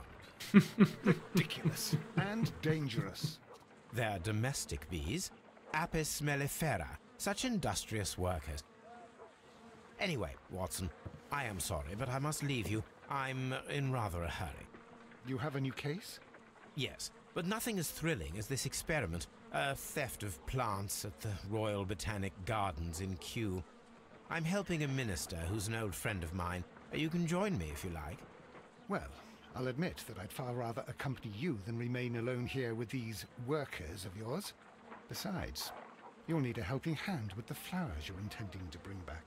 Ridiculous and dangerous. They're domestic bees, Apis mellifera, such industrious workers. Anyway, Watson, I am sorry, but I must leave you. I'm in rather a hurry. You have a new case? Yes, but nothing as thrilling as this experiment. A theft of plants at the Royal Botanic Gardens in Kew. I'm helping a minister who's an old friend of mine. You can join me if you like. Well, I'll admit that I'd far rather accompany you than remain alone here with these workers of yours. Besides, you'll need a helping hand with the flowers you're intending to bring back.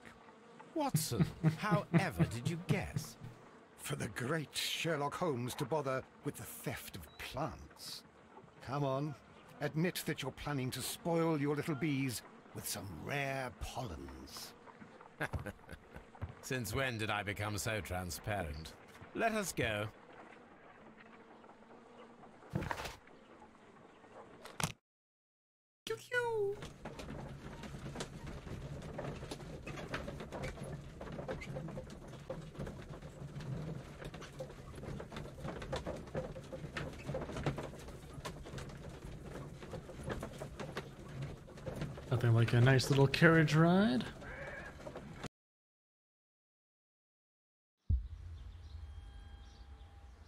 Watson, however did you guess? For the great Sherlock Holmes to bother with the theft of plants. Come on, admit that you're planning to spoil your little bees with some rare pollens. Since when did I become so transparent? Let us go. Choo-choo. Nothing like a nice little carriage ride.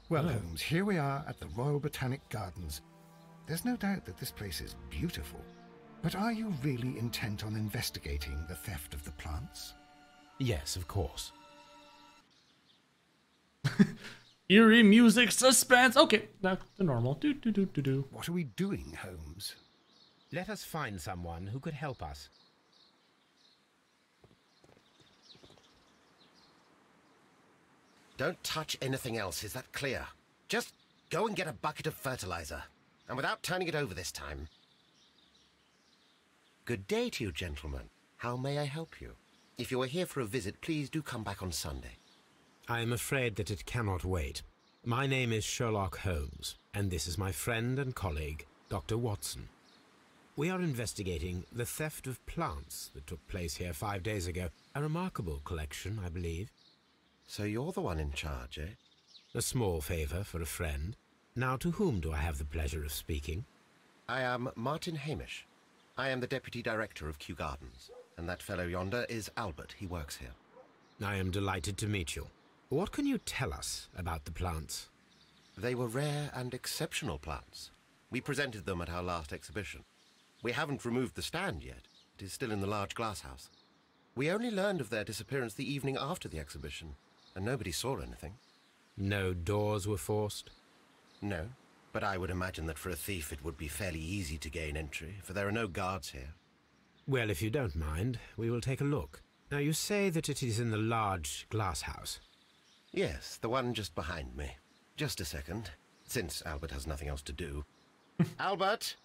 Well, Holmes, here we are at the Royal Botanic Gardens. There's no doubt that this place is beautiful. But are you really intent on investigating the theft of the plants? Yes, of course. Eerie music, suspense. Okay, that's the normal. Do do do do do. What are we doing, Holmes? Let us find someone who could help us. Don't touch anything else, is that clear? Just go and get a bucket of fertilizer. And without turning it over this time. Good day to you, gentlemen. How may I help you? If you are here for a visit, please do come back on Sunday. I am afraid that it cannot wait. My name is Sherlock Holmes, and this is my friend and colleague, Dr. Watson. We are investigating the theft of plants that took place here 5 days ago. A remarkable collection, I believe. So you're the one in charge, eh? A small favor for a friend. Now, to whom do I have the pleasure of speaking? I am Martin Hamish. I am the Deputy Director of Kew Gardens. And that fellow yonder is Albert. He works here. I am delighted to meet you. What can you tell us about the plants? They were rare and exceptional plants. We presented them at our last exhibition. We haven't removed the stand yet. It is still in the large glass house. We only learned of their disappearance the evening after the exhibition, and nobody saw anything. No doors were forced? No, but I would imagine that for a thief it would be fairly easy to gain entry, for there are no guards here. Well, if you don't mind, we will take a look. Now, you say that it is in the large glass house. Yes, the one just behind me. Just a second, since Albert has nothing else to do. Albert,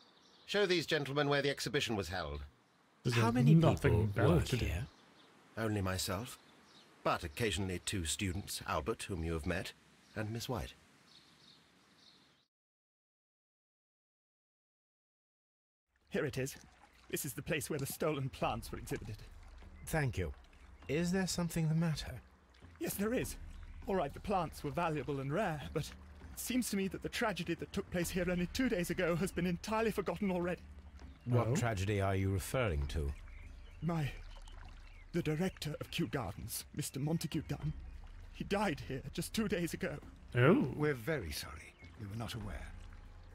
show these gentlemen where the exhibition was held. How many people work here? Only myself, but occasionally 2 students, Albert, whom you have met, and Miss White. Here it is. This is the place where the stolen plants were exhibited. Thank you. Is there something the matter? Yes, there is. All right, the plants were valuable and rare, but it seems to me that the tragedy that took place here only 2 days ago has been entirely forgotten already. What tragedy are you referring to? The director of Kew Gardens, Mr. Montague Dunn, he died here just 2 days ago. Oh. We're very sorry. We were not aware.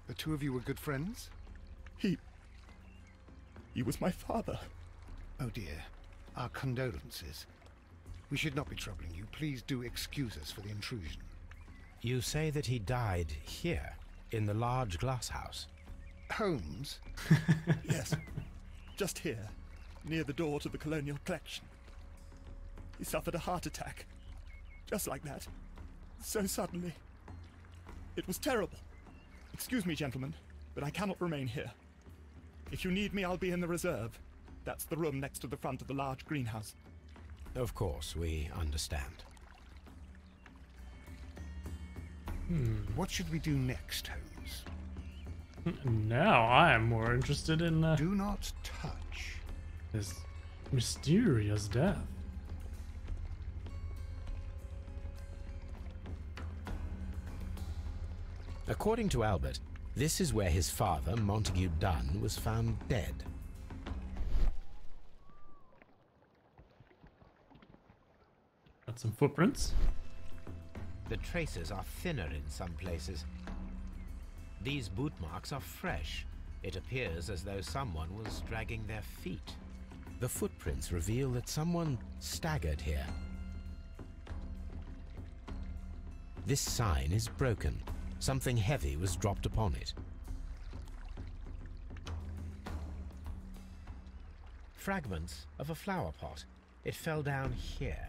The two of you were good friends? He was my father. Oh dear. Our condolences. We should not be troubling you. Please do excuse us for the intrusion. You say that he died here, in the large glass house? Holmes? Yes, just here, near the door to the colonial collection. He suffered a heart attack, just like that, so suddenly. It was terrible. Excuse me, gentlemen, but I cannot remain here. If you need me, I'll be in the reserve. That's the room next to the front of the large greenhouse. Of course, we understand. What should we do next, Holmes? Now I am more interested in Do not touch. this mysterious death. According to Albert, this is where his father, Montague Dunn, was found dead. Got some footprints. The traces are thinner in some places. These boot marks are fresh. It appears as though someone was dragging their feet. The footprints reveal that someone staggered here. This sign is broken. Something heavy was dropped upon it. Fragments of a flower pot. It fell down here.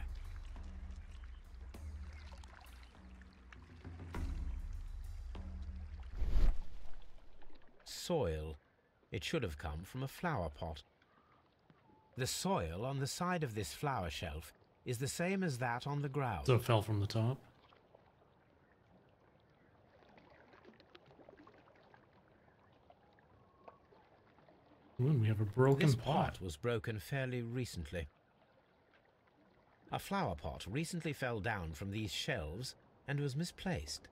Soil. It should have come from a flower pot. The soil on the side of this flower shelf is the same as that on the ground. So it fell from the top. Ooh, and we have a broken This pot. pot was broken fairly recently. A flower pot recently fell down from these shelves and was misplaced.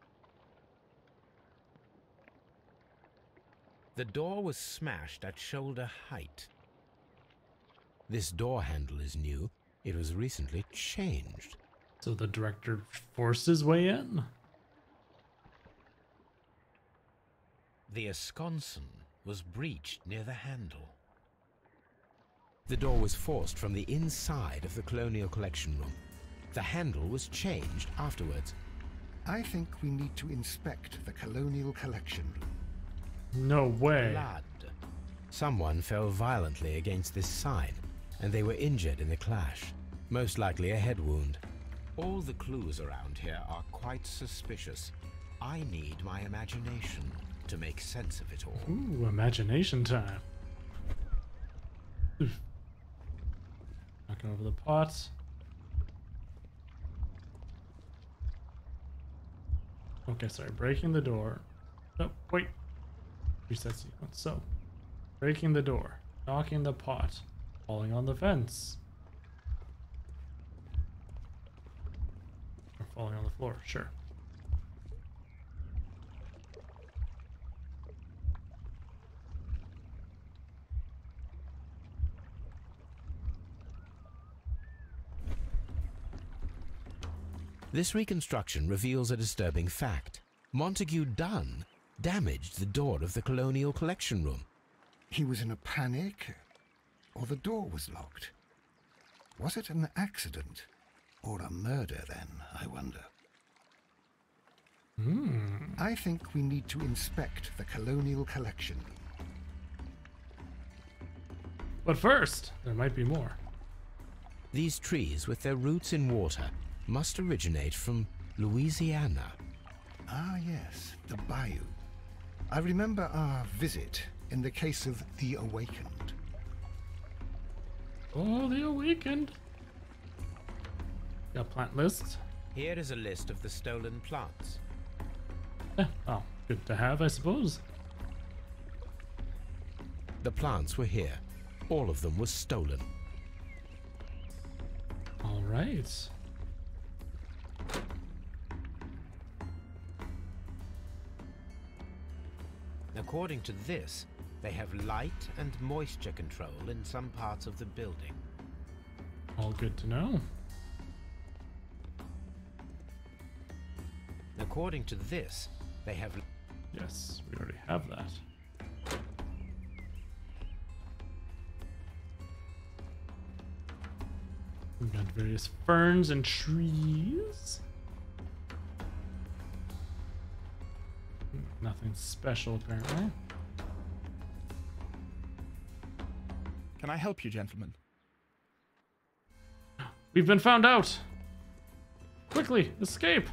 The door was smashed at shoulder height. This door handle is new. It was recently changed. So the director forced his way in? The esconsson was breached near the handle. The door was forced from the inside of the Colonial Collection Room. The handle was changed afterwards. I think we need to inspect the Colonial Collection Room. No way. Blood. Someone fell violently against this sign, and they were injured in the clash. Most likely a head wound. All the clues around here are quite suspicious. I need my imagination to make sense of it all. Ooh, imagination time. Knocking over the pot. Okay, sorry. Breaking the door. Oh, wait. Reset sequence. So, breaking the door. Knocking the pot. Falling on the fence. Or falling on the floor. Sure. This reconstruction reveals a disturbing fact. Montague Dunn damaged the door of the Colonial Collection Room. He was in a panic, or the door was locked. Was it an accident, or a murder then, I wonder? I think we need to inspect the Colonial Collection Room. But first, there might be more. These trees, with their roots in water, must originate from Louisiana. Ah, yes, the bayou. I remember our visit in the case of the Awakened. Oh, the Awakened. Got plant lists. Here is a list of the stolen plants. Oh, good to have, I suppose. The plants were here. All of them were stolen. All right. According to this, they have light and moisture control in some parts of the building. All good to know. According to this, they have... Yes, we already have that. We've got various ferns and trees. Nothing special, apparently. Can I help you, gentlemen? We've been found out! Quickly, escape!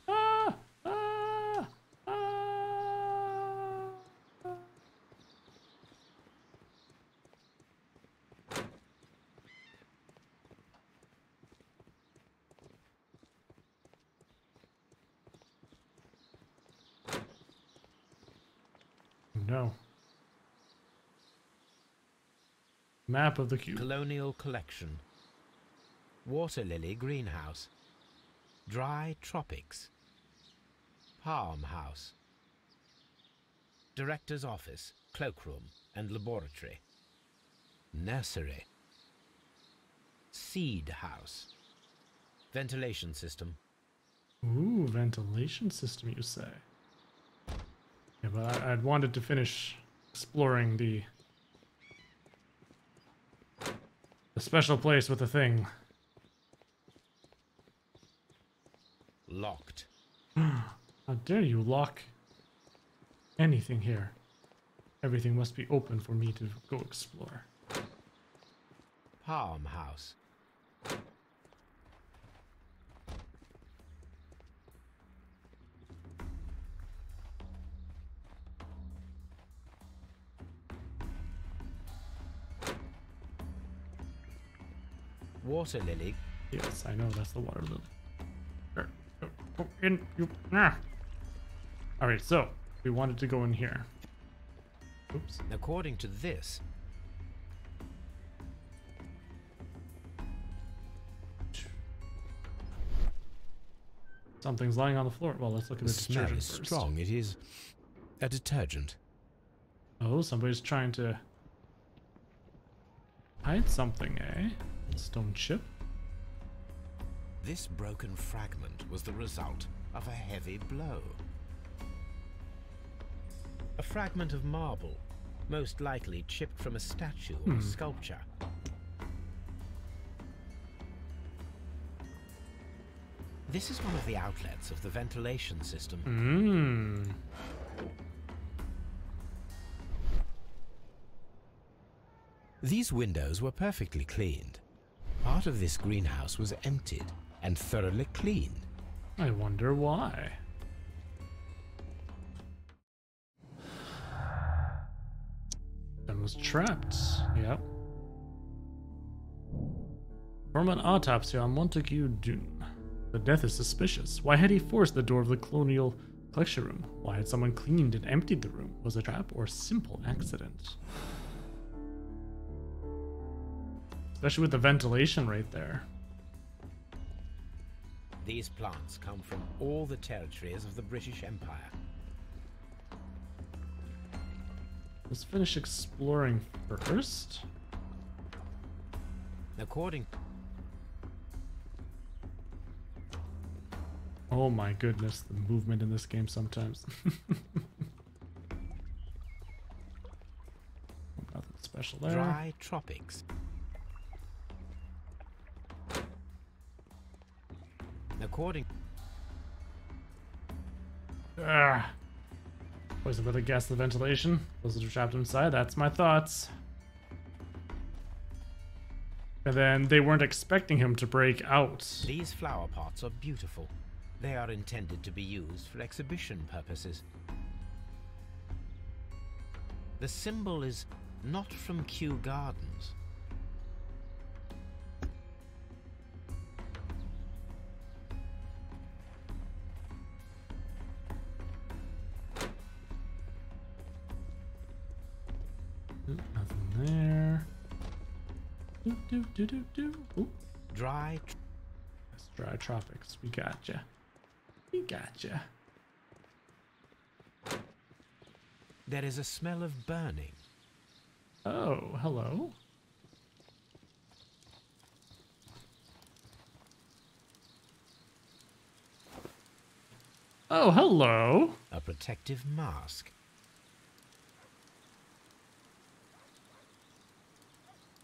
Ah! Ah! Ah! no. Map of the cube. Colonial collection. Water lily greenhouse. Dry tropics. Palm house. Director's office, cloakroom, and laboratory. Nursery. Seed house. Ventilation system. Ooh, ventilation system, you say? Yeah, but I'd wanted to finish exploring the special place with the thing. Locked. How dare you lock anything here? Everything must be open for me to go explore. Palm house. Water lily. Yes, I know that's the water lily. Go in, you. Ah. All right, so we wanted to go in here. Oops. According to this, something's lying on the floor. Well, let's look at the smell detergent is first. strong. It is a detergent. Oh, somebody's trying to hide something, eh? Stone chip. This broken fragment was the result of a heavy blow. a fragment of marble, most likely chipped from a statue or sculpture. This is one of the outlets of the ventilation system. These windows were perfectly cleaned. Part of this greenhouse was emptied and thoroughly cleaned. I wonder why. Ben was trapped. Yep. From an autopsy on Montague Dune. The death is suspicious. Why had he forced the door of the colonial collection room? Why had someone cleaned and emptied the room? Was it a trap or simple accident? Especially with the ventilation right there. These plants come from all the territories of the British Empire. Let's finish exploring first. According... Oh my goodness, the movement in this game sometimes. Nothing special there. Dry tropics. According... Was it with a guess the ventilation? Was it trapped inside? That's my thoughts. And then they weren't expecting him to break out. These flower pots are beautiful. They are intended to be used for exhibition purposes. The symbol is not from Kew Gardens. Nothing there. Ooh. Dry. That's dry tropics. We gotcha. We gotcha. There is a smell of burning. Oh, hello. Oh, hello. A protective mask.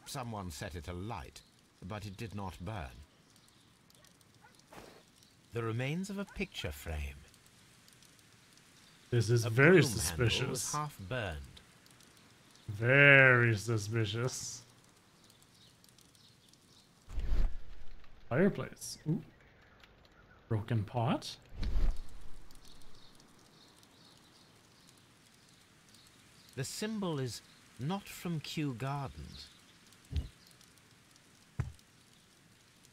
Someone set it alight, but it did not burn. The remains of a picture frame. This is A very broom handle suspicious. was half burned. Very suspicious. Fireplace. Ooh. Broken pot. The symbol is not from Kew Gardens.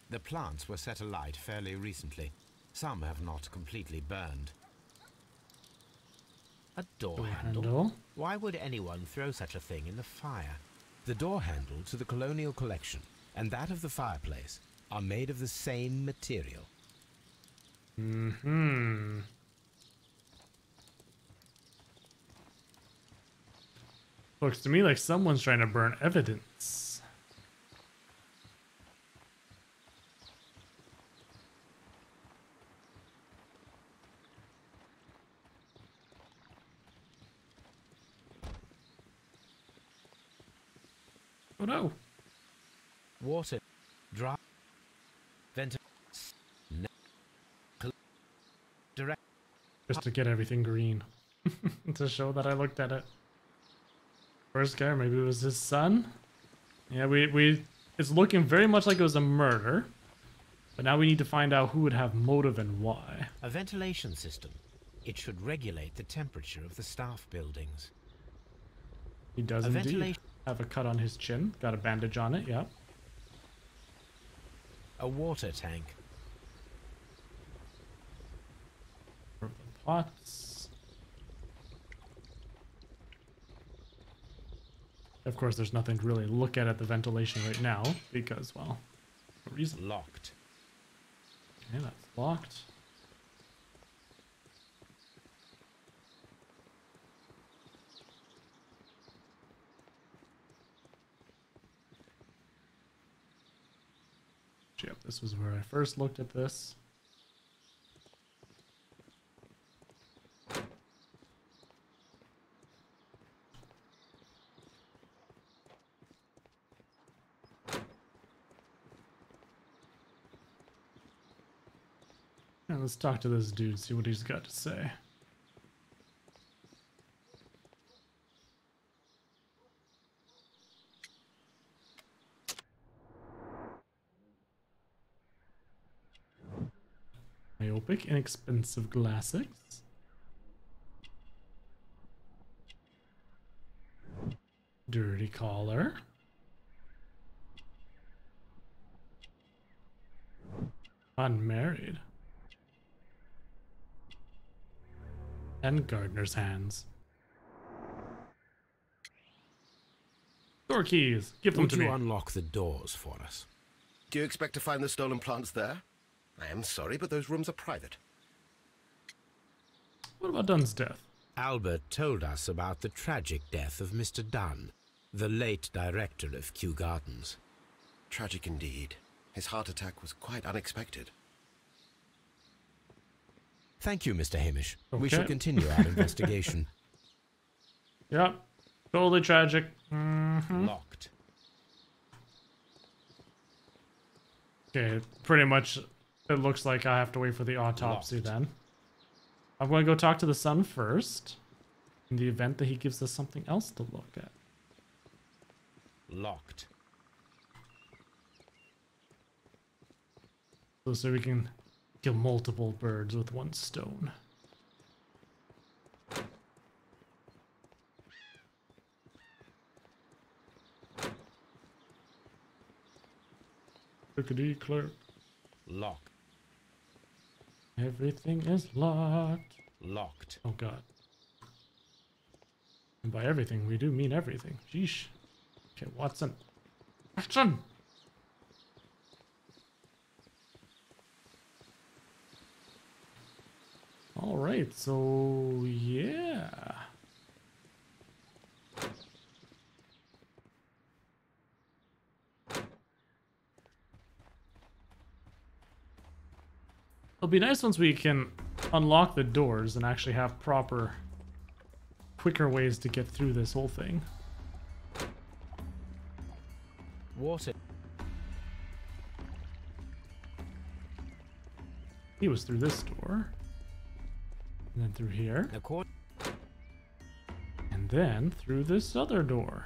The plants were set alight fairly recently. Some have not completely burned. A door handle? handle. Why would anyone throw such a thing in the fire? The door handle to the Colonial Collection and that of the fireplace are made of the same material. Mm-hmm. Looks to me like someone's trying to burn evidence. Oh no. Water, dry, ventilation, direct. Just to get everything green. To show that I looked at it. First guy, maybe it was his son? Yeah, it's looking very much like it was a murder. But now we need to find out who would have motive and why. A ventilation system. It should regulate the temperature of the staff buildings. He does indeed have a cut on his chin. Got a bandage on it, yeah. A water tank. Pots. Of course, there's nothing to really look at the ventilation right now because, well, no reason. Locked. Okay, that's locked. Yep, this was where I first looked at this. And let's talk to this dude, see what he's got to say. Myopic, inexpensive glasses. Dirty collar. Unmarried. And gardener's hands. Door keys. Give them to me. Would you unlock the doors for us? Do you expect to find the stolen plants there? I am sorry, but those rooms are private. What about Dunn's death? Albert told us about the tragic death of Mr. Dunn, the late director of Kew Gardens. Tragic indeed. His heart attack was quite unexpected. Thank you, Mr. Hamish. Okay. We shall continue our investigation. Yep. Totally tragic. Mm-hmm. Locked. Okay, pretty much it looks like I have to wait for the autopsy then. I'm going to go talk to the son first, in the event that he gives us something else to look at. Locked. So we can kill multiple birds with one stone. Clickety clerk. Lock. Everything is locked. Locked. Oh god. And by everything, we do mean everything. Sheesh. Okay, Watson. Watson! Alright, so yeah. It'll be nice once we can unlock the doors and actually have proper, quicker ways to get through this whole thing. Water. He was through this door. And then through here. And then through this other door.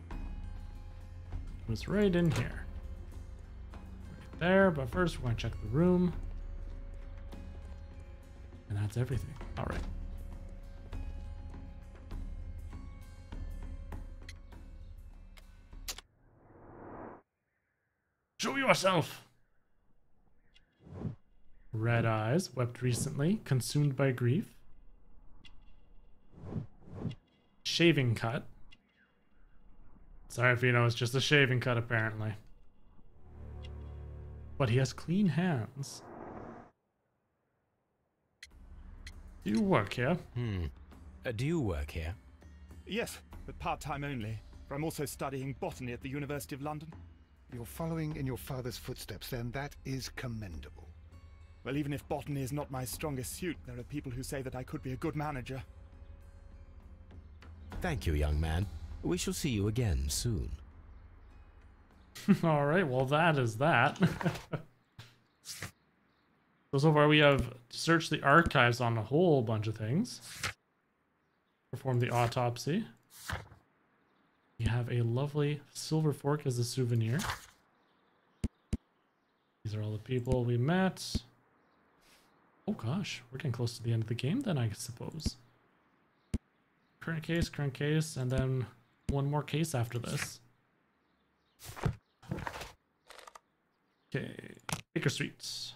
It was right in here. Right there, but first we're going to check the room. And that's everything. Alright. Show yourself! Red eyes, wept recently, consumed by grief. Shaving cut. Sorry if you know, it's just a shaving cut apparently. But he has clean hands. Do you work here? Do you work here? Yes, but part-time only. For I'm also studying botany at the University of London. You're following in your father's footsteps, then. That is commendable. Well, even if botany is not my strongest suit, there are people who say that I could be a good manager. Thank you, young man. We shall see you again soon. Alright, well that is that. So far we have searched the archives on a whole bunch of things. Performed the autopsy. We have a lovely silver fork as a souvenir. These are all the people we met. Oh gosh, we're getting close to the end of the game then, I suppose. Current case, and then one more case after this. Okay, Baker Street.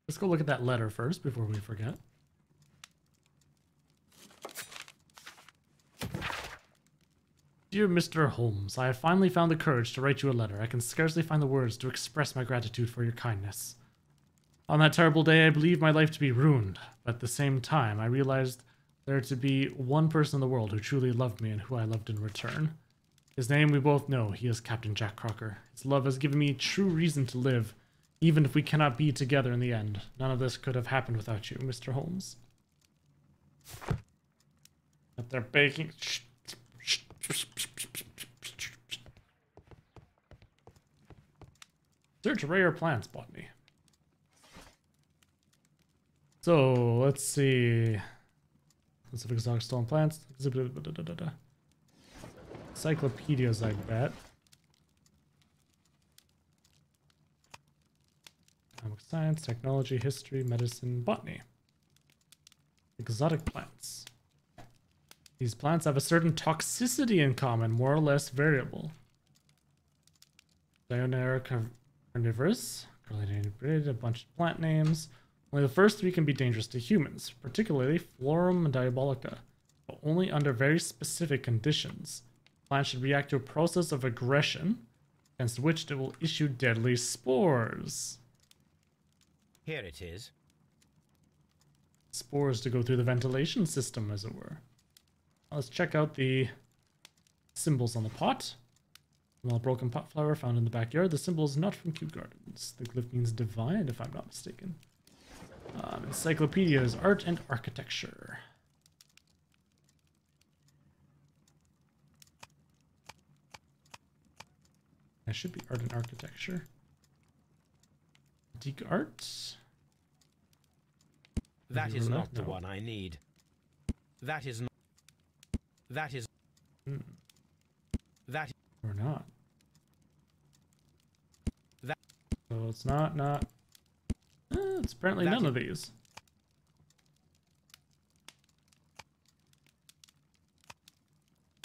Let's go look at that letter first before we forget. Dear Mr. Holmes, I have finally found the courage to write you a letter. I can scarcely find the words to express my gratitude for your kindness. On that terrible day, I believed my life to be ruined, but at the same time, I realized there to be one person in the world who truly loved me and who I loved in return. His name we both know. He is Captain Jack Crocker. His love has given me true reason to live, even if we cannot be together in the end. None of this could have happened without you, Mr. Holmes. Up there baking. Search rare plants, botany. So let's see. Specific exotic stolen plants. Encyclopedias, I bet. Economic science, technology, history, medicine, botany. Exotic plants. These plants have a certain toxicity in common, more or less variable. Dionera carnivorous, a bunch of plant names. Only the first three can be dangerous to humans, particularly Florum diabolica, but only under very specific conditions. Plants should react to a process of aggression, against which it will issue deadly spores. Here it is. Spores to go through the ventilation system, as it were. Let's check out the symbols on the pot. Small broken pot flower found in the backyard. The symbol is not from Kew Gardens. The glyph means divine, if I'm not mistaken. Encyclopedia is art and architecture. That should be art and architecture. Antique art. That is not the one I need. That is not. That is. That. Or not. That. So it's not. It's apparently none of these.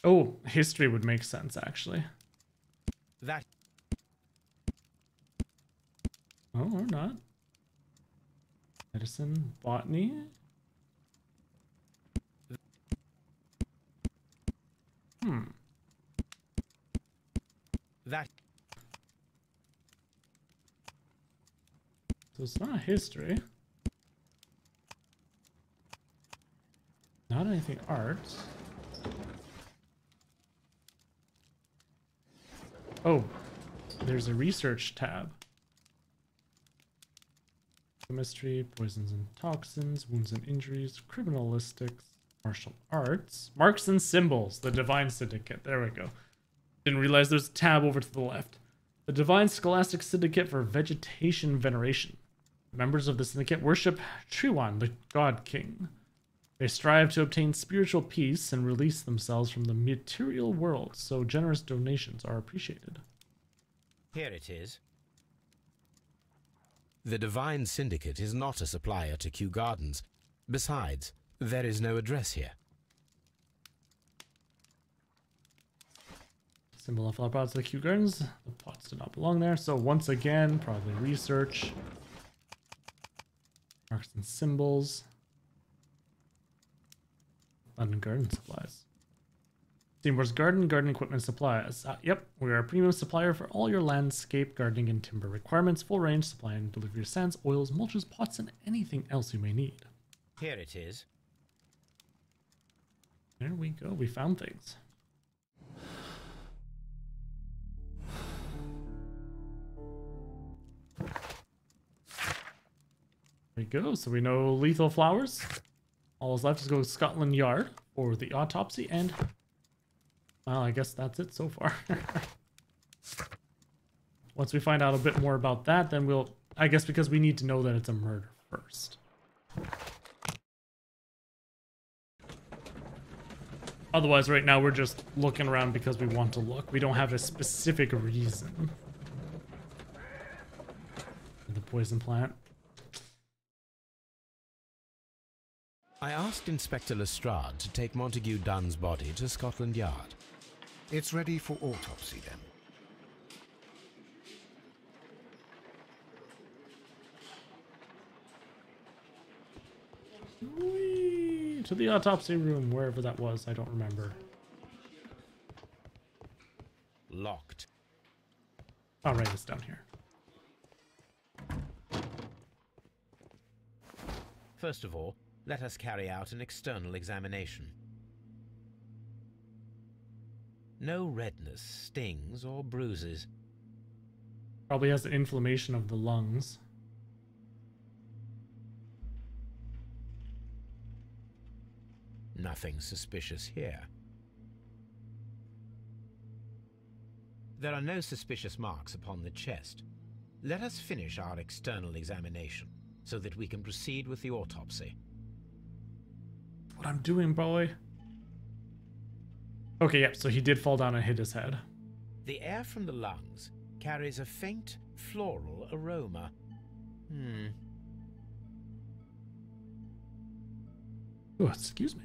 Oh, history would make sense, actually. That. Oh, or not. Medicine, botany. That. So it's not history. Not anything art. Oh, there's a research tab. Chemistry, poisons and toxins, wounds and injuries, criminalistics, martial arts, marks and symbols, the Divine Syndicate. There we go. Didn't realize there's a tab over to the left. The Divine Scholastic Syndicate for Vegetation Veneration. Members of the syndicate worship Triwan, the God King. They strive to obtain spiritual peace and release themselves from the material world, so generous donations are appreciated. Here it is. The Divine Syndicate is not a supplier to Kew Gardens. Besides, There is no address here. Symbol of flower pots to the Kew Gardens. The pots do not belong there. So once again, probably research. Marks and symbols. London Garden Supplies. Seymour's garden equipment supplies. Yep, we are a premium supplier for all your landscape, gardening, and timber requirements. Full range supply and delivery of sands, oils, mulches, pots, and anything else you may need. Here it is. There we go. We found things. There we go. So we know lethal flowers. All that's left is go to Scotland Yard for the autopsy, and well, I guess that's it so far. Once we find out a bit more about that, then we'll, I guess, because we need to know that it's a murder first. Otherwise, right now, we're just looking around because we want to look. We don't have a specific reason. The poison plant. I asked Inspector Lestrade to take Montague Dunn's body to Scotland Yard. It's ready for autopsy, then. Whee! To the autopsy room, wherever that was, I don't remember. Locked. I'll write this down here. First of all, let us carry out an external examination. No redness, stings, or bruises. Probably has the inflammation of the lungs. Nothing suspicious here. There are no suspicious marks upon the chest. Let us finish our external examination so that we can proceed with the autopsy. What I'm doing, boy. Okay, yep, so he did fall down and hit his head. The air from the lungs carries a faint floral aroma. Oh, excuse me.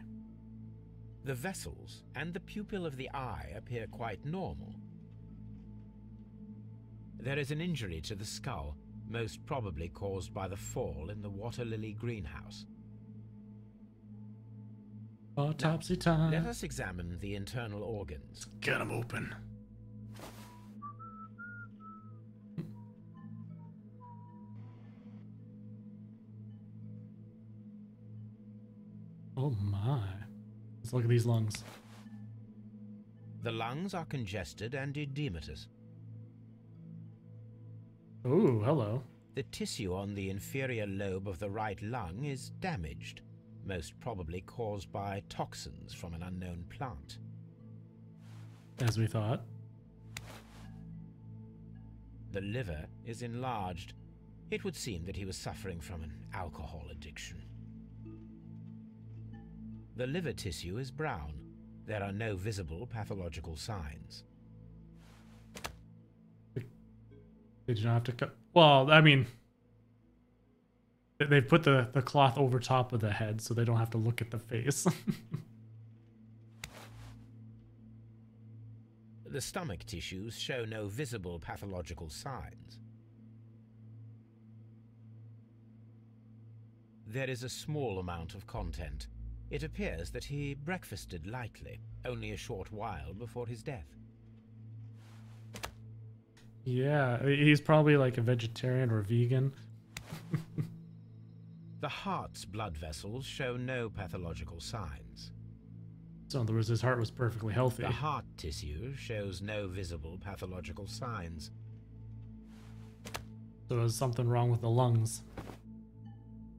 The vessels and the pupil of the eye appear quite normal. There is an injury to the skull, most probably caused by the fall in the water lily greenhouse. Autopsy time. Let us examine the internal organs. Get them open. Oh my. Let's look at these lungs. The lungs are congested and edematous. Oh, hello. The tissue on the inferior lobe of the right lung is damaged, most probably caused by toxins from an unknown plant. As we thought. The liver is enlarged. It would seem that he was suffering from an alcohol addiction. The liver tissue is brown. There are no visible pathological signs. Did you not have to cut? Well, I mean, they put the cloth over top of the head so they don't have to look at the face. The stomach tissues show no visible pathological signs. There is a small amount of content. It appears that he breakfasted lightly, only a short while before his death. Yeah, he's probably like a vegetarian or a vegan. The heart's blood vessels show no pathological signs. So in other words, his heart was perfectly healthy. The heart tissue shows no visible pathological signs. So there's something wrong with the lungs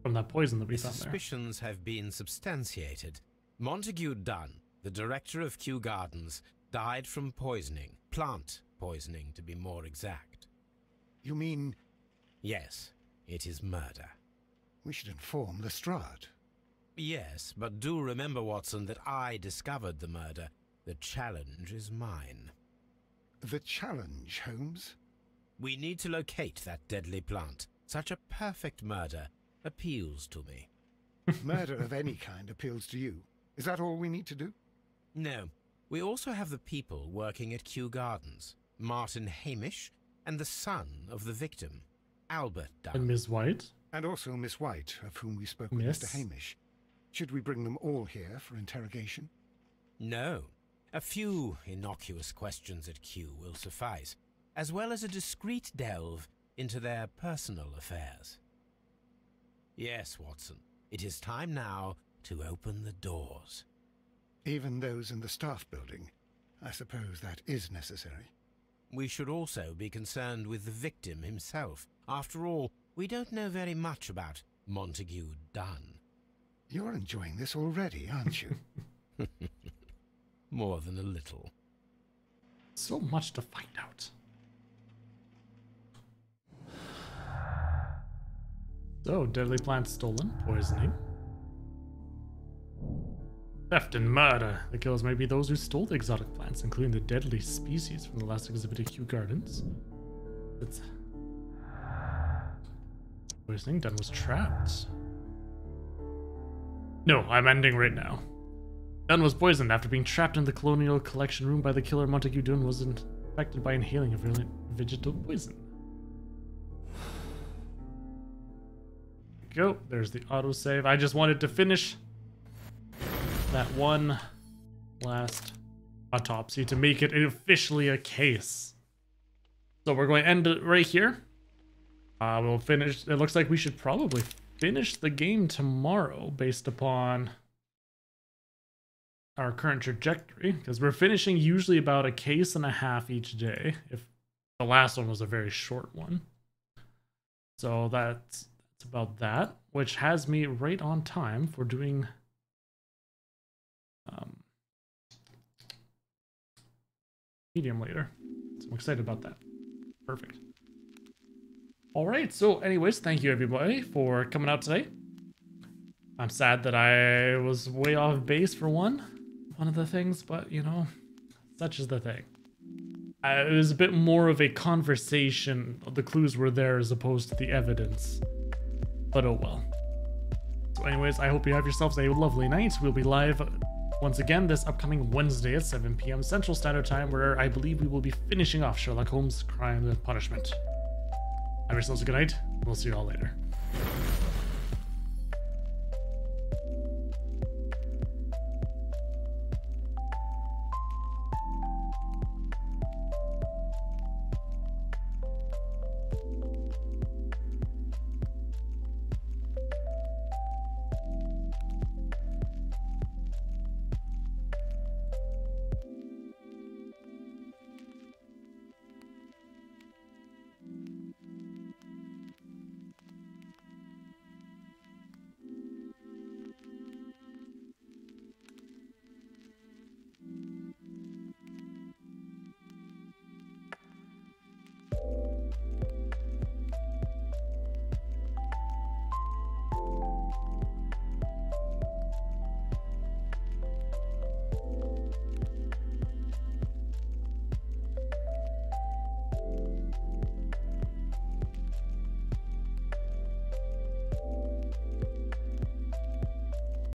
from that poison that we found there. Suspicions have been substantiated. Montague Dunn, the director of Kew Gardens, died from poisoning. Plant poisoning, to be more exact. You mean... Yes, it is murder. We should inform Lestrade. Yes, but do remember, Watson, that I discovered the murder. The challenge is mine. The challenge, Holmes? We need to locate that deadly plant. Such a perfect murder appeals to me. Murder of any kind appeals to you. Is that all we need to do? No. We also have the people working at Kew Gardens. Martin Hamish and the son of the victim, Albert Dunn. And Miss White? And also Miss White, of whom we spoke with Mr. Hamish. Should we bring them all here for interrogation? No. A few innocuous questions at Kew will suffice, as well as a discreet delve into their personal affairs. Yes, Watson, it is time now to open the doors. Even those in the staff building? I suppose that is necessary. We should also be concerned with the victim himself. After all, we don't know very much about Montague Dunn. You're enjoying this already, aren't you? More than a little. So much to find out. So, deadly plant stolen, poisoning. Theft and murder. The killers may be those who stole the exotic plants, including the deadly species from the last exhibit at Kew Gardens. It's poisoning. Dunn was trapped. No, I'm ending right now. Dunn was poisoned after being trapped in the Colonial Collection room by the killer. Montague Dunn was infected by inhaling a virulent vegetal poison. There we go. There's the autosave. I just wanted to finish that one last autopsy to make it officially a case. So we're going to end it right here. We'll finish. It looks like we should probably finish the game tomorrow based upon our current trajectory, because we're finishing usually about a case and a half each day, if the last one was a very short one. So that's about that, which has me right on time for doing medium later. So I'm excited about that. Perfect. All right, so anyways, thank you everybody for coming out today. I'm sad that I was way off base for one of the things, but you know, such is the thing. It was a bit more of a conversation. The clues were there as opposed to the evidence, but oh well. So anyways, I hope you have yourselves a lovely night. We'll be live once again this upcoming Wednesday at 7 p.m. Central Standard Time, where I believe we will be finishing off Sherlock Holmes' Crime and Punishment. Have yourselves a good night. We'll see you all later.